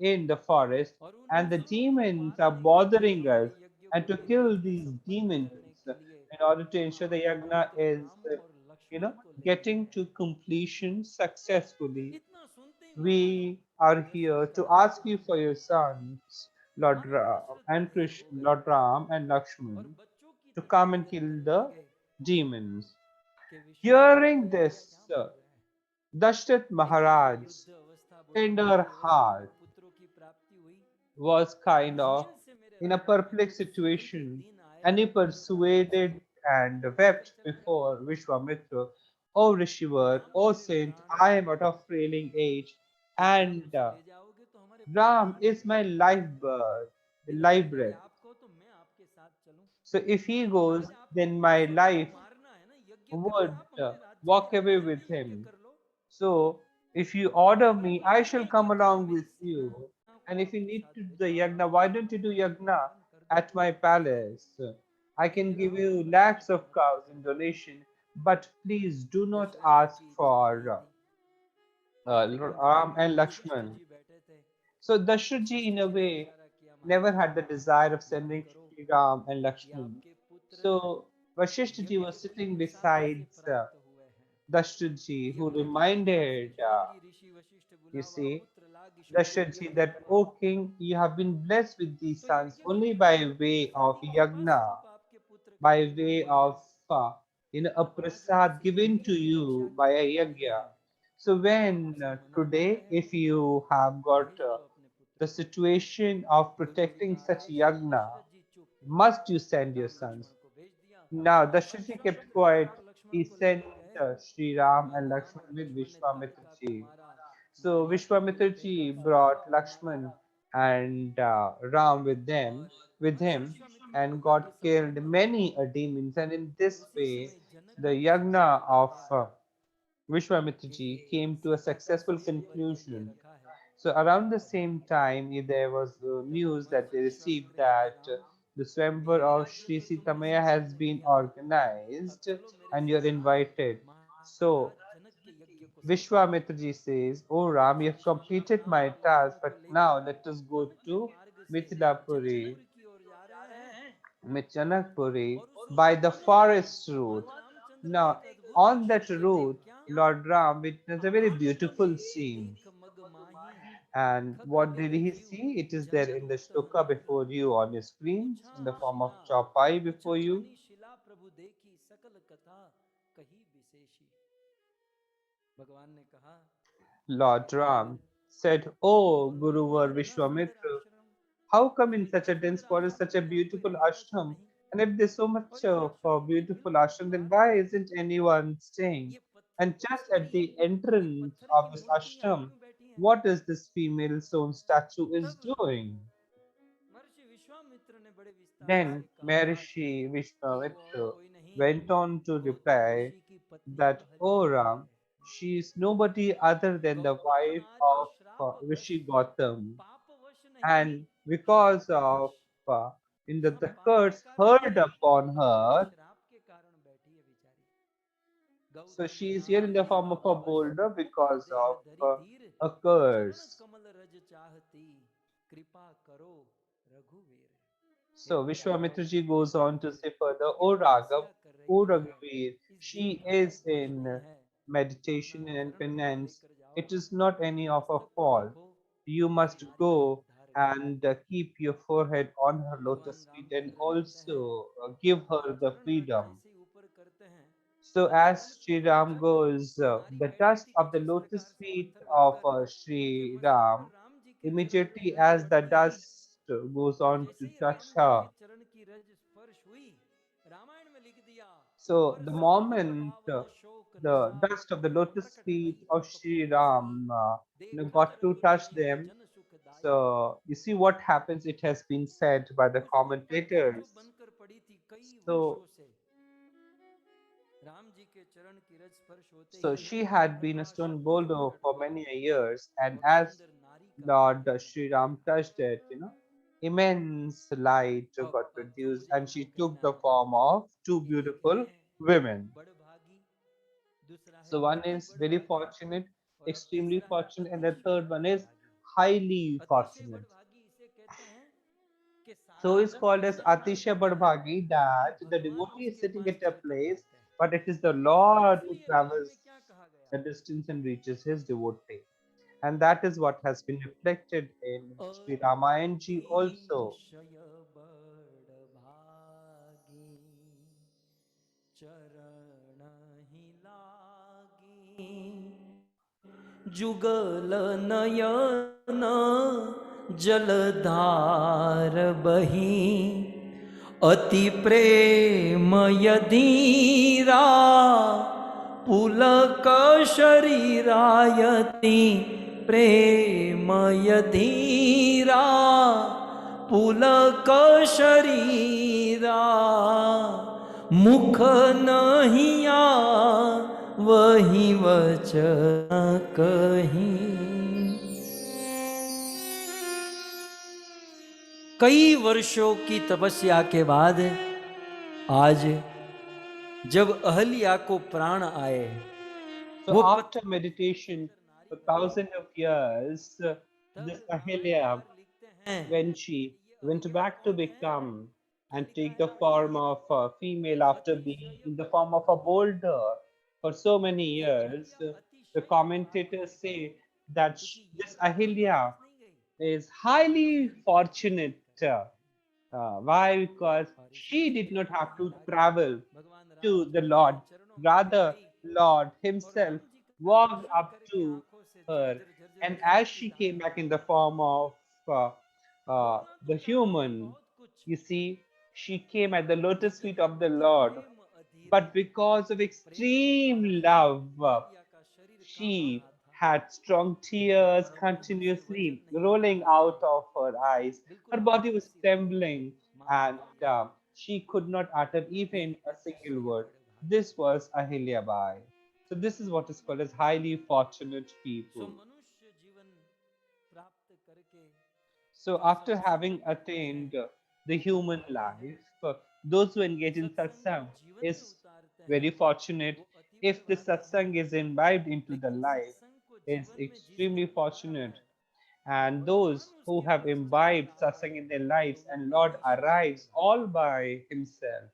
Speaker 2: in the forest
Speaker 1: और उन
Speaker 2: and the
Speaker 1: असुरों को
Speaker 2: demons are
Speaker 1: मारने के लिए
Speaker 2: bothering us,
Speaker 1: हमारे यज्ञ
Speaker 2: and
Speaker 1: को
Speaker 2: to kill
Speaker 1: निर्विघ्न
Speaker 2: these
Speaker 1: संपन्न
Speaker 2: demons
Speaker 1: करने के लिए
Speaker 2: in order to ensure the
Speaker 1: हमारे
Speaker 2: yagna
Speaker 1: पुत्र
Speaker 2: is
Speaker 1: राम और लक्ष्मण को लेकर
Speaker 2: getting
Speaker 1: गए।
Speaker 2: to completion successfully.
Speaker 1: इतना सुनते ही महाराज
Speaker 2: We are here
Speaker 1: Dasharath
Speaker 2: to
Speaker 1: Raja
Speaker 2: ask you
Speaker 1: अवाक
Speaker 2: for
Speaker 1: हो
Speaker 2: your
Speaker 1: गए।
Speaker 2: sons, Lord
Speaker 1: Maharaj
Speaker 2: Ram
Speaker 1: Dasharath
Speaker 2: and
Speaker 1: क्रुद्ध
Speaker 2: Krishna,
Speaker 1: हो गए
Speaker 2: Lord Ram and
Speaker 1: और
Speaker 2: Lakshman,
Speaker 1: बच्चों की
Speaker 2: to
Speaker 1: तरह
Speaker 2: come and
Speaker 1: आदर
Speaker 2: kill
Speaker 1: करने
Speaker 2: the
Speaker 1: लगे
Speaker 2: demons.
Speaker 1: कि विश्वामित्र
Speaker 2: Hearing
Speaker 1: जी ये
Speaker 2: this,
Speaker 1: क्या बोल रहे हैं।
Speaker 2: Dashrath
Speaker 1: लेकिन जब
Speaker 2: Maharaj
Speaker 1: युद्ध अवस्था,
Speaker 2: tender
Speaker 1: बुद्धिमती अवस्था में
Speaker 2: heart
Speaker 1: पुत्रों की प्राप्ति हुई,
Speaker 2: was kind
Speaker 1: उस
Speaker 2: of
Speaker 1: दिन से मेरे
Speaker 2: in a
Speaker 1: राज्य में
Speaker 2: perplexed
Speaker 1: दुख सुख के
Speaker 2: situation,
Speaker 1: दिन आए
Speaker 2: and he
Speaker 1: और बच्चे
Speaker 2: persuaded and
Speaker 1: रोते
Speaker 2: wept
Speaker 1: चले गए।
Speaker 2: before Vishwamitra, O Rishivar,
Speaker 1: Ram
Speaker 2: O
Speaker 1: मेरे
Speaker 2: saint,
Speaker 1: प्राण
Speaker 2: I
Speaker 1: हैं,
Speaker 2: am out of frailing age,
Speaker 1: यदि आप
Speaker 2: and
Speaker 1: उसे ले जाओगे तो हमारे
Speaker 2: Ram
Speaker 1: प्राण
Speaker 2: is my
Speaker 1: बच
Speaker 2: life
Speaker 1: जाएंगे,
Speaker 2: birth,
Speaker 1: लेकिन
Speaker 2: life
Speaker 1: यदि
Speaker 2: breath.
Speaker 1: आप कहो तो मैं आपके साथ चलूं।
Speaker 2: So if he goes,
Speaker 1: महाराज आपको
Speaker 2: then
Speaker 1: उन
Speaker 2: my
Speaker 1: असुरों को
Speaker 2: life
Speaker 1: मारना है ना, यज्ञ करना है,
Speaker 2: would
Speaker 1: आप हमारे राज्य
Speaker 2: walk
Speaker 1: के
Speaker 2: away
Speaker 1: अंदर
Speaker 2: with
Speaker 1: ही यज्ञ
Speaker 2: him.
Speaker 1: कर लो।
Speaker 2: So if you order
Speaker 1: अगर
Speaker 2: me,
Speaker 1: कोई
Speaker 2: I shall
Speaker 1: यज्ञ
Speaker 2: come
Speaker 1: करके
Speaker 2: along
Speaker 1: मेरी
Speaker 2: with
Speaker 1: सेना
Speaker 2: you.
Speaker 1: को
Speaker 2: And if you
Speaker 1: आपके
Speaker 2: need
Speaker 1: साथ
Speaker 2: to do the
Speaker 1: भेजना है
Speaker 2: yagna,
Speaker 1: तो
Speaker 2: why
Speaker 1: आप
Speaker 2: don't you do
Speaker 1: मुझे
Speaker 2: yagna
Speaker 1: आमंत्रण कर दो।
Speaker 2: at my palace? I can
Speaker 1: Shri
Speaker 2: give
Speaker 1: Ram
Speaker 2: you
Speaker 1: और लक्ष्मण
Speaker 2: lakhs
Speaker 1: को
Speaker 2: of
Speaker 1: वहां
Speaker 2: cows in
Speaker 1: भेजना।
Speaker 2: donation, but please do not
Speaker 1: Dasharath ji
Speaker 2: ask
Speaker 1: की इच्छा नहीं
Speaker 2: for
Speaker 1: थी, लेकिन क्योंकि
Speaker 2: Ram
Speaker 1: Guru
Speaker 2: and
Speaker 1: Vashishtha
Speaker 2: Lakshman.
Speaker 1: जी बैठे थे,
Speaker 2: So Dashrath ji,
Speaker 1: Vashishtha
Speaker 2: in a
Speaker 1: जी ने
Speaker 2: way,
Speaker 1: इशारा किया,
Speaker 2: never
Speaker 1: Maharaj
Speaker 2: had the desire of
Speaker 1: याद
Speaker 2: sending
Speaker 1: करो
Speaker 2: Shri Ram and
Speaker 1: कि
Speaker 2: Lakshman.
Speaker 1: आपके पुत्र
Speaker 2: So Vasishtha ji
Speaker 1: यज्ञ
Speaker 2: was
Speaker 1: की
Speaker 2: sitting
Speaker 1: प्रसाद से
Speaker 2: beside
Speaker 1: प्राप्त हुए हैं।
Speaker 2: Dashrath ji, who
Speaker 1: यज्ञ की आज्ञा से
Speaker 2: reminded,
Speaker 1: Shrungi Rishi Vashishtha
Speaker 2: you
Speaker 1: बुलावा,
Speaker 2: see,
Speaker 1: पुत्र लाग ईश्वर
Speaker 2: Dashrath
Speaker 1: यज्ञ
Speaker 2: ji,
Speaker 1: फल
Speaker 2: that, O
Speaker 1: Pawa.
Speaker 2: king, you have been blessed with these
Speaker 1: तो
Speaker 2: sons
Speaker 1: यज्ञ की
Speaker 2: only by way of
Speaker 1: प्रसादी कृपा
Speaker 2: yagna,
Speaker 1: स्वरूप आपके पुत्र का
Speaker 2: by
Speaker 1: जन्म
Speaker 2: way
Speaker 1: हुआ है
Speaker 2: of a
Speaker 1: और आज
Speaker 2: prasad
Speaker 1: उनसे
Speaker 2: given to
Speaker 1: यज्ञ की रक्षा
Speaker 2: you
Speaker 1: की
Speaker 2: by a
Speaker 1: तैयारी
Speaker 2: yagya.
Speaker 1: है।
Speaker 2: So
Speaker 1: आप
Speaker 2: when
Speaker 1: उसे मनाने
Speaker 2: today,
Speaker 1: गए
Speaker 2: if
Speaker 1: हो
Speaker 2: you have
Speaker 1: तो
Speaker 2: got
Speaker 1: भेज दो अपने पुत्र
Speaker 2: the
Speaker 1: को।
Speaker 2: situation of
Speaker 1: Guru ji
Speaker 2: protecting
Speaker 1: का
Speaker 2: such
Speaker 1: आदेश है,
Speaker 2: yagna,
Speaker 1: दशरथ जी चुप,
Speaker 2: must you send your
Speaker 1: Ram
Speaker 2: sons.
Speaker 1: Lakshman को भेज दिया
Speaker 2: Now
Speaker 1: और
Speaker 2: Dashrath ji kept
Speaker 1: Vishwamitra
Speaker 2: quiet.
Speaker 1: Ram और लक्ष्मण
Speaker 2: He
Speaker 1: को
Speaker 2: sent
Speaker 1: लेकर गए।
Speaker 2: Sri Ram
Speaker 1: वहां
Speaker 2: and
Speaker 1: राम
Speaker 2: Lakshman
Speaker 1: और
Speaker 2: with
Speaker 1: लक्ष्मण ने
Speaker 2: Vishwamitra
Speaker 1: ताड़का को
Speaker 2: ji.
Speaker 1: मारा,
Speaker 2: So
Speaker 1: मर्यादा को
Speaker 2: Vishwamitra ji
Speaker 1: देकर सीता
Speaker 2: brought
Speaker 1: को मारा
Speaker 2: Lakshman and Ram with them,
Speaker 1: और
Speaker 2: with
Speaker 1: महर्षि
Speaker 2: him,
Speaker 1: विश्वामित्र को
Speaker 2: and
Speaker 1: यज्ञ
Speaker 2: got killed
Speaker 1: संपन्न हुआ।
Speaker 2: many demons. And in
Speaker 1: और
Speaker 2: this
Speaker 1: उसी
Speaker 2: way,
Speaker 1: समय जनक
Speaker 2: the
Speaker 1: जी को
Speaker 2: yagna
Speaker 1: समाचार
Speaker 2: of
Speaker 1: मिला
Speaker 2: Vishwamitra
Speaker 1: कि
Speaker 2: ji came to a
Speaker 1: Sita का
Speaker 2: successful
Speaker 1: स्वयं पर यज्ञ
Speaker 2: conclusion.
Speaker 1: रखा है।
Speaker 2: So around the
Speaker 1: और
Speaker 2: same time, there was
Speaker 1: तब
Speaker 2: news that
Speaker 1: Maharshi
Speaker 2: they received
Speaker 1: Vishwamitra कहते,
Speaker 2: that
Speaker 1: राम
Speaker 2: the Swayamvar
Speaker 1: मेरा
Speaker 2: of
Speaker 1: राज्य
Speaker 2: Sri
Speaker 1: तो तुमने
Speaker 2: Sitamaya has
Speaker 1: संपन्न
Speaker 2: been
Speaker 1: किया, अब
Speaker 2: organized
Speaker 1: चलो मेरे
Speaker 2: and you're
Speaker 1: साथ
Speaker 2: invited.
Speaker 1: महाराज
Speaker 2: So
Speaker 1: जनक के यज्ञ को
Speaker 2: Vishwamitraji says, "O Ram, you have completed my task, but now let us go to Mithilapuri, Janakpuri by the forest route." Now, on that route, Lord Ram witnessed a very beautiful scene. And what did he see? It is there in the shloka before you on your screens, in the form of chaupai before you.
Speaker 1: शिला प्रभु देखी सकल कथा कही विशेषी भगवान ने कहा
Speaker 2: Lord Ram said, "O Guruvar Vishwamitra, how come in such a dense forest such a beautiful ashram? And if there's so much of a beautiful ashram, then why isn't anyone staying? And just at the entrance of this ashram, what is this female stone statue is doing?"
Speaker 1: महर्षि विश्वामित्र ने बड़े विस्तार
Speaker 2: Then
Speaker 1: से कहा
Speaker 2: Maharishi
Speaker 1: कि वो और
Speaker 2: Vishwamitra
Speaker 1: कोई नहीं
Speaker 2: went on to
Speaker 1: वो तो
Speaker 2: reply
Speaker 1: ऋषि की पत्नी
Speaker 2: that, "O
Speaker 1: Ahalya he
Speaker 2: Ram,
Speaker 1: है
Speaker 2: she is nobody other than the wife
Speaker 1: गौतमादि
Speaker 2: of
Speaker 1: श्रापवश
Speaker 2: Rishi Gautam,
Speaker 1: पापवश नहीं
Speaker 2: and because of
Speaker 1: शापवश
Speaker 2: in
Speaker 1: यहाँ
Speaker 2: the
Speaker 1: पाप के
Speaker 2: curse
Speaker 1: कारण
Speaker 2: heard
Speaker 1: नहीं
Speaker 2: upon her,
Speaker 1: श्राप के कारण बैठी है बेचारी
Speaker 2: so
Speaker 1: Gautam
Speaker 2: she is here in the
Speaker 1: आदि
Speaker 2: form of a
Speaker 1: श्रापवश
Speaker 2: boulder because
Speaker 1: देह
Speaker 2: of
Speaker 1: धरि धीर
Speaker 2: a
Speaker 1: चरण
Speaker 2: curse.
Speaker 1: कमल रज चाहती कृपा करो रघुवीर हे
Speaker 2: So
Speaker 1: Raghav
Speaker 2: Vishwamitraji goes on to say further,
Speaker 1: ये
Speaker 2: "O Raghav,
Speaker 1: तपस्या कर
Speaker 2: O
Speaker 1: रही है
Speaker 2: Raghuveer,
Speaker 1: इस
Speaker 2: she
Speaker 1: देह में
Speaker 2: is
Speaker 1: कुछ
Speaker 2: in
Speaker 1: नहीं है
Speaker 2: meditation
Speaker 1: अपना
Speaker 2: and
Speaker 1: चरण कमल
Speaker 2: penance.
Speaker 1: लेकर जाओ
Speaker 2: It is not any of a
Speaker 1: मस्तक पर
Speaker 2: fault.
Speaker 1: रखो
Speaker 2: You
Speaker 1: इस
Speaker 2: must
Speaker 1: नारी का
Speaker 2: go
Speaker 1: उद्धार करो
Speaker 2: and keep your forehead on her
Speaker 1: भगवान
Speaker 2: lotus feet and
Speaker 1: रामचंद्र लिखते हैं
Speaker 2: also give her the
Speaker 1: चरण रखने
Speaker 2: freedom."
Speaker 1: से ऊपर करते हैं
Speaker 2: So
Speaker 1: तो चरण
Speaker 2: as
Speaker 1: पर
Speaker 2: Sri
Speaker 1: जो
Speaker 2: Ram
Speaker 1: जल
Speaker 2: goes,
Speaker 1: नारी
Speaker 2: the
Speaker 1: बैठी
Speaker 2: dust
Speaker 1: थी
Speaker 2: of the
Speaker 1: जिस प्रकार
Speaker 2: lotus
Speaker 1: से
Speaker 2: feet
Speaker 1: पत्थर को
Speaker 2: of
Speaker 1: रखकर उसके
Speaker 2: Sri
Speaker 1: मस्तक
Speaker 2: Ram,
Speaker 1: पर राम जी के चरण की
Speaker 2: immediately
Speaker 1: रज
Speaker 2: as the
Speaker 1: पड़ती थी
Speaker 2: dust goes on
Speaker 1: जैसे
Speaker 2: to
Speaker 1: he
Speaker 2: touch
Speaker 1: Ram ji
Speaker 2: her.
Speaker 1: के चरण की रज स्पर्श हुई रामायण में लिख दिया
Speaker 2: So the
Speaker 1: हर्ष मुख
Speaker 2: moment
Speaker 1: पावन शोक
Speaker 2: the
Speaker 1: रसा
Speaker 2: dust of the lotus
Speaker 1: प्रकट
Speaker 2: feet
Speaker 1: भई
Speaker 2: of
Speaker 1: मुख
Speaker 2: Sri
Speaker 1: पद्म
Speaker 2: Ram
Speaker 1: देखत
Speaker 2: got to touch
Speaker 1: Raghubir
Speaker 2: them,
Speaker 1: जन सुखदाई
Speaker 2: so you see what happens. It has been said by the
Speaker 1: उस पत्थर जो
Speaker 2: commentators.
Speaker 1: बनकर पड़ी थी कई
Speaker 2: So
Speaker 1: वर्षों से राम जी के चरण की रज स्पर्श होते
Speaker 2: so
Speaker 1: he
Speaker 2: she had been a
Speaker 1: Prakash
Speaker 2: stone
Speaker 1: पुंज
Speaker 2: boulder
Speaker 1: प्रकट
Speaker 2: for
Speaker 1: हुआ
Speaker 2: many years, and
Speaker 1: और
Speaker 2: as
Speaker 1: सुंदर नारी का
Speaker 2: Lord
Speaker 1: रूप
Speaker 2: Sri Ram touched it, immense light got
Speaker 1: तो
Speaker 2: produced,
Speaker 1: मुझे
Speaker 2: and
Speaker 1: आपको
Speaker 2: she took
Speaker 1: कहना
Speaker 2: the
Speaker 1: है
Speaker 2: form of two
Speaker 1: कि एक
Speaker 2: beautiful
Speaker 1: है
Speaker 2: women.
Speaker 1: बड़भागी दूसरा है
Speaker 2: So one
Speaker 1: अति
Speaker 2: is very
Speaker 1: बड़भागी
Speaker 2: fortunate,
Speaker 1: और अब
Speaker 2: extremely
Speaker 1: तीसरा है
Speaker 2: fortunate, and the
Speaker 1: अतिशय
Speaker 2: third one is
Speaker 1: बड़भागी
Speaker 2: highly
Speaker 1: अतिशय
Speaker 2: fortunate.
Speaker 1: बड़भागी इसे कहते हैं कि
Speaker 2: So
Speaker 1: सारा
Speaker 2: it's
Speaker 1: जग
Speaker 2: called as
Speaker 1: उसके
Speaker 2: Atisha
Speaker 1: पास बैठा है
Speaker 2: Bardbhagi, that the
Speaker 1: भगवान
Speaker 2: devotee is
Speaker 1: उसके
Speaker 2: sitting
Speaker 1: पास
Speaker 2: at a
Speaker 1: चलकर
Speaker 2: place,
Speaker 1: जाते हैं
Speaker 2: but it is the
Speaker 1: और
Speaker 2: Lord who
Speaker 1: इसलिए वेद
Speaker 2: travels
Speaker 1: में क्या कहा गया
Speaker 2: the distance and reaches his devotee. And that is what has been reflected in Sri Ramayanji also.
Speaker 1: अतिशय बड़भागी चरण ही लागी जुगल नयन जलधार बही अति प्रेम यदीरा पुलक शरीरायति प्रेम यधीरा पुलक शरीरा मुख नहिया वही वचन कहीं कई वर्षों की तपस्या के बाद आज जब अहल्या को प्राण आए
Speaker 2: So
Speaker 1: वो
Speaker 2: after
Speaker 1: पत्थर
Speaker 2: meditation
Speaker 1: नारी
Speaker 2: for
Speaker 1: बनी
Speaker 2: thousands of years,
Speaker 1: तब
Speaker 2: this Ahilya,
Speaker 1: रामायणकार लिखते हैं
Speaker 2: when she
Speaker 1: कि ये
Speaker 2: went
Speaker 1: अहिल्या
Speaker 2: back to
Speaker 1: कौन है
Speaker 2: become
Speaker 1: तो
Speaker 2: and
Speaker 1: लिखा
Speaker 2: take
Speaker 1: है
Speaker 2: the form
Speaker 1: Ahilya
Speaker 2: of a female after being
Speaker 1: अतिशय
Speaker 2: in the form of a
Speaker 1: बड़भागी
Speaker 2: boulder for so many
Speaker 1: ये
Speaker 2: years,
Speaker 1: अहिल्या
Speaker 2: the
Speaker 1: अतिशय
Speaker 2: commentators
Speaker 1: बड़भागी
Speaker 2: say that
Speaker 1: क्योंकि ये
Speaker 2: this
Speaker 1: भगवान के
Speaker 2: Ahilya
Speaker 1: पास नहीं गई
Speaker 2: is highly
Speaker 1: दूसरे किसी के पास
Speaker 2: fortunate.
Speaker 1: जाकर
Speaker 2: Why? Because
Speaker 1: और
Speaker 2: she
Speaker 1: इसीलिए
Speaker 2: did not
Speaker 1: Prem
Speaker 2: have to
Speaker 1: Vairagi
Speaker 2: travel
Speaker 1: भगवान
Speaker 2: to the
Speaker 1: रामचंद्र के
Speaker 2: Lord.
Speaker 1: चरणों में चली
Speaker 2: Rather,
Speaker 1: गई
Speaker 2: Lord
Speaker 1: और
Speaker 2: Himself
Speaker 1: राम जी का
Speaker 2: walked
Speaker 1: दर्शन
Speaker 2: up
Speaker 1: करके
Speaker 2: to
Speaker 1: आंखों से
Speaker 2: her,
Speaker 1: झरझर झरझर
Speaker 2: and
Speaker 1: अश्रु
Speaker 2: as
Speaker 1: की
Speaker 2: she came
Speaker 1: धारा
Speaker 2: back in the
Speaker 1: बहने
Speaker 2: form
Speaker 1: लगी
Speaker 2: of
Speaker 1: बोलना तो
Speaker 2: the
Speaker 1: चाहती थी
Speaker 2: human,
Speaker 1: बहुत कुछ
Speaker 2: you see, she came at the lotus
Speaker 1: लेकिन
Speaker 2: feet of the
Speaker 1: अति
Speaker 2: Lord,
Speaker 1: Prem Adheera
Speaker 2: but because of
Speaker 1: प्रेम के कारण
Speaker 2: extreme
Speaker 1: ही
Speaker 2: love,
Speaker 1: अहिल्या का शरीर कांप
Speaker 2: she
Speaker 1: रहा था
Speaker 2: had strong tears
Speaker 1: और अब मुख से वचन
Speaker 2: continuously
Speaker 1: नहीं
Speaker 2: rolling
Speaker 1: निकल रहे
Speaker 2: out of her eyes.
Speaker 1: बिल्कुल
Speaker 2: Her body
Speaker 1: मानो
Speaker 2: was
Speaker 1: किसी रोगी
Speaker 2: trembling,
Speaker 1: माँ
Speaker 2: and
Speaker 1: को दिया है
Speaker 2: she could not utter even
Speaker 1: ये
Speaker 2: a single
Speaker 1: अतिशय
Speaker 2: word.
Speaker 1: बड़भागी
Speaker 2: This was Ahilyabai. So this is what is called as highly fortunate
Speaker 1: so
Speaker 2: people.
Speaker 1: मनुष्य जीवन प्राप्त करके
Speaker 2: So
Speaker 1: जो
Speaker 2: after
Speaker 1: सत्संग
Speaker 2: having
Speaker 1: करते हैं
Speaker 2: attained the
Speaker 1: वो
Speaker 2: human
Speaker 1: पाते हैं
Speaker 2: life, those who engage in
Speaker 1: सत्संग
Speaker 2: satsang
Speaker 1: जीवन में
Speaker 2: is
Speaker 1: उतारते हैं
Speaker 2: very fortunate.
Speaker 1: वो अति
Speaker 2: if the satsang is imbibed into the life, is extremely fortunate. And those who have imbibed satsang in their lives and Lord arrives all by himself,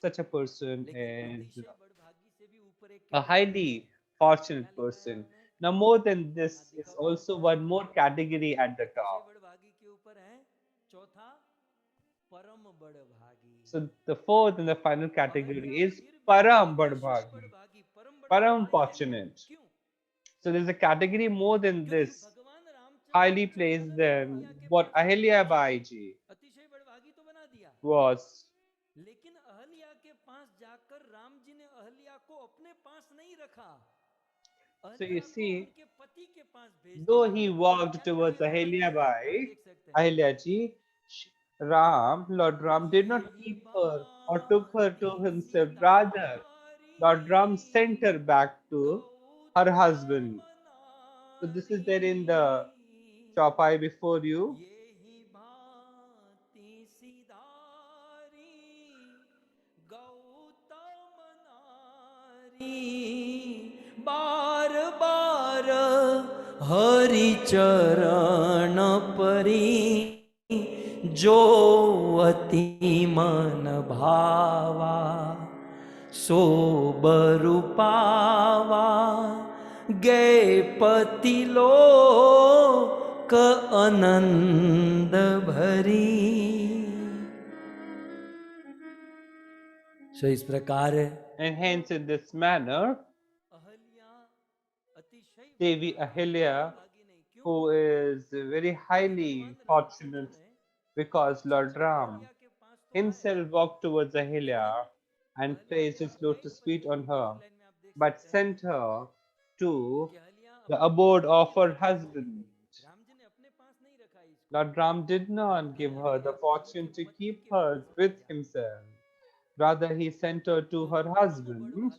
Speaker 2: such a person is a highly fortunate person. Now, more than this is also one more category at the top. So, the fourth and the final category is Param Badbhagi, Param fortunate. So, there's a category more than this, highly placed than what Ahilya Bai ji was.
Speaker 1: लेकिन अहल्या के पास जाकर राम जी ने अहल्या को अपने पास नहीं रखा,
Speaker 2: So you
Speaker 1: Ahalya को
Speaker 2: see,
Speaker 1: उनके पति के पास भेज
Speaker 2: though
Speaker 1: दिया।
Speaker 2: he walked
Speaker 1: क्या
Speaker 2: towards
Speaker 1: कार्य
Speaker 2: Ahilya
Speaker 1: करते हैं आप
Speaker 2: Bai,
Speaker 1: देख सकते हैं।
Speaker 2: Ahilya ji, Ram, Lord Ram did not
Speaker 1: यही
Speaker 2: keep her or took her to
Speaker 1: बातें
Speaker 2: himself. Rather, Lord Ram sent her back to her husband. So this is there in the Chaupai before you.
Speaker 1: यही भांति सिधारी गौतम नारी बार बार हरि चरण परी जो अति मन भावा सो बरु पावा गए पति लोक आनंद भरी। सो इस प्रकार
Speaker 2: And hence, in this manner, Devi Ahilya, who is very highly fortunate because Lord Ram himself walked towards Ahilya and placed his lotus feet on her, but sent her to the abode of her husband. Lord Ram did not give her the fortune to keep her with himself. Rather, he sent her to her husband.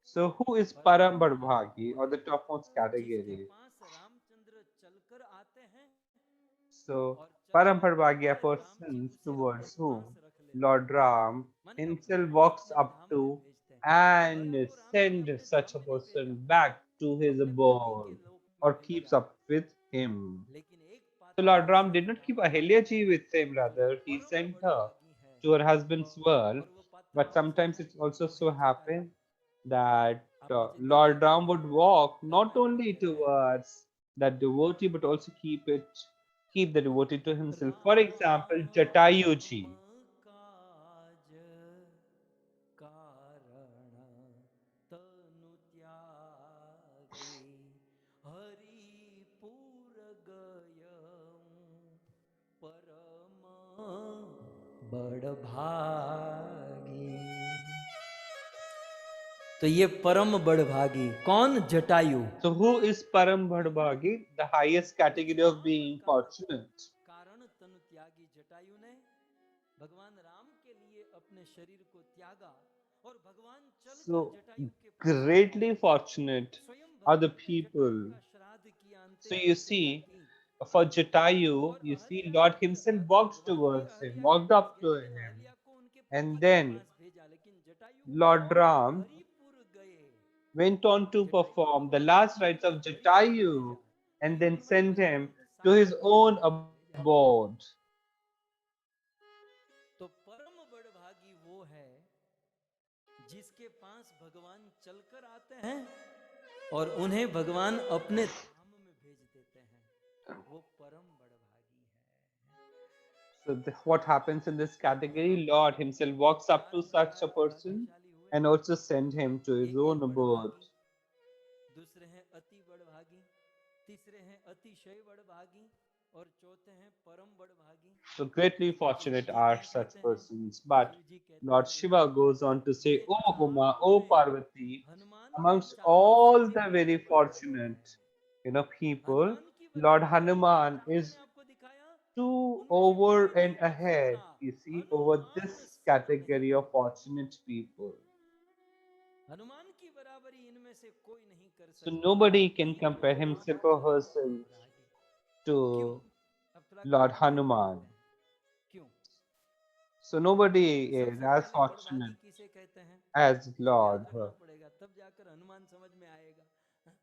Speaker 2: So, who is Param Bhagi or the topmost category? So, Param Bhagi, a person towards whom Lord Ram himself walks up to and sends such a person back to his abode or keeps up with him. So Lord Ram did not keep Ahilya ji with him, rather, he sent her to her husband's world. But sometimes it also so happened that Lord Ram would walk not only towards that devotee but also keep the devotee to himself. For example, Jatayu ji.
Speaker 1: बड़ भागी। तो ये परम बड़भागी कौन? Jatayu.
Speaker 2: So who is Param Bhadbhagi? The highest category of being fortunate.
Speaker 1: कारण तनु त्यागी जटायु ने भगवान राम के लिए अपने शरीर को त्यागा और भगवान चल
Speaker 2: So
Speaker 1: जटायु के
Speaker 2: greatly fortunate are the people. So you see, for Jatayu, you see, Lord himself walked towards him, walked up to him, and then Lord Ram went on to perform the last rites of Jatayu and then sent him to his own abode.
Speaker 1: तो परम बड़भागी वो है जिसके पास भगवान चलकर आते हैं और उन्हें भगवान अपने धाम में भेज देते हैं, वो परम बड़भागी है।
Speaker 2: So what happens in this category? Lord himself walks up to such a person and also send him to his own abode.
Speaker 1: दूसरे हैं अति बड़भागी, तीसरे हैं अतिशय बड़भागी और चौथे हैं परम बड़भागी।
Speaker 2: So greatly fortunate are such persons. But Lord Shiva goes on to say, O Uma, O Parvati, amongst all the very fortunate, people, Lord Hanuman is too over and ahead, you see, over this category of fortunate people.
Speaker 1: Hanuman की बराबरी इनमें से कोई नहीं कर
Speaker 2: So
Speaker 1: सकता।
Speaker 2: nobody can compare himself or herself to Lord Hanuman.
Speaker 1: क्यों?
Speaker 2: So nobody
Speaker 1: सबसे
Speaker 2: is
Speaker 1: पहले
Speaker 2: as
Speaker 1: बड़भागी
Speaker 2: fortunate
Speaker 1: किसे कहते हैं?
Speaker 2: as
Speaker 1: ये याद
Speaker 2: Lord.
Speaker 1: रखना पड़ेगा, तब जाकर हनुमान समझ में आएगा। हाँ?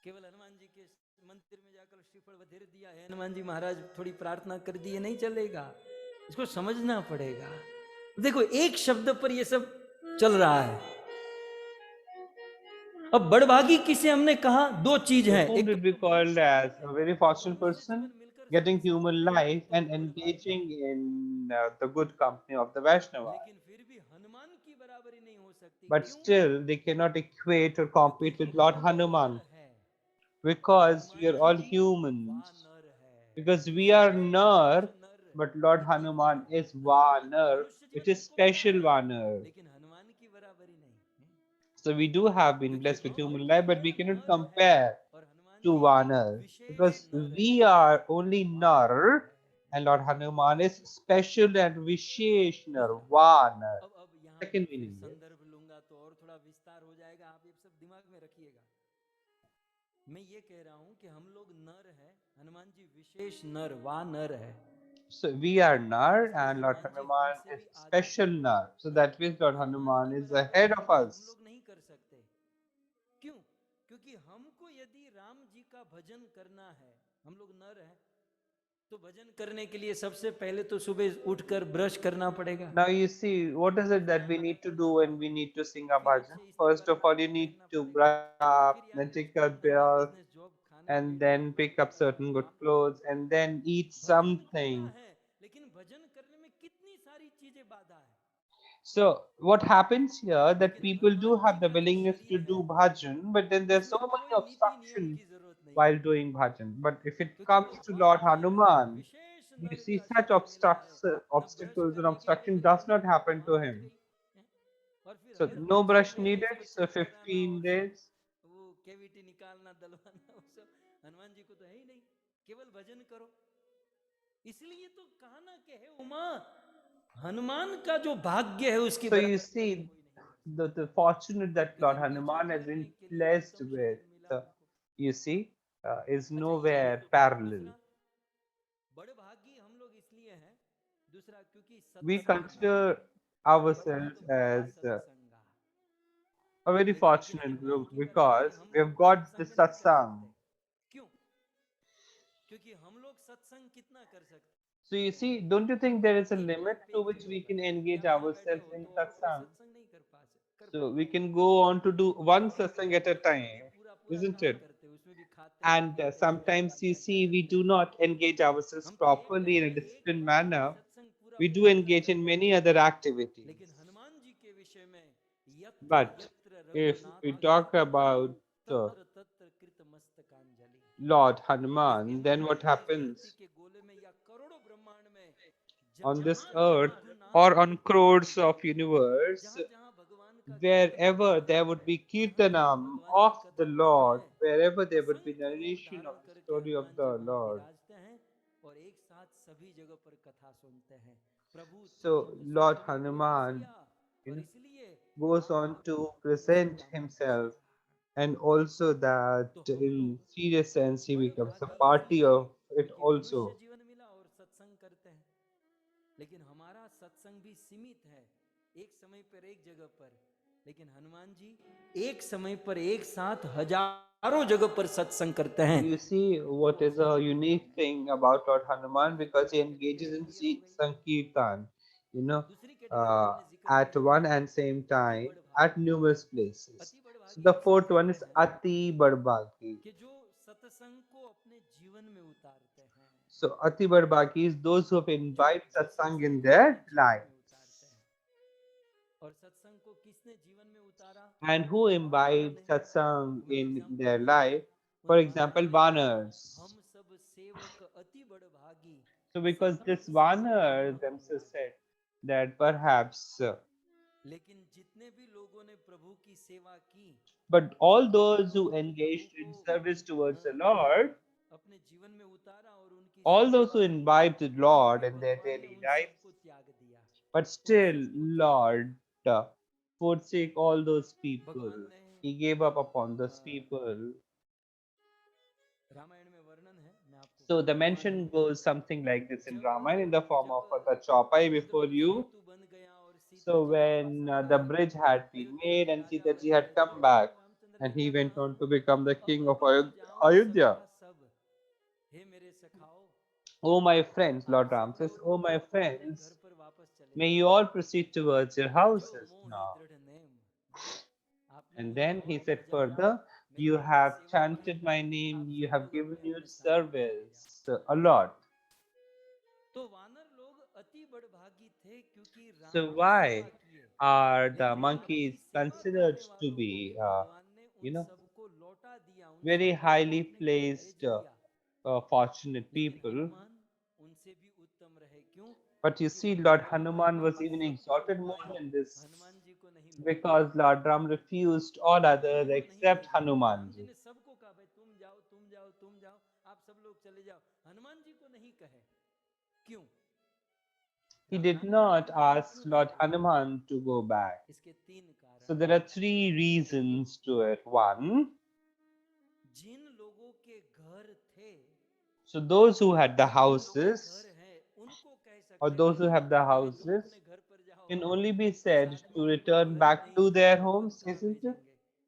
Speaker 1: केवल हनुमान जी के मंदिर में जाकर श्रीफल वधेर दिया है, हनुमान जी महाराज थोड़ी प्रार्थना कर दी है, नहीं चलेगा। इसको समझना पड़ेगा। देखो एक शब्द पर ये सब चल रहा है। अब बड़भागी किसे हमने कहा? दो चीज
Speaker 2: So
Speaker 1: है,
Speaker 2: whom
Speaker 1: एक तो
Speaker 2: did we
Speaker 1: प्रभु की
Speaker 2: call
Speaker 1: सेवा
Speaker 2: as
Speaker 1: है,
Speaker 2: a very
Speaker 1: और
Speaker 2: fortunate
Speaker 1: प्रभु से
Speaker 2: person?
Speaker 1: जीवन मिलकर
Speaker 2: Getting
Speaker 1: सबकी सेवा
Speaker 2: human
Speaker 1: है,
Speaker 2: life
Speaker 1: तो
Speaker 2: and
Speaker 1: वो बड़भागी है।
Speaker 2: engaging in the good company of the Vaishnava.
Speaker 1: लेकिन फिर भी हनुमान की बराबरी नहीं हो सकती।
Speaker 2: But
Speaker 1: क्यों?
Speaker 2: still, they cannot equate or
Speaker 1: क्योंकि
Speaker 2: compete with Lord
Speaker 1: हम लोग
Speaker 2: Hanuman
Speaker 1: नर हैं और
Speaker 2: because we
Speaker 1: Hanuman
Speaker 2: are all
Speaker 1: ji
Speaker 2: humans.
Speaker 1: वानर है।
Speaker 2: Because we are
Speaker 1: इसलिए
Speaker 2: Nar,
Speaker 1: जो नर
Speaker 2: but Lord
Speaker 1: व्यतीत
Speaker 2: Hanuman
Speaker 1: है,
Speaker 2: is
Speaker 1: हनुमान को
Speaker 2: Vanar,
Speaker 1: मनुष्य
Speaker 2: which
Speaker 1: जीवन
Speaker 2: is
Speaker 1: सबको मिला
Speaker 2: special
Speaker 1: है,
Speaker 2: Vanar.
Speaker 1: लेकिन हनुमान की बराबरी नहीं है।
Speaker 2: So we do have been
Speaker 1: क्योंकि
Speaker 2: blessed with
Speaker 1: हम
Speaker 2: human life,
Speaker 1: जो
Speaker 2: but
Speaker 1: है
Speaker 2: we cannot
Speaker 1: नर है
Speaker 2: compare
Speaker 1: और Hanuman
Speaker 2: to
Speaker 1: ji
Speaker 2: Vanar
Speaker 1: wishes
Speaker 2: because
Speaker 1: नर
Speaker 2: we
Speaker 1: है,
Speaker 2: are only
Speaker 1: वानर
Speaker 2: Nar
Speaker 1: है।
Speaker 2: and Lord Hanuman is special and Vishesh Nar,
Speaker 1: दूसरा,
Speaker 2: Vanar.
Speaker 1: अब यहाँ पर
Speaker 2: Second
Speaker 1: फिर
Speaker 2: meaning is
Speaker 1: संदर्भ लूंगा तो और थोड़ा विस्तार हो जाएगा, आप ये सब दिमाग में रखिएगा। मैं ये कह रहा हूं कि हम लोग नर है, हनुमान जी विशेष नर वानर है।
Speaker 2: so we are Nar
Speaker 1: इसलिए
Speaker 2: and Lord
Speaker 1: Hanuman ji
Speaker 2: Hanuman
Speaker 1: हमसे
Speaker 2: is
Speaker 1: भी आगे
Speaker 2: special
Speaker 1: हैं।
Speaker 2: Nar. So that means Lord
Speaker 1: Hanuman
Speaker 2: Hanuman
Speaker 1: की
Speaker 2: is
Speaker 1: बराबरी
Speaker 2: ahead of
Speaker 1: हम
Speaker 2: us.
Speaker 1: लोग नहीं कर सकते। क्यों? क्योंकि हमको यदि राम जी का भजन करना है, हम लोग नर हैं, तो भजन करने के लिए सबसे पहले तो सुबह उठकर ब्रश करना पड़ेगा,
Speaker 2: Now you see, what is it that we need to do when we need to sing a
Speaker 1: फिर
Speaker 2: bhajan?
Speaker 1: अच्छे स्त्री
Speaker 2: First of
Speaker 1: वस्त्र
Speaker 2: all, you need
Speaker 1: पहनना
Speaker 2: to
Speaker 1: पड़ेगा,
Speaker 2: brush up,
Speaker 1: फिर यार
Speaker 2: then take a
Speaker 1: काम धंधा
Speaker 2: bath,
Speaker 1: बिजनेस जॉब खाना
Speaker 2: and
Speaker 1: पीना
Speaker 2: then
Speaker 1: अलग
Speaker 2: pick up
Speaker 1: अलग
Speaker 2: certain good
Speaker 1: काम
Speaker 2: clothes,
Speaker 1: करना
Speaker 2: and
Speaker 1: है।
Speaker 2: then eat
Speaker 1: भजन करना
Speaker 2: something.
Speaker 1: है, लेकिन भजन करने में कितनी सारी चीजें बाधा है।
Speaker 2: So what happens here that
Speaker 1: लेकिन
Speaker 2: people do
Speaker 1: Hanuman ji
Speaker 2: have the
Speaker 1: का जो
Speaker 2: willingness to
Speaker 1: शरीर है,
Speaker 2: do bhajan, but then there's so
Speaker 1: उसमें
Speaker 2: many
Speaker 1: कोई नीति नियम
Speaker 2: obstructions
Speaker 1: की जरूरत नहीं
Speaker 2: while
Speaker 1: है,
Speaker 2: doing bhajan. But if it
Speaker 1: क्योंकि
Speaker 2: comes
Speaker 1: वो
Speaker 2: to Lord
Speaker 1: वानर है,
Speaker 2: Hanuman,
Speaker 1: विशेष
Speaker 2: you
Speaker 1: नर
Speaker 2: see
Speaker 1: का
Speaker 2: such
Speaker 1: शरीर मिला है। न ब्रश
Speaker 2: obstacles and
Speaker 1: करने की
Speaker 2: obstruction
Speaker 1: जरूरत
Speaker 2: does
Speaker 1: है,
Speaker 2: not happen to
Speaker 1: वहां बच
Speaker 2: him.
Speaker 1: गई हैं? और फिर
Speaker 2: So
Speaker 1: हर
Speaker 2: no
Speaker 1: बच्चे
Speaker 2: brush
Speaker 1: में
Speaker 2: needed.
Speaker 1: उसको
Speaker 2: So
Speaker 1: चेक कराना
Speaker 2: 15
Speaker 1: और सब,
Speaker 2: days.
Speaker 1: वो कैविटी निकालना दलवाना, वो सब हनुमान जी को तो है ही नहीं, केवल भजन करो। इसलिए तो कहा ना कि हे उमा, हनुमान का जो भाग्य है उसकी
Speaker 2: So you
Speaker 1: बराबरी और
Speaker 2: see,
Speaker 1: कोई नहीं कर
Speaker 2: the
Speaker 1: सकता,
Speaker 2: fortunate that
Speaker 1: क्योंकि
Speaker 2: Lord
Speaker 1: bhajan
Speaker 2: Hanuman has been
Speaker 1: करने के लिए
Speaker 2: blessed
Speaker 1: उत्तम
Speaker 2: with,
Speaker 1: शरीर मिला उनको।
Speaker 2: you see, is
Speaker 1: अच्छा ये एक,
Speaker 2: nowhere parallel.
Speaker 1: दूसरा बड़े भागी हम लोग इसलिए हैं, दूसरा क्योंकि
Speaker 2: We
Speaker 1: सत्संगा,
Speaker 2: consider
Speaker 1: बड़े
Speaker 2: ourselves
Speaker 1: भाग भागी
Speaker 2: as
Speaker 1: सत्संगा।
Speaker 2: a very
Speaker 1: लेकिन फिर
Speaker 2: fortunate
Speaker 1: हनुमान
Speaker 2: group
Speaker 1: की बराबरी
Speaker 2: because
Speaker 1: हम
Speaker 2: we have
Speaker 1: लोग
Speaker 2: got the
Speaker 1: सत्संग नहीं कर
Speaker 2: satsang.
Speaker 1: सकते। क्यों? क्योंकि हम लोग सत्संग कितना कर सकते
Speaker 2: So you
Speaker 1: हैं?
Speaker 2: see, don't you think there is a
Speaker 1: एक
Speaker 2: limit
Speaker 1: bar
Speaker 2: to
Speaker 1: page
Speaker 2: which we
Speaker 1: reading
Speaker 2: can
Speaker 1: बस,
Speaker 2: engage
Speaker 1: या वहां बैठे
Speaker 2: ourselves
Speaker 1: हो
Speaker 2: in
Speaker 1: तो और कोई
Speaker 2: satsang?
Speaker 1: सत्संग नहीं कर
Speaker 2: So
Speaker 1: पाते
Speaker 2: we
Speaker 1: हैं।
Speaker 2: can go on to do one satsang at a
Speaker 1: ये
Speaker 2: time,
Speaker 1: पूरा पूरा
Speaker 2: isn't
Speaker 1: कहाँ
Speaker 2: it?
Speaker 1: करते, उसमें भी खाते हैं
Speaker 2: And
Speaker 1: पीते हैं
Speaker 2: sometimes
Speaker 1: व्यापार
Speaker 2: you
Speaker 1: चर्चा
Speaker 2: see, we
Speaker 1: करते
Speaker 2: do
Speaker 1: हैं।
Speaker 2: not engage ourselves
Speaker 1: हम तो एक
Speaker 2: properly in a
Speaker 1: टाइम में एक
Speaker 2: disciplined
Speaker 1: बार में
Speaker 2: manner.
Speaker 1: सत्संग पूरा
Speaker 2: We do
Speaker 1: पूरा कर
Speaker 2: engage in
Speaker 1: सकते
Speaker 2: many
Speaker 1: हैं,
Speaker 2: other activities.
Speaker 1: लेकिन हनुमान जी के विषय में यत्र
Speaker 2: But
Speaker 1: यत्र
Speaker 2: if we
Speaker 1: Raghunath
Speaker 2: talk
Speaker 1: kirtanam
Speaker 2: about
Speaker 1: तत्र तत्र कृत मस्तकांजलि।
Speaker 2: Lord
Speaker 1: इसके
Speaker 2: Hanuman, then
Speaker 1: लिए
Speaker 2: what
Speaker 1: इस धरती
Speaker 2: happens
Speaker 1: के गोले में या करोड़ों ब्रह्मांड में
Speaker 2: on this
Speaker 1: जहां जहां
Speaker 2: earth
Speaker 1: Raghunath
Speaker 2: or on crores
Speaker 1: kirtanam,
Speaker 2: of universe,
Speaker 1: जहां जहां भगवान का कीर्तन
Speaker 2: wherever
Speaker 1: होता
Speaker 2: there
Speaker 1: है,
Speaker 2: would be
Speaker 1: जहां जहां
Speaker 2: kirtanam
Speaker 1: भगवान की
Speaker 2: of the
Speaker 1: कथा होती
Speaker 2: Lord,
Speaker 1: है,
Speaker 2: wherever there would be
Speaker 1: असंख्य रूप
Speaker 2: narration of
Speaker 1: धारण
Speaker 2: the
Speaker 1: करके
Speaker 2: story of
Speaker 1: Hanuman ji
Speaker 2: the
Speaker 1: वहां
Speaker 2: Lord.
Speaker 1: विराजते हैं और एक साथ सभी जगह पर कथा सुनते हैं। प्रभु तुम
Speaker 2: So
Speaker 1: मुझ
Speaker 2: Lord
Speaker 1: सुखिनी को
Speaker 2: Hanuman,
Speaker 1: बसिया,
Speaker 2: you
Speaker 1: और
Speaker 2: know,
Speaker 1: इसलिए
Speaker 2: goes on
Speaker 1: आप
Speaker 2: to
Speaker 1: मुझ
Speaker 2: present
Speaker 1: सीता मत
Speaker 2: himself,
Speaker 1: Basia.
Speaker 2: and also that
Speaker 1: तो हम
Speaker 2: in
Speaker 1: लोग
Speaker 2: serious sense he
Speaker 1: बड़े
Speaker 2: becomes a
Speaker 1: भागी
Speaker 2: party
Speaker 1: इसलिए हैं
Speaker 2: of it
Speaker 1: क्योंकि मनुष्य
Speaker 2: also.
Speaker 1: जीवन मिला और सत्संग करते हैं, लेकिन हमारा सत्संग भी सीमित है, एक समय पर एक जगह पर। लेकिन हनुमान जी एक समय पर एक साथ हजारों जगह पर सत्संग करते हैं।
Speaker 2: You see what is a unique thing about Lord Hanuman because he engages in
Speaker 1: clear हो गई।
Speaker 2: Sankirtan, you know,
Speaker 1: दूसरी कैटेगरी
Speaker 2: uh,
Speaker 1: हमने जिक्र
Speaker 2: at
Speaker 1: किया,
Speaker 2: one and same
Speaker 1: अति
Speaker 2: time at
Speaker 1: बड़भागी।
Speaker 2: numerous places.
Speaker 1: अति
Speaker 2: So
Speaker 1: बड़भागी
Speaker 2: the
Speaker 1: किसे
Speaker 2: fourth one
Speaker 1: कहते
Speaker 2: is
Speaker 1: हैं?
Speaker 2: Ati Barbaki.
Speaker 1: कि जो सत्संग को अपने जीवन में उतारते हैं,
Speaker 2: So Ati Barbaki is those who have
Speaker 1: जो
Speaker 2: imbibed
Speaker 1: जो
Speaker 2: satsang
Speaker 1: सत्संग
Speaker 2: in
Speaker 1: को अपने
Speaker 2: their
Speaker 1: जीवन
Speaker 2: life.
Speaker 1: में उतारते हैं। और सत्संग को किसने जीवन में उतारा?
Speaker 2: And who
Speaker 1: वानरों
Speaker 2: imbibed
Speaker 1: ने।
Speaker 2: satsang
Speaker 1: मैं
Speaker 2: in
Speaker 1: एग्जांपल
Speaker 2: their
Speaker 1: दे रहा
Speaker 2: life.
Speaker 1: हूं,
Speaker 2: For
Speaker 1: उन
Speaker 2: example,
Speaker 1: वानरों ने कहा,
Speaker 2: Vanars.
Speaker 1: हम सब सेवक अति बड़भागी,
Speaker 2: So because
Speaker 1: सामत
Speaker 2: this
Speaker 1: Samarth
Speaker 2: Vanar themselves
Speaker 1: महामंडल।
Speaker 2: said that perhaps,
Speaker 1: लेकिन जितने भी लोगों ने प्रभु की सेवा की,
Speaker 2: but all
Speaker 1: जितने भी
Speaker 2: those who
Speaker 1: लोगों ने प्रभु
Speaker 2: engaged
Speaker 1: को
Speaker 2: in service towards the Lord,
Speaker 1: अपने जीवन में उतारा और उनकी
Speaker 2: all those
Speaker 1: सेवा
Speaker 2: who
Speaker 1: की,
Speaker 2: imbibed the
Speaker 1: फिर
Speaker 2: Lord
Speaker 1: भी
Speaker 2: in their
Speaker 1: भगवान ने
Speaker 2: daily
Speaker 1: उन
Speaker 2: lives,
Speaker 1: सबको त्याग दिया।
Speaker 2: but
Speaker 1: उन
Speaker 2: still,
Speaker 1: सबको त्याग दिया।
Speaker 2: Lord forsake all those people.
Speaker 1: भगवान ने
Speaker 2: He gave up upon those people.
Speaker 1: Ramayan में वर्णन है, मैं आपको
Speaker 2: So the mention goes something like this in Ramayana in the form of the Chaupai before you. So when the bridge had been made and Sita ji had come back, and he went on to become the king of Ayodhya. Oh my friends, Lord Ram says, oh my friends, may you all proceed towards your houses now. And then he said further, you have chanted my name, you have given your service a lot. So why are the monkeys considered to be, you know, very highly placed, fortunate people? But you see, Lord Hanuman was even exalted more than this because Lord Ram refused all others except Hanumanji. He did not ask Lord Hanuman to go back. So there are three reasons to it. One, so those who had the houses or those who have the houses can only be said to return back to their homes, isn't it?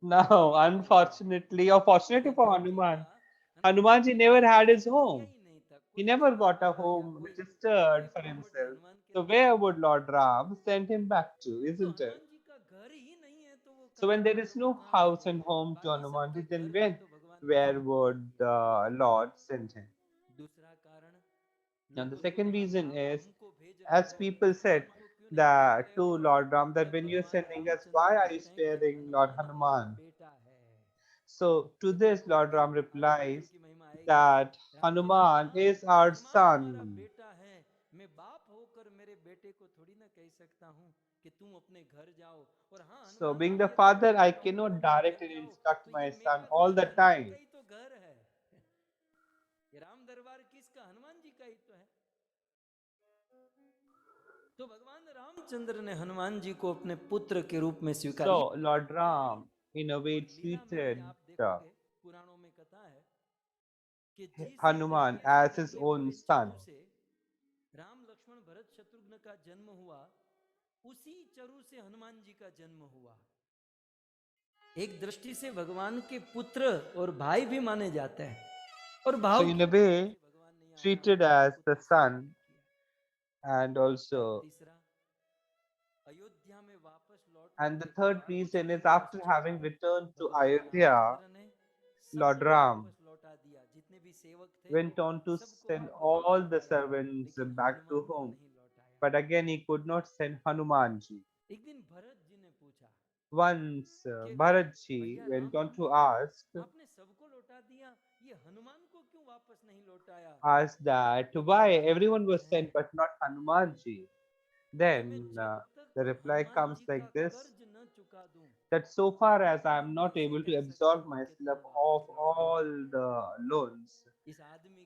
Speaker 2: No, unfortunately, or fortunately for Hanuman, Hanumanji never had his home. He never got a home registered for himself. So where would Lord Ram send him back to, isn't it? So when there is no house and home to Hanumanji, then where would the Lord send him? Now the second reason is, as people said that to Lord Ram, that when you're sending us, why are you sparing Lord Hanuman? So to this Lord Ram replies that Hanuman is our son. So being the father, I cannot direct and instruct my son all the time. So Lord Ram, in a way, treated Hanuman as his own son.
Speaker 1: एक दृष्टि से भगवान के पुत्र और भाई भी माने जाते हैं और
Speaker 2: So
Speaker 1: भाव
Speaker 2: in a way, treated as the son and also. And the third reason is after having returned to Ayodhya, Lord Ram went on to send all the servants back to home. But again, he could not send Hanumanji. Once Bharatji went on to ask that why everyone was sent but not Hanumanji. Then the reply comes like this, that so far as I am not able to absolve myself of all the loans,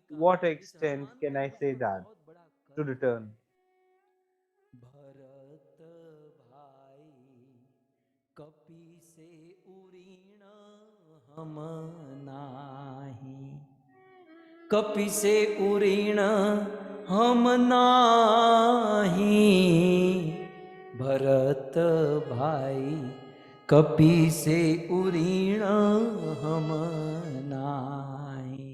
Speaker 2: what extent can I say that to return?
Speaker 1: कपि से उरीण हम नाही भरत भाई कपि से उरीण हम नाही.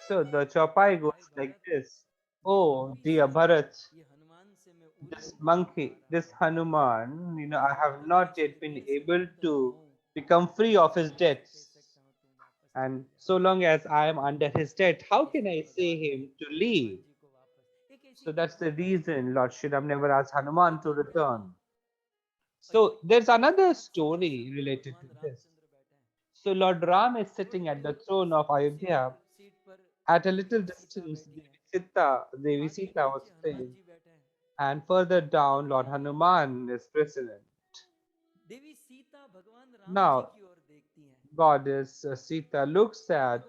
Speaker 2: So the Chaupai goes like this. Oh dear Bharat, this monkey, this Hanuman, I have not yet been able to become free of his debts. And so long as I am under his debt, how can I say him to leave? So that's the reason Lord Shriram never asked Hanuman to return. So there's another story related to this. So Lord Ram is sitting at the throne of Ayodhya. At a little distance, Devi Sita was sitting, and further down, Lord Hanuman is present. Now, Goddess Sita looks at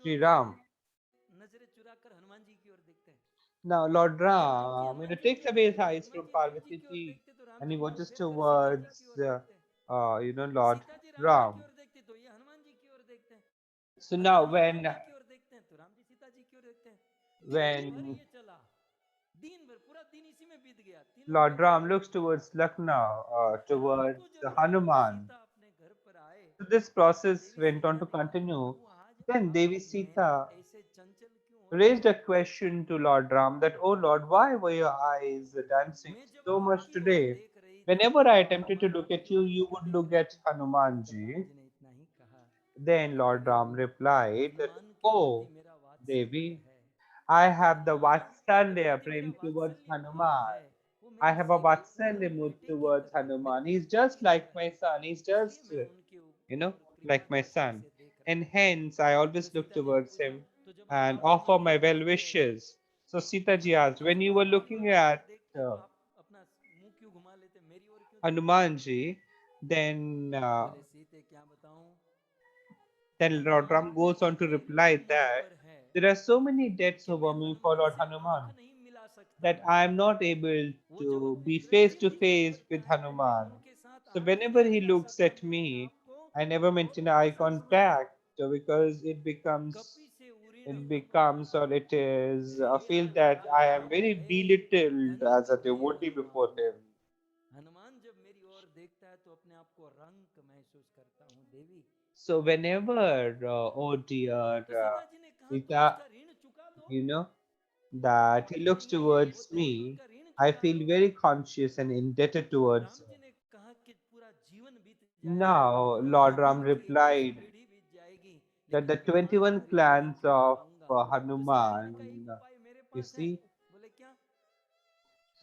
Speaker 2: Sri Ram. Now, Lord Ram, takes away his eyes from Parvati ji, and he watches towards, Lord Ram. So now, when when
Speaker 1: दिन भर पूरा दिन इसी में बीत गया।
Speaker 2: Lord Ram looks towards Lucknow,
Speaker 1: रात
Speaker 2: towards
Speaker 1: को जब
Speaker 2: Hanuman.
Speaker 1: सीता अपने घर पर आए,
Speaker 2: So this process
Speaker 1: Devi
Speaker 2: went
Speaker 1: Sita
Speaker 2: on to
Speaker 1: ने कहा,
Speaker 2: continue.
Speaker 1: प्रभु आज
Speaker 2: Then
Speaker 1: आप
Speaker 2: Devi
Speaker 1: नैना
Speaker 2: Sita
Speaker 1: ऐसे चंचल क्यों हो
Speaker 2: raised
Speaker 1: रहे
Speaker 2: a
Speaker 1: हैं?
Speaker 2: question to Lord Ram that, oh Lord, why were your eyes dancing
Speaker 1: मैं जब
Speaker 2: so much
Speaker 1: आपकी ओर
Speaker 2: today?
Speaker 1: देख रही
Speaker 2: Whenever
Speaker 1: थी,
Speaker 2: I attempted to
Speaker 1: Hanuman
Speaker 2: look
Speaker 1: ji
Speaker 2: at you,
Speaker 1: मुझे
Speaker 2: you
Speaker 1: नहीं
Speaker 2: would
Speaker 1: दिख
Speaker 2: look
Speaker 1: रहे
Speaker 2: at
Speaker 1: थे।
Speaker 2: Hanuman
Speaker 1: तब
Speaker 2: ji.
Speaker 1: राम जी ने इतना ही कहा
Speaker 2: Then
Speaker 1: कि
Speaker 2: Lord Ram
Speaker 1: Devi,
Speaker 2: replied that,
Speaker 1: Hanuman के प्रति
Speaker 2: oh
Speaker 1: मेरा वात्सल्य
Speaker 2: Devi,
Speaker 1: है।
Speaker 2: I have the
Speaker 1: हनुमान के
Speaker 2: Vatsalya
Speaker 1: प्रति मेरा
Speaker 2: prem towards
Speaker 1: वात्सल्य भाव
Speaker 2: Hanuman.
Speaker 1: है, वो
Speaker 2: I
Speaker 1: मेरी
Speaker 2: have a
Speaker 1: सेवा उन्हीं
Speaker 2: Vatsalya mood
Speaker 1: बेटे की
Speaker 2: towards
Speaker 1: तरह, मेरे
Speaker 2: Hanuman. He's
Speaker 1: पुत्र
Speaker 2: just
Speaker 1: की
Speaker 2: like
Speaker 1: तरह
Speaker 2: my
Speaker 1: है,
Speaker 2: son. He's
Speaker 1: इसलिए
Speaker 2: just,
Speaker 1: मैं उनके
Speaker 2: you know,
Speaker 1: ऊपर कृपा
Speaker 2: like my
Speaker 1: दृष्टि
Speaker 2: son.
Speaker 1: से देख रहा
Speaker 2: And
Speaker 1: हूँ।
Speaker 2: hence, I
Speaker 1: तो
Speaker 2: always look
Speaker 1: सीता जी ने
Speaker 2: towards
Speaker 1: पूछा,
Speaker 2: him
Speaker 1: तो जब आप
Speaker 2: and
Speaker 1: हनुमान जी
Speaker 2: offer
Speaker 1: की
Speaker 2: my
Speaker 1: ओर
Speaker 2: well
Speaker 1: देख रहे थे,
Speaker 2: wishes. So Sita ji asked,
Speaker 1: तो
Speaker 2: when
Speaker 1: जब
Speaker 2: you
Speaker 1: आप
Speaker 2: were
Speaker 1: मेरी
Speaker 2: looking
Speaker 1: ओर
Speaker 2: at
Speaker 1: देखते तो आप अपना मुंह क्यों घुमा लेते, मेरी ओर क्यों देखते?
Speaker 2: Hanuman ji, then
Speaker 1: बोले सीते क्या बताऊं,
Speaker 2: then Lord
Speaker 1: हनुमान
Speaker 2: Ram
Speaker 1: जी
Speaker 2: goes
Speaker 1: की
Speaker 2: on to
Speaker 1: कृपा
Speaker 2: reply
Speaker 1: मुझ
Speaker 2: that
Speaker 1: पर है
Speaker 2: there are so many debts
Speaker 1: कि मैं
Speaker 2: over me for
Speaker 1: Hanuman
Speaker 2: Lord
Speaker 1: से आंख
Speaker 2: Hanuman
Speaker 1: नहीं मिला सकता
Speaker 2: that
Speaker 1: हूं।
Speaker 2: I am not able
Speaker 1: वो जब
Speaker 2: to
Speaker 1: अपनी
Speaker 2: be face
Speaker 1: दृष्टि
Speaker 2: to
Speaker 1: मुझ पर
Speaker 2: face
Speaker 1: करता
Speaker 2: with
Speaker 1: है तो मैं
Speaker 2: Hanuman.
Speaker 1: उनके साथ
Speaker 2: So
Speaker 1: आंख ही
Speaker 2: whenever
Speaker 1: नहीं
Speaker 2: he
Speaker 1: मिला
Speaker 2: looks
Speaker 1: सकता।
Speaker 2: at
Speaker 1: मैंने
Speaker 2: me,
Speaker 1: आपको
Speaker 2: I never
Speaker 1: बहुत
Speaker 2: maintain eye
Speaker 1: अच्छा सुना है।
Speaker 2: contact because it becomes
Speaker 1: कपि से उरीण
Speaker 2: it
Speaker 1: हम
Speaker 2: becomes or
Speaker 1: नाहि,
Speaker 2: it is I
Speaker 1: मेरा
Speaker 2: feel that I
Speaker 1: Lal
Speaker 2: am very
Speaker 1: है
Speaker 2: belittled
Speaker 1: धनी
Speaker 2: as a
Speaker 1: तुझे
Speaker 2: devotee before
Speaker 1: Hanuman.
Speaker 2: him.
Speaker 1: Hanuman जब मेरी ओर देखता है तो अपने आप को रंक महसूस करता हूँ देवी।
Speaker 2: So whenever, oh dear
Speaker 1: तो सीता जी ने कहा तो
Speaker 2: Sita,
Speaker 1: उसका ऋण चुका दो।
Speaker 2: you know,
Speaker 1: वो
Speaker 2: that he
Speaker 1: आपकी
Speaker 2: looks
Speaker 1: नहीं है, वो
Speaker 2: towards
Speaker 1: देवी,
Speaker 2: me,
Speaker 1: उनका ऋण
Speaker 2: I
Speaker 1: चुका
Speaker 2: feel
Speaker 1: दो।
Speaker 2: very conscious and indebted
Speaker 1: तो
Speaker 2: towards
Speaker 1: राम
Speaker 2: him.
Speaker 1: जी ने कहा कि पूरा जीवन बीत जाएगा
Speaker 2: Now,
Speaker 1: और
Speaker 2: Lord Ram
Speaker 1: रावण की 21
Speaker 2: replied
Speaker 1: पीढ़ी बीत जाएगी,
Speaker 2: that
Speaker 1: लेकिन
Speaker 2: the
Speaker 1: भगवान का
Speaker 2: 21
Speaker 1: ऋण नहीं
Speaker 2: clans
Speaker 1: चुका
Speaker 2: of
Speaker 1: पाऊंगा। तो सीता जी ने कहा एक
Speaker 2: Hanuman,
Speaker 1: उपाय मेरे
Speaker 2: you
Speaker 1: पास है।
Speaker 2: see,
Speaker 1: बोले क्या?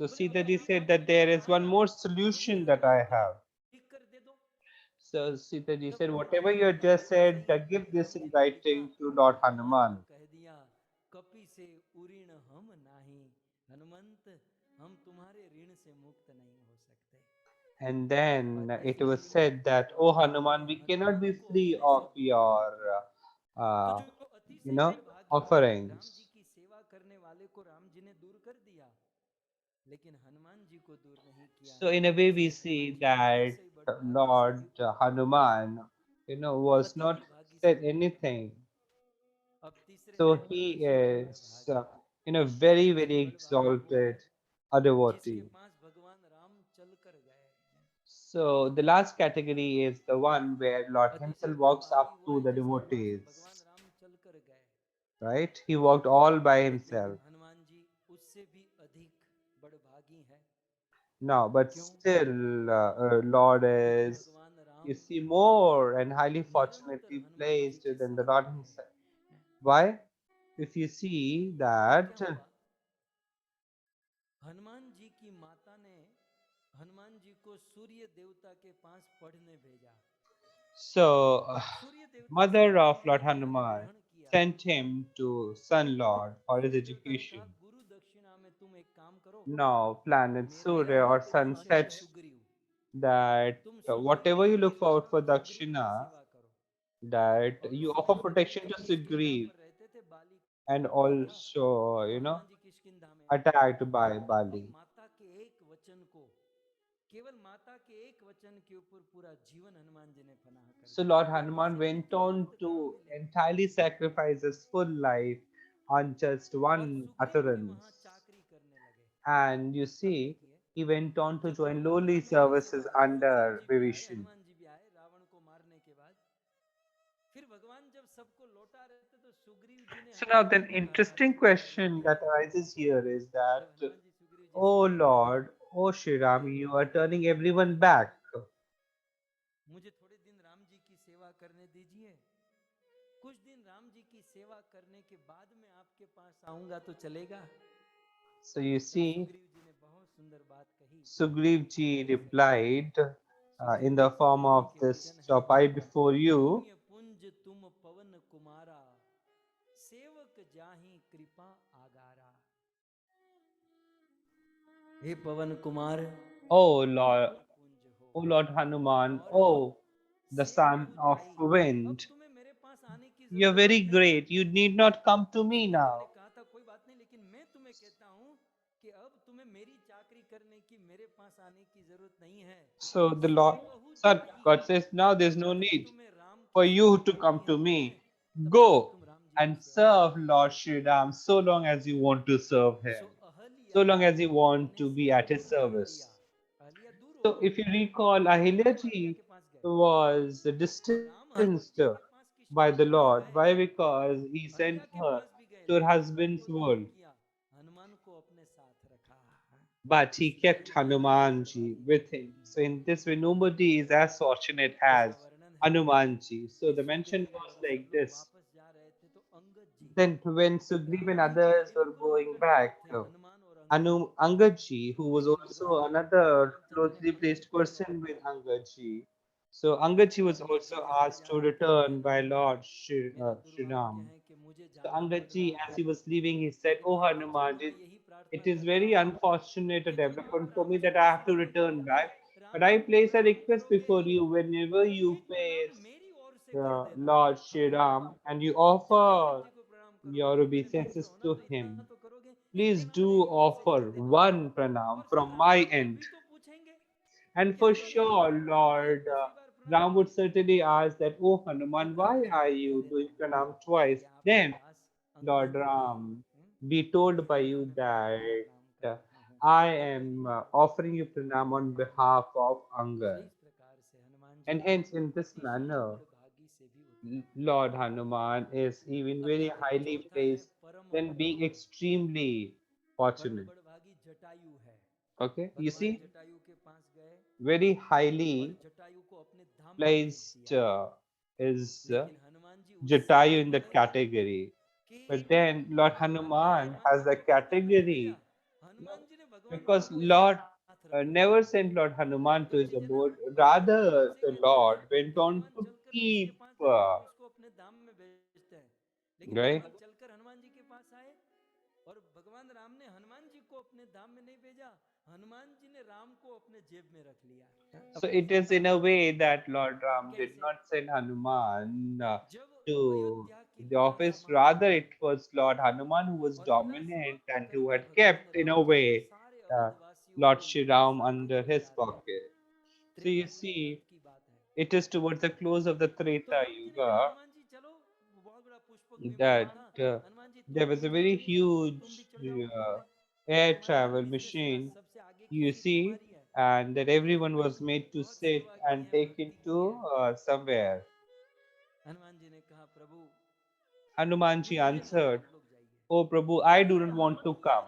Speaker 2: so
Speaker 1: बोले
Speaker 2: Sita
Speaker 1: अपने
Speaker 2: ji
Speaker 1: आप
Speaker 2: said
Speaker 1: आपको
Speaker 2: that
Speaker 1: जो
Speaker 2: there is one
Speaker 1: चाहता
Speaker 2: more
Speaker 1: हूँ वही
Speaker 2: solution that
Speaker 1: हनुमान
Speaker 2: I
Speaker 1: के लिए
Speaker 2: have.
Speaker 1: लिख कर दे दो।
Speaker 2: So Sita ji
Speaker 1: तब
Speaker 2: said,
Speaker 1: Hanuman
Speaker 2: whatever
Speaker 1: ji
Speaker 2: you
Speaker 1: ने
Speaker 2: had
Speaker 1: कहा
Speaker 2: just
Speaker 1: सही
Speaker 2: said,
Speaker 1: है।
Speaker 2: give this
Speaker 1: राम
Speaker 2: in
Speaker 1: जी ने लिखा,
Speaker 2: writing to Lord
Speaker 1: हनुमान को
Speaker 2: Hanuman.
Speaker 1: कह दिया, कपि से उऋण हम नाही, हनुमंत हम तुम्हारे ऋण से मुक्त नहीं हो सकते।
Speaker 2: And
Speaker 1: और
Speaker 2: then it
Speaker 1: इसी
Speaker 2: was
Speaker 1: के लिए
Speaker 2: said that, oh Hanuman,
Speaker 1: मैंने
Speaker 2: we cannot
Speaker 1: हनुमान
Speaker 2: be
Speaker 1: को
Speaker 2: free
Speaker 1: अपने से
Speaker 2: of
Speaker 1: दूर कर
Speaker 2: your,
Speaker 1: दिया। तो
Speaker 2: uh,
Speaker 1: जो
Speaker 2: you
Speaker 1: अतिशय
Speaker 2: know,
Speaker 1: बड़भागी राम
Speaker 2: offerings.
Speaker 1: जी की सेवा करने वाले को राम जी ने दूर कर दिया, लेकिन हनुमान जी को दूर नहीं किया।
Speaker 2: So in a way, we
Speaker 1: इसलिए हनुमान
Speaker 2: see
Speaker 1: जी
Speaker 2: that
Speaker 1: अतिशय बड़भागी से
Speaker 2: Lord
Speaker 1: युक्त है,
Speaker 2: Hanuman, was
Speaker 1: अति
Speaker 2: not
Speaker 1: बड़भागी से
Speaker 2: said
Speaker 1: युक्त है।
Speaker 2: anything.
Speaker 1: अब तीसरे
Speaker 2: So
Speaker 1: नंबर
Speaker 2: he
Speaker 1: पर सबसे
Speaker 2: is,
Speaker 1: बड़भागी,
Speaker 2: very,
Speaker 1: सबसे
Speaker 2: very
Speaker 1: बड़भागी कौन?
Speaker 2: exalted, a
Speaker 1: जिसके
Speaker 2: devotee.
Speaker 1: पास भगवान राम चल कर गए।
Speaker 2: So the last category is the one where Lord
Speaker 1: अतिशय
Speaker 2: himself walks
Speaker 1: बड़भागी
Speaker 2: up
Speaker 1: वो
Speaker 2: to
Speaker 1: है
Speaker 2: the
Speaker 1: जिसके पास
Speaker 2: devotees,
Speaker 1: भगवान राम चल कर गए।
Speaker 2: right? He walked all by
Speaker 1: लेकिन
Speaker 2: himself.
Speaker 1: हनुमान जी उससे भी अधिक बड़भागी है।
Speaker 2: Now, but
Speaker 1: क्यों?
Speaker 2: still, Lord
Speaker 1: क्योंकि
Speaker 2: is,
Speaker 1: भगवान
Speaker 2: you
Speaker 1: Ram
Speaker 2: see, more and highly
Speaker 1: निरंतर
Speaker 2: fortunately
Speaker 1: हनुमान जी
Speaker 2: placed
Speaker 1: के
Speaker 2: than the
Speaker 1: साथ
Speaker 2: Lord
Speaker 1: रहे।
Speaker 2: himself. Why? If you see
Speaker 1: फिर क्या
Speaker 2: that,
Speaker 1: हुआ? हनुमान जी की माता ने हनुमान जी को सूर्य देवता के पास पढ़ने भेजा।
Speaker 2: so
Speaker 1: सूर्य देवता से
Speaker 2: mother of
Speaker 1: Hanuman ji
Speaker 2: Lord
Speaker 1: ने ज्ञान
Speaker 2: Hanuman
Speaker 1: ग्रहण किया।
Speaker 2: sent him to son Lord for his
Speaker 1: सूर्य देवता ने कहा,
Speaker 2: education.
Speaker 1: गुरु दक्षिणा में तुम एक काम करो,
Speaker 2: Now, planet
Speaker 1: मेरा
Speaker 2: Surya or
Speaker 1: एक
Speaker 2: sun
Speaker 1: पुत्र है
Speaker 2: said
Speaker 1: सुग्रीव,
Speaker 2: that
Speaker 1: तुम सुग्रीव
Speaker 2: whatever
Speaker 1: को
Speaker 2: you
Speaker 1: ले
Speaker 2: look
Speaker 1: low,
Speaker 2: forward for
Speaker 1: Sugriva की
Speaker 2: Dakshina,
Speaker 1: सेवा करो।
Speaker 2: that
Speaker 1: और
Speaker 2: you
Speaker 1: उसी
Speaker 2: offer
Speaker 1: समय
Speaker 2: protection to
Speaker 1: किष्किंधा
Speaker 2: Sugriv
Speaker 1: पर रहते थे, बाली
Speaker 2: and
Speaker 1: वहां था।
Speaker 2: also,
Speaker 1: तो हनुमान जी किष्किंधा में आए
Speaker 2: attacked by
Speaker 1: और अपनी
Speaker 2: Bali.
Speaker 1: माता के एक वचन को, केवल माता के एक वचन के ऊपर पूरा जीवन हनुमान जी ने पनाह कर
Speaker 2: So
Speaker 1: दिया।
Speaker 2: Lord Hanuman
Speaker 1: Sita
Speaker 2: went
Speaker 1: ji
Speaker 2: on
Speaker 1: तुरंत काम
Speaker 2: to
Speaker 1: में लगी
Speaker 2: entirely sacrifice his full life on just
Speaker 1: और
Speaker 2: one
Speaker 1: सुग्रीव भी वहां
Speaker 2: utterance.
Speaker 1: चाकरी करने लगे।
Speaker 2: And you
Speaker 1: अब
Speaker 2: see,
Speaker 1: देखिए,
Speaker 2: he went on to
Speaker 1: जब
Speaker 2: join lowly
Speaker 1: अयोध्या में ये सब
Speaker 2: services
Speaker 1: हुआ, सुग्रीव
Speaker 2: under
Speaker 1: जी भी आए,
Speaker 2: Vibhishan.
Speaker 1: हनुमान जी भी आए रावण को मारने के बाद। फिर भगवान जब सबको लौटा रहे थे तो सुग्रीव जी ने
Speaker 2: So now
Speaker 1: हनुमान
Speaker 2: the
Speaker 1: जी को कहा,
Speaker 2: interesting
Speaker 1: राजन क्या
Speaker 2: question
Speaker 1: रीति
Speaker 2: that
Speaker 1: है?
Speaker 2: arises here is that,
Speaker 1: जब हनुमान जी सुग्रीव जी से
Speaker 2: oh
Speaker 1: कह रहे हैं
Speaker 2: Lord, oh Shri
Speaker 1: कि
Speaker 2: Ram,
Speaker 1: hey
Speaker 2: you are
Speaker 1: Prabhu,
Speaker 2: turning everyone back.
Speaker 1: मुझे थोड़े दिन राम जी की सेवा करने दीजिए, कुछ दिन राम जी की सेवा करने के बाद मैं आपके पास आऊंगा तो चलेगा?
Speaker 2: So you
Speaker 1: तब
Speaker 2: see,
Speaker 1: सुग्रीव जी ने बहुत सुंदर बात कही।
Speaker 2: Sugriv ji
Speaker 1: कैसे?
Speaker 2: replied in the form
Speaker 1: Sugriva ji
Speaker 2: of
Speaker 1: के
Speaker 2: this
Speaker 1: वचन है,
Speaker 2: chaupai before you.
Speaker 1: पुण्य पुंज तुम पवन कुमारा, सेवक जाहि कृपा आगारा। हे पवन कुमार,
Speaker 2: Oh
Speaker 1: तुम
Speaker 2: Lord,
Speaker 1: पुण्य पुंज हो
Speaker 2: oh Lord Hanuman,
Speaker 1: और
Speaker 2: oh the
Speaker 1: सेवक
Speaker 2: son
Speaker 1: हूँ
Speaker 2: of
Speaker 1: जाई। अब
Speaker 2: wind,
Speaker 1: तुम्हें मेरे पास आने की
Speaker 2: you're very
Speaker 1: जरूरत नहीं।
Speaker 2: great. You need not come to me
Speaker 1: Sugriva ने
Speaker 2: now.
Speaker 1: कहा था कोई बात नहीं, लेकिन मैं तुम्हें कहता हूँ कि अब तुम्हें मेरी चाकरी करने की, मेरे पास आने की जरूरत नहीं है।
Speaker 2: So the Lord,
Speaker 1: सेवहु
Speaker 2: son,
Speaker 1: जाहि,
Speaker 2: God says, now there's no
Speaker 1: जब तक
Speaker 2: need
Speaker 1: तुम्हें राम की
Speaker 2: for
Speaker 1: सेवा
Speaker 2: you to
Speaker 1: करनी
Speaker 2: come
Speaker 1: है,
Speaker 2: to me.
Speaker 1: तब तक
Speaker 2: Go.
Speaker 1: तुम Ram
Speaker 2: and serve Lord Shri Ram so long as you want to serve him, so long as you want to be at his service. So if you recall, Ahilyaji was distanced by the Lord. Why? Because he sent her to her husband's world. But he kept Hanumanji with him. So in this way, nobody is as fortunate as Hanumanji. So the mention was like this. Then when Sugriv and others were going back, Angadji, who was also another closely placed person with Angadji, so Angadji was also asked to return by Lord Shri Ram. So Angadji, as he was leaving, he said, "Oh Hanuman, it is very unfortunate a development for me that I have to return back. But I place a request before you whenever you face Lord Shri Ram and you offer your obeisances to him, please do offer one pranam from my end." And for sure, Lord Ram would certainly ask that, "Oh Hanuman, why are you doing pranam twice?" Then Lord Ram, be told by you that I am offering you pranam on behalf of Angad. And hence, in this manner, Lord Hanuman is even very highly placed than being extremely fortunate. Okay, you see, very highly placed is Jatayu in that category. But then Lord Hanuman has the category, no, because Lord never sent Lord Hanuman to his abode. Rather, the Lord went on to keep, right? So it is in a way that Lord Ram did not send Hanuman to the office. Rather, it was Lord Hanuman who was dominant and who had kept, in a way, uh, Lord Shri Ram under his pocket. So you see, it is towards the close of the Treta Yuga that there was a very huge air travel machine, you see, and that everyone was made to sit and taken to somewhere. Hanumanji answered, "Oh Prabhu, I do not want to come.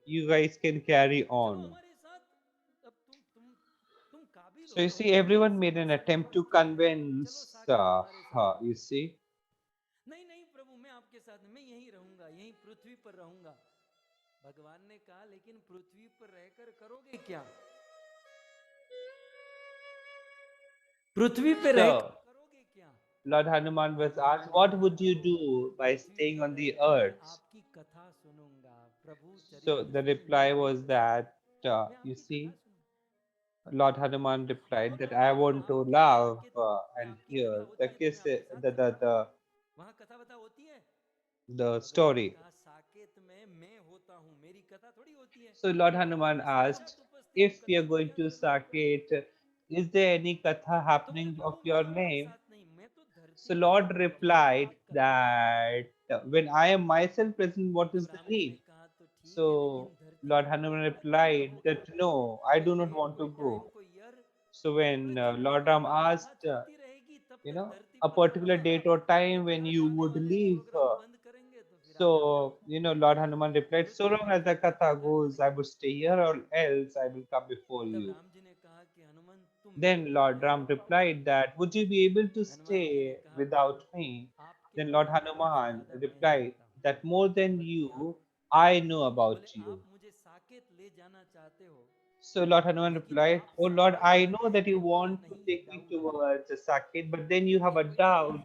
Speaker 2: You guys can carry on." So you see, everyone made an attempt to convince her, you see.
Speaker 1: पृथ्वी पे रह
Speaker 2: So Lord Hanuman was asked, "What would you do by staying on the earth?" So the reply was that, you see, Lord Hanuman replied that I want to love and hear the kiss, the story. So Lord Hanuman asked, "If we are going to Saket, is there any katha happening of your name?" So Lord replied that when I am myself present, what is the need? So Lord Hanuman replied that no, I do not want to go. So when Lord Ram asked, a particular date or time when you would leave, Lord Hanuman replied, "So long as the katha goes, I would stay here, or else I will come before you." Then Lord Ram replied that, "Would you be able to stay without me?" Then Lord Hanuman replied that more than you, I know about you. So Lord Hanuman replied, "Oh Lord, I know that you want to take me towards the Saket, but then you have a doubt.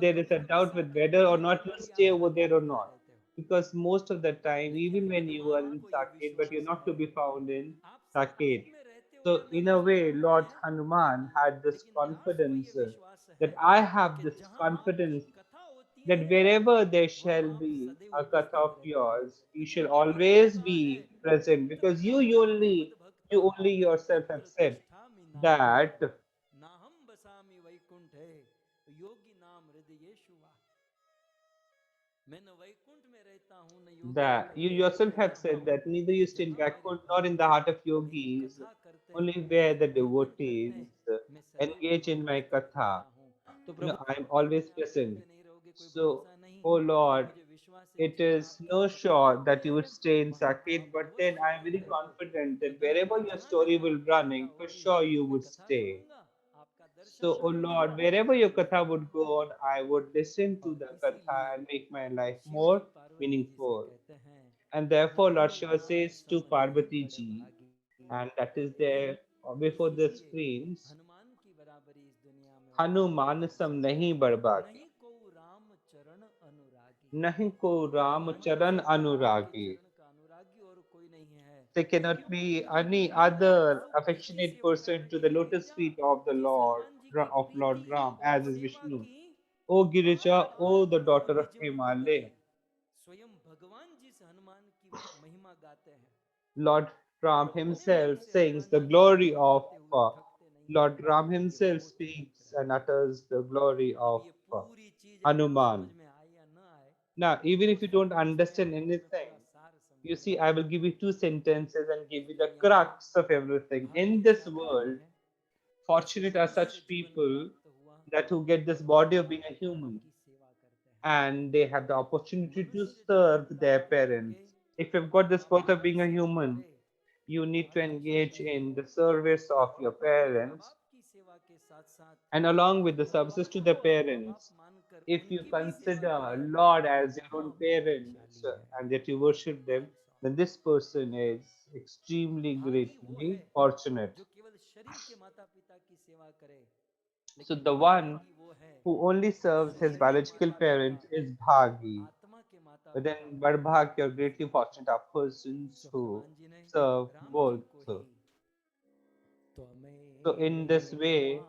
Speaker 2: There is a doubt with whether or not you stay over there or not. Because most of the time, even when you are in Saket, but you're not to be found in Saket. So in a way, Lord Hanuman had this confidence that I have this confidence that wherever there shall be a cut of yours, you shall always be present because you only yourself have said that
Speaker 1: मैं न वैकुंठ में रहता हूँ न योगी
Speaker 2: That you
Speaker 1: में
Speaker 2: yourself
Speaker 1: रहता
Speaker 2: have said
Speaker 1: हूँ,
Speaker 2: that neither you stay in
Speaker 1: जहाँ मेरे
Speaker 2: Vaikunt nor in
Speaker 1: भक्त
Speaker 2: the heart of
Speaker 1: मेरी
Speaker 2: yogis,
Speaker 1: कथा करते
Speaker 2: only
Speaker 1: हैं,
Speaker 2: where the
Speaker 1: कीर्तन करते
Speaker 2: devotees
Speaker 1: हैं, मैं सदैव
Speaker 2: engage in
Speaker 1: उनमें
Speaker 2: my
Speaker 1: उपस्थित
Speaker 2: katha.
Speaker 1: रहता हूँ। तो प्रभु
Speaker 2: I am
Speaker 1: पता
Speaker 2: always
Speaker 1: नहीं आप
Speaker 2: present.
Speaker 1: रहोगे नहीं रहोगे कोई
Speaker 2: So,
Speaker 1: भरोसा नहीं,
Speaker 2: oh
Speaker 1: लेकिन
Speaker 2: Lord,
Speaker 1: मुझे विश्वास है
Speaker 2: it
Speaker 1: कि जहाँ
Speaker 2: is
Speaker 1: आपकी
Speaker 2: no
Speaker 1: कथा
Speaker 2: sure
Speaker 1: होती
Speaker 2: that you
Speaker 1: है
Speaker 2: would stay in
Speaker 1: वहाँ
Speaker 2: Saket, but
Speaker 1: बहुत
Speaker 2: then I am
Speaker 1: सुकून
Speaker 2: very
Speaker 1: है।
Speaker 2: confident
Speaker 1: तो
Speaker 2: that
Speaker 1: दिन
Speaker 2: wherever
Speaker 1: रात
Speaker 2: your
Speaker 1: जहाँ
Speaker 2: story
Speaker 1: जहाँ
Speaker 2: will
Speaker 1: आपकी कथा
Speaker 2: running, for
Speaker 1: होगी
Speaker 2: sure you
Speaker 1: मैं
Speaker 2: would
Speaker 1: कथा
Speaker 2: stay.
Speaker 1: सुनूंगा, आपका दर्शन
Speaker 2: So, oh
Speaker 1: करूंगा,
Speaker 2: Lord, wherever your
Speaker 1: आपकी
Speaker 2: katha
Speaker 1: सेवा
Speaker 2: would go on,
Speaker 1: करूंगा।
Speaker 2: I would listen to
Speaker 1: और
Speaker 2: the katha
Speaker 1: इसीलिए
Speaker 2: and make my life
Speaker 1: Shiv ji
Speaker 2: more
Speaker 1: Parvati ji से
Speaker 2: meaningful.
Speaker 1: कहते हैं,
Speaker 2: And therefore, Lord Shiva
Speaker 1: Hanuman
Speaker 2: says to
Speaker 1: सम नहीं
Speaker 2: Parvati
Speaker 1: बड़
Speaker 2: ji,
Speaker 1: भागी।
Speaker 2: and that is there before the
Speaker 1: इसीलिए
Speaker 2: screens,
Speaker 1: हनुमान की बराबरी इस दुनिया में और कोई नहीं कर
Speaker 2: Hanumansam
Speaker 1: सकता।
Speaker 2: nahi barbaki,
Speaker 1: नहीं को राम चरण अनुरागी।
Speaker 2: nahi ko Ram
Speaker 1: Hanuman ji
Speaker 2: charan
Speaker 1: जैसा राम के
Speaker 2: anuragi.
Speaker 1: चरण का अनुरागी और कोई नहीं है।
Speaker 2: There
Speaker 1: क्यों?
Speaker 2: cannot be
Speaker 1: क्योंकि
Speaker 2: any
Speaker 1: मैया
Speaker 2: other
Speaker 1: जो किसकी
Speaker 2: affectionate
Speaker 1: सेवा
Speaker 2: person to
Speaker 1: करती
Speaker 2: the
Speaker 1: है
Speaker 2: lotus
Speaker 1: Girija?
Speaker 2: feet of the
Speaker 1: जिस
Speaker 2: Lord,
Speaker 1: हनुमान जी की
Speaker 2: of
Speaker 1: प्रीति
Speaker 2: Lord
Speaker 1: की
Speaker 2: Ram,
Speaker 1: और
Speaker 2: as is
Speaker 1: सेवा
Speaker 2: Vishnu.
Speaker 1: की
Speaker 2: O
Speaker 1: bar
Speaker 2: Girija,
Speaker 1: bar
Speaker 2: O the
Speaker 1: Prabhu
Speaker 2: daughter of
Speaker 1: निज मुख
Speaker 2: Himale,
Speaker 1: कहे। स्वयं भगवान जिस हनुमान की महिमा गाते हैं,
Speaker 2: Lord Ram
Speaker 1: वो अपने मुख
Speaker 2: himself
Speaker 1: से
Speaker 2: sings
Speaker 1: हनुमान
Speaker 2: the
Speaker 1: जी की
Speaker 2: glory
Speaker 1: महिमा
Speaker 2: of
Speaker 1: गाते हुए थकते नहीं है।
Speaker 2: Lord Ram
Speaker 1: ये
Speaker 2: himself
Speaker 1: बहुत मेहनत
Speaker 2: speaks and
Speaker 1: करते हैं।
Speaker 2: utters the glory
Speaker 1: अब
Speaker 2: of
Speaker 1: ये पूरी चीज आपको समझ
Speaker 2: Hanuman.
Speaker 1: में आए या ना आए,
Speaker 2: Now, even
Speaker 1: दो
Speaker 2: if you don't
Speaker 1: सेंटेंस में
Speaker 2: understand
Speaker 1: आपको मैं
Speaker 2: anything,
Speaker 1: पूरा सार
Speaker 2: you
Speaker 1: समझाऊंगा।
Speaker 2: see, I will give you two sentences and
Speaker 1: इस
Speaker 2: give you the
Speaker 1: दुनिया में
Speaker 2: crux of everything. In this
Speaker 1: भाग्यशाली नहीं
Speaker 2: world,
Speaker 1: है ऐसे
Speaker 2: fortunate are
Speaker 1: मनुष्य
Speaker 2: such
Speaker 1: जीवन
Speaker 2: people
Speaker 1: प्राप्त हुआ
Speaker 2: that who get this
Speaker 1: जो
Speaker 2: body of being
Speaker 1: माता
Speaker 2: a
Speaker 1: पिता
Speaker 2: human
Speaker 1: की सेवा करते हैं।
Speaker 2: and they have the opportunity to
Speaker 1: मनुष्य जीवन
Speaker 2: serve their
Speaker 1: प्राप्त
Speaker 2: parents.
Speaker 1: करके
Speaker 2: If you've got this
Speaker 1: माँ
Speaker 2: birth of
Speaker 1: बाप
Speaker 2: being a
Speaker 1: से
Speaker 2: human,
Speaker 1: जुड़े
Speaker 2: you need to
Speaker 1: आपकी
Speaker 2: engage
Speaker 1: फर्ज
Speaker 2: in
Speaker 1: है
Speaker 2: the service of your
Speaker 1: कि अपने माँ
Speaker 2: parents,
Speaker 1: बाप की सेवा के साथ साथ
Speaker 2: and along with the services to
Speaker 1: भगवान
Speaker 2: the
Speaker 1: को और माँ बाप
Speaker 2: parents,
Speaker 1: मानकर
Speaker 2: if you
Speaker 1: उनकी भी सेवा
Speaker 2: consider
Speaker 1: करे,
Speaker 2: Lord as your
Speaker 1: वह
Speaker 2: own parents
Speaker 1: भाग्यशाली है।
Speaker 2: and that you worship them,
Speaker 1: That's all.
Speaker 2: then this person is extremely
Speaker 1: भागी वो है
Speaker 2: greatly fortunate.
Speaker 1: जो केवल शरीर के माता पिता की सेवा करे,
Speaker 2: So
Speaker 1: लेकिन
Speaker 2: the one
Speaker 1: भागी वो है
Speaker 2: who only
Speaker 1: जो
Speaker 2: serves his
Speaker 1: सशरीर
Speaker 2: biological
Speaker 1: माता पिता,
Speaker 2: parents is Bhagi.
Speaker 1: आत्मा के माता
Speaker 2: But
Speaker 1: पिता
Speaker 2: then
Speaker 1: को
Speaker 2: Barbhag, you're
Speaker 1: भी
Speaker 2: greatly
Speaker 1: सेवा
Speaker 2: fortunate
Speaker 1: करे।
Speaker 2: are persons
Speaker 1: so
Speaker 2: who
Speaker 1: Hanuman ji ने
Speaker 2: serve
Speaker 1: राम जी
Speaker 2: both.
Speaker 1: को
Speaker 2: So
Speaker 1: ही
Speaker 2: in this
Speaker 1: त्वमेव
Speaker 2: way,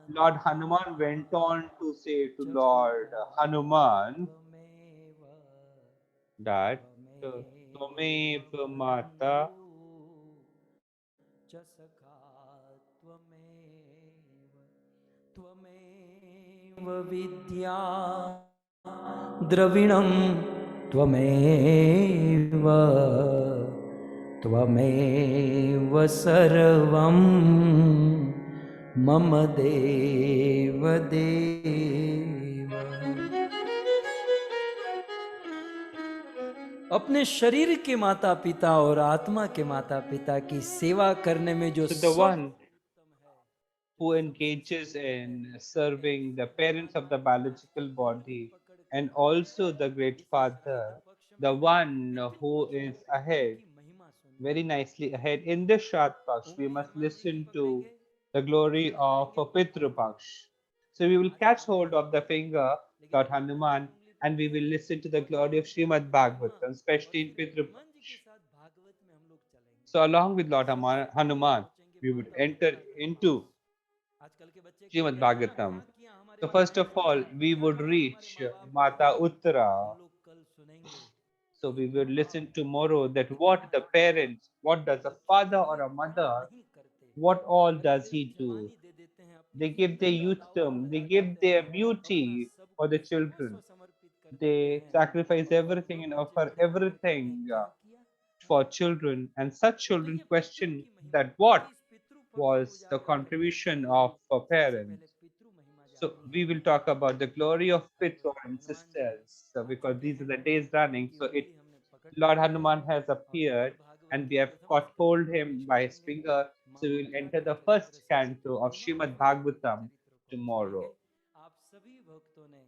Speaker 2: Lord
Speaker 1: माता
Speaker 2: Hanuman went on to say to
Speaker 1: च
Speaker 2: Lord
Speaker 1: पिता
Speaker 2: Hanuman
Speaker 1: त्वमेव
Speaker 2: that
Speaker 1: त्वमेव
Speaker 2: Twamev Mata
Speaker 1: बन्धु च सखा त्वमेव त्वमेव विद्या द्रविणं त्वमेव त्वमेव सर्वं मम देव देव। अपने शरीर के माता पिता और आत्मा के माता पिता की सेवा करने में जो
Speaker 2: So the one
Speaker 1: सबसे उत्तम है, जो
Speaker 2: who
Speaker 1: सबसे
Speaker 2: engages
Speaker 1: श्रेष्ठ है,
Speaker 2: in
Speaker 1: है
Speaker 2: serving the parents of the
Speaker 1: Hanuman का
Speaker 2: biological
Speaker 1: कंठ
Speaker 2: body
Speaker 1: पकड़कर
Speaker 2: and
Speaker 1: कहते
Speaker 2: also
Speaker 1: हैं,
Speaker 2: the great
Speaker 1: इस श्राद्ध
Speaker 2: father,
Speaker 1: पक्ष
Speaker 2: the
Speaker 1: में
Speaker 2: one
Speaker 1: पितृ
Speaker 2: who
Speaker 1: पक्ष में
Speaker 2: is
Speaker 1: पितरों
Speaker 2: ahead,
Speaker 1: की महिमा सुननी
Speaker 2: very
Speaker 1: है।
Speaker 2: nicely ahead. In this Shraddh Paksh, we
Speaker 1: उंगली
Speaker 2: must
Speaker 1: हनुमान जी की
Speaker 2: listen to
Speaker 1: पकड़ेंगे,
Speaker 2: the glory
Speaker 1: शब्द
Speaker 2: of
Speaker 1: कहेंगे
Speaker 2: a
Speaker 1: पितृ
Speaker 2: Pitru
Speaker 1: पक्ष।
Speaker 2: Paksh. So we will
Speaker 1: आज
Speaker 2: catch
Speaker 1: हमारे
Speaker 2: hold
Speaker 1: यहाँ
Speaker 2: of the finger,
Speaker 1: लेकिन
Speaker 2: Lord
Speaker 1: हनुमान जी की
Speaker 2: Hanuman,
Speaker 1: उंगली
Speaker 2: and we
Speaker 1: पकड़े
Speaker 2: will listen to the
Speaker 1: और
Speaker 2: glory of
Speaker 1: Hanuman ji
Speaker 2: Srimad
Speaker 1: की महिमा,
Speaker 2: Bhagavatam,
Speaker 1: और
Speaker 2: especially in
Speaker 1: फिर
Speaker 2: Pitru
Speaker 1: हनुमान जी के
Speaker 2: Paksh.
Speaker 1: साथ भागवत में हम लोग चलेंगे।
Speaker 2: So along with Lord
Speaker 1: सबसे पहले
Speaker 2: Hanuman,
Speaker 1: पहुंचेंगे
Speaker 2: we would
Speaker 1: माता
Speaker 2: enter
Speaker 1: उत्तरा के
Speaker 2: into
Speaker 1: पास। आजकल के बच्चे
Speaker 2: Srimad
Speaker 1: कहेंगे हाँ
Speaker 2: Bhagavatam.
Speaker 1: झांकियां हमारे
Speaker 2: So
Speaker 1: पास
Speaker 2: first
Speaker 1: हैं,
Speaker 2: of all, we would
Speaker 1: झांकियां हमारे
Speaker 2: reach
Speaker 1: माँ बाप हैं,
Speaker 2: Mata
Speaker 1: हम
Speaker 2: Uttara.
Speaker 1: लोग कल सुनेंगे
Speaker 2: So
Speaker 1: कि
Speaker 2: we will
Speaker 1: माँ बाप
Speaker 2: listen tomorrow that
Speaker 1: एक
Speaker 2: what
Speaker 1: माँ
Speaker 2: the
Speaker 1: बाप
Speaker 2: parents, what does a
Speaker 1: बच्चों के
Speaker 2: father or
Speaker 1: लिए
Speaker 2: a
Speaker 1: क्या
Speaker 2: mother,
Speaker 1: नहीं करते।
Speaker 2: what all does
Speaker 1: पहले
Speaker 2: he do?
Speaker 1: जवानी दे देते हैं, अपनी
Speaker 2: They give their
Speaker 1: सुंदरता दांव पे
Speaker 2: youthdom, they
Speaker 1: लगा
Speaker 2: give
Speaker 1: देते
Speaker 2: their
Speaker 1: हैं, अपना
Speaker 2: beauty
Speaker 1: सब
Speaker 2: for the
Speaker 1: कुछ सर्वस्व
Speaker 2: children.
Speaker 1: समर्पित कर देते
Speaker 2: They
Speaker 1: हैं,
Speaker 2: sacrifice
Speaker 1: और फिर
Speaker 2: everything
Speaker 1: जो
Speaker 2: and
Speaker 1: बच्चे
Speaker 2: offer
Speaker 1: बड़े होकर कहते हैं
Speaker 2: everything
Speaker 1: क्या किया है?
Speaker 2: for children. And such
Speaker 1: तो
Speaker 2: children
Speaker 1: ये पितृ
Speaker 2: question
Speaker 1: की महिमा,
Speaker 2: that what
Speaker 1: तो इस पितृ पक्ष को
Speaker 2: was the
Speaker 1: उजागर करने के
Speaker 2: contribution
Speaker 1: लिए
Speaker 2: of
Speaker 1: सबसे पहले
Speaker 2: parents.
Speaker 1: पितृ महिमा
Speaker 2: So
Speaker 1: जाननी
Speaker 2: we
Speaker 1: है।
Speaker 2: will talk about the glory of
Speaker 1: अब
Speaker 2: Pitru and
Speaker 1: Hanuman ji
Speaker 2: sisters. So
Speaker 1: uh
Speaker 2: because
Speaker 1: चुके
Speaker 2: these are
Speaker 1: हैं,
Speaker 2: the days running,
Speaker 1: उनकी
Speaker 2: so it
Speaker 1: उंगली हमने पकड़
Speaker 2: Lord
Speaker 1: ली है,
Speaker 2: Hanuman has
Speaker 1: और
Speaker 2: appeared
Speaker 1: Shrimad Bhagavat
Speaker 2: and we
Speaker 1: के
Speaker 2: have
Speaker 1: प्रथम
Speaker 2: caught
Speaker 1: स्कंद में
Speaker 2: hold him
Speaker 1: प्रवेश
Speaker 2: by his
Speaker 1: करेंगे।
Speaker 2: finger.
Speaker 1: माँ
Speaker 2: So we will
Speaker 1: Uttara
Speaker 2: enter
Speaker 1: के
Speaker 2: the
Speaker 1: चरित्र
Speaker 2: first
Speaker 1: से
Speaker 2: canto of
Speaker 1: माँ
Speaker 2: Srimad
Speaker 1: भारती के
Speaker 2: Bhagavatam
Speaker 1: चरित्र को हम
Speaker 2: tomorrow.
Speaker 1: सुनेंगे। आप सभी भक्तों ने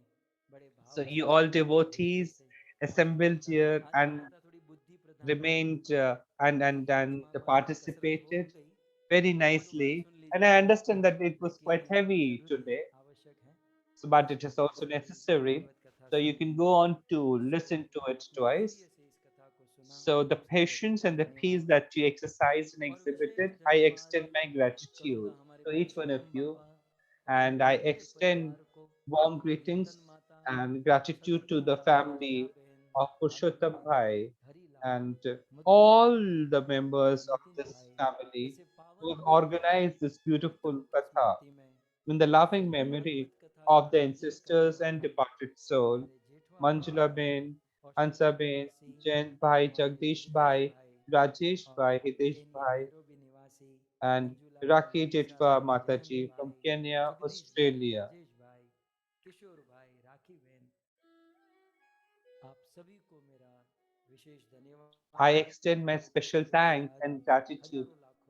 Speaker 1: बड़े
Speaker 2: So
Speaker 1: भाव
Speaker 2: you
Speaker 1: से,
Speaker 2: all
Speaker 1: बड़े हृदय
Speaker 2: devotees
Speaker 1: से आज की
Speaker 2: assembled
Speaker 1: कथा,
Speaker 2: here
Speaker 1: आज की
Speaker 2: and
Speaker 1: कथा थोड़ी बुद्धि प्रधान रही,
Speaker 2: remained
Speaker 1: क्योंकि दिमाग वालों की कसरत हो
Speaker 2: participated
Speaker 1: गई।
Speaker 2: very
Speaker 1: थोड़ा हनुमान
Speaker 2: nicely.
Speaker 1: सुन
Speaker 2: And
Speaker 1: लीजिए,
Speaker 2: I understand that it was
Speaker 1: लेकिन
Speaker 2: quite heavy
Speaker 1: जरूरी है,
Speaker 2: today,
Speaker 1: आवश्यक है।
Speaker 2: so but it
Speaker 1: आप
Speaker 2: is also
Speaker 1: कल
Speaker 2: necessary.
Speaker 1: भागवत कथा
Speaker 2: So you
Speaker 1: सुनिए,
Speaker 2: can go on to
Speaker 1: जिसको
Speaker 2: listen to it
Speaker 1: धैर्य
Speaker 2: twice.
Speaker 1: से इस कथा को सुना
Speaker 2: So the
Speaker 1: उसके लिए
Speaker 2: patience
Speaker 1: बहुत
Speaker 2: and the peace
Speaker 1: धन्यवाद।
Speaker 2: that you exercised and
Speaker 1: और विशेष
Speaker 2: exhibited, I
Speaker 1: धन्यवाद
Speaker 2: extend my
Speaker 1: करूंगा
Speaker 2: gratitude
Speaker 1: हमारे
Speaker 2: to each one of
Speaker 1: Parshuram
Speaker 2: you,
Speaker 1: बाबा और
Speaker 2: and I
Speaker 1: उनके पूरे
Speaker 2: extend
Speaker 1: परिवार को,
Speaker 2: warm
Speaker 1: कीर्तन
Speaker 2: greetings
Speaker 1: माता,
Speaker 2: and gratitude to the
Speaker 1: Satgurudev, Jaya
Speaker 2: family
Speaker 1: बहन,
Speaker 2: of
Speaker 1: आनंद
Speaker 2: Purushottam
Speaker 1: भाई,
Speaker 2: Bhai
Speaker 1: Harilal,
Speaker 2: and
Speaker 1: Madhu
Speaker 2: all
Speaker 1: भाई,
Speaker 2: the members of
Speaker 1: Nitin
Speaker 2: this
Speaker 1: भाई,
Speaker 2: family
Speaker 1: ऐसे
Speaker 2: who
Speaker 1: पावन
Speaker 2: have
Speaker 1: पावन
Speaker 2: organized this beautiful
Speaker 1: पितरों की
Speaker 2: katha
Speaker 1: स्मृति में
Speaker 2: in the
Speaker 1: आज
Speaker 2: loving
Speaker 1: श्रीमद्
Speaker 2: memory
Speaker 1: भागवत कथा का
Speaker 2: of the
Speaker 1: आयोजन करने
Speaker 2: ancestors and
Speaker 1: वाले
Speaker 2: departed soul,
Speaker 1: हमारे Jethwa
Speaker 2: Manjula
Speaker 1: Baba,
Speaker 2: Ben, Hansaben, Jayant Bhai, Jagdish Bhai, Rajesh Bhai, Hitesh Bhai, and Raki Jitwa Mataji from Kenya, Australia. I extend my special thanks and gratitude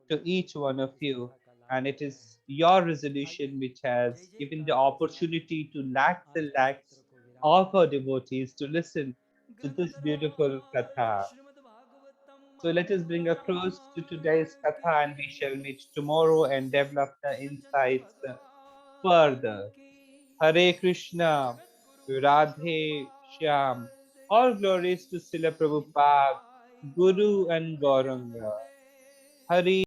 Speaker 2: to each one of you, and it is your resolution which has given the opportunity to lakhs and lakhs of our devotees to listen to this beautiful katha. So let us bring a close to today's katha, and we shall meet tomorrow and develop the insights further. Hare Krishna, Radhe Shyam. All glories to Srila Prabhupada, Guru and Gauranga. Hari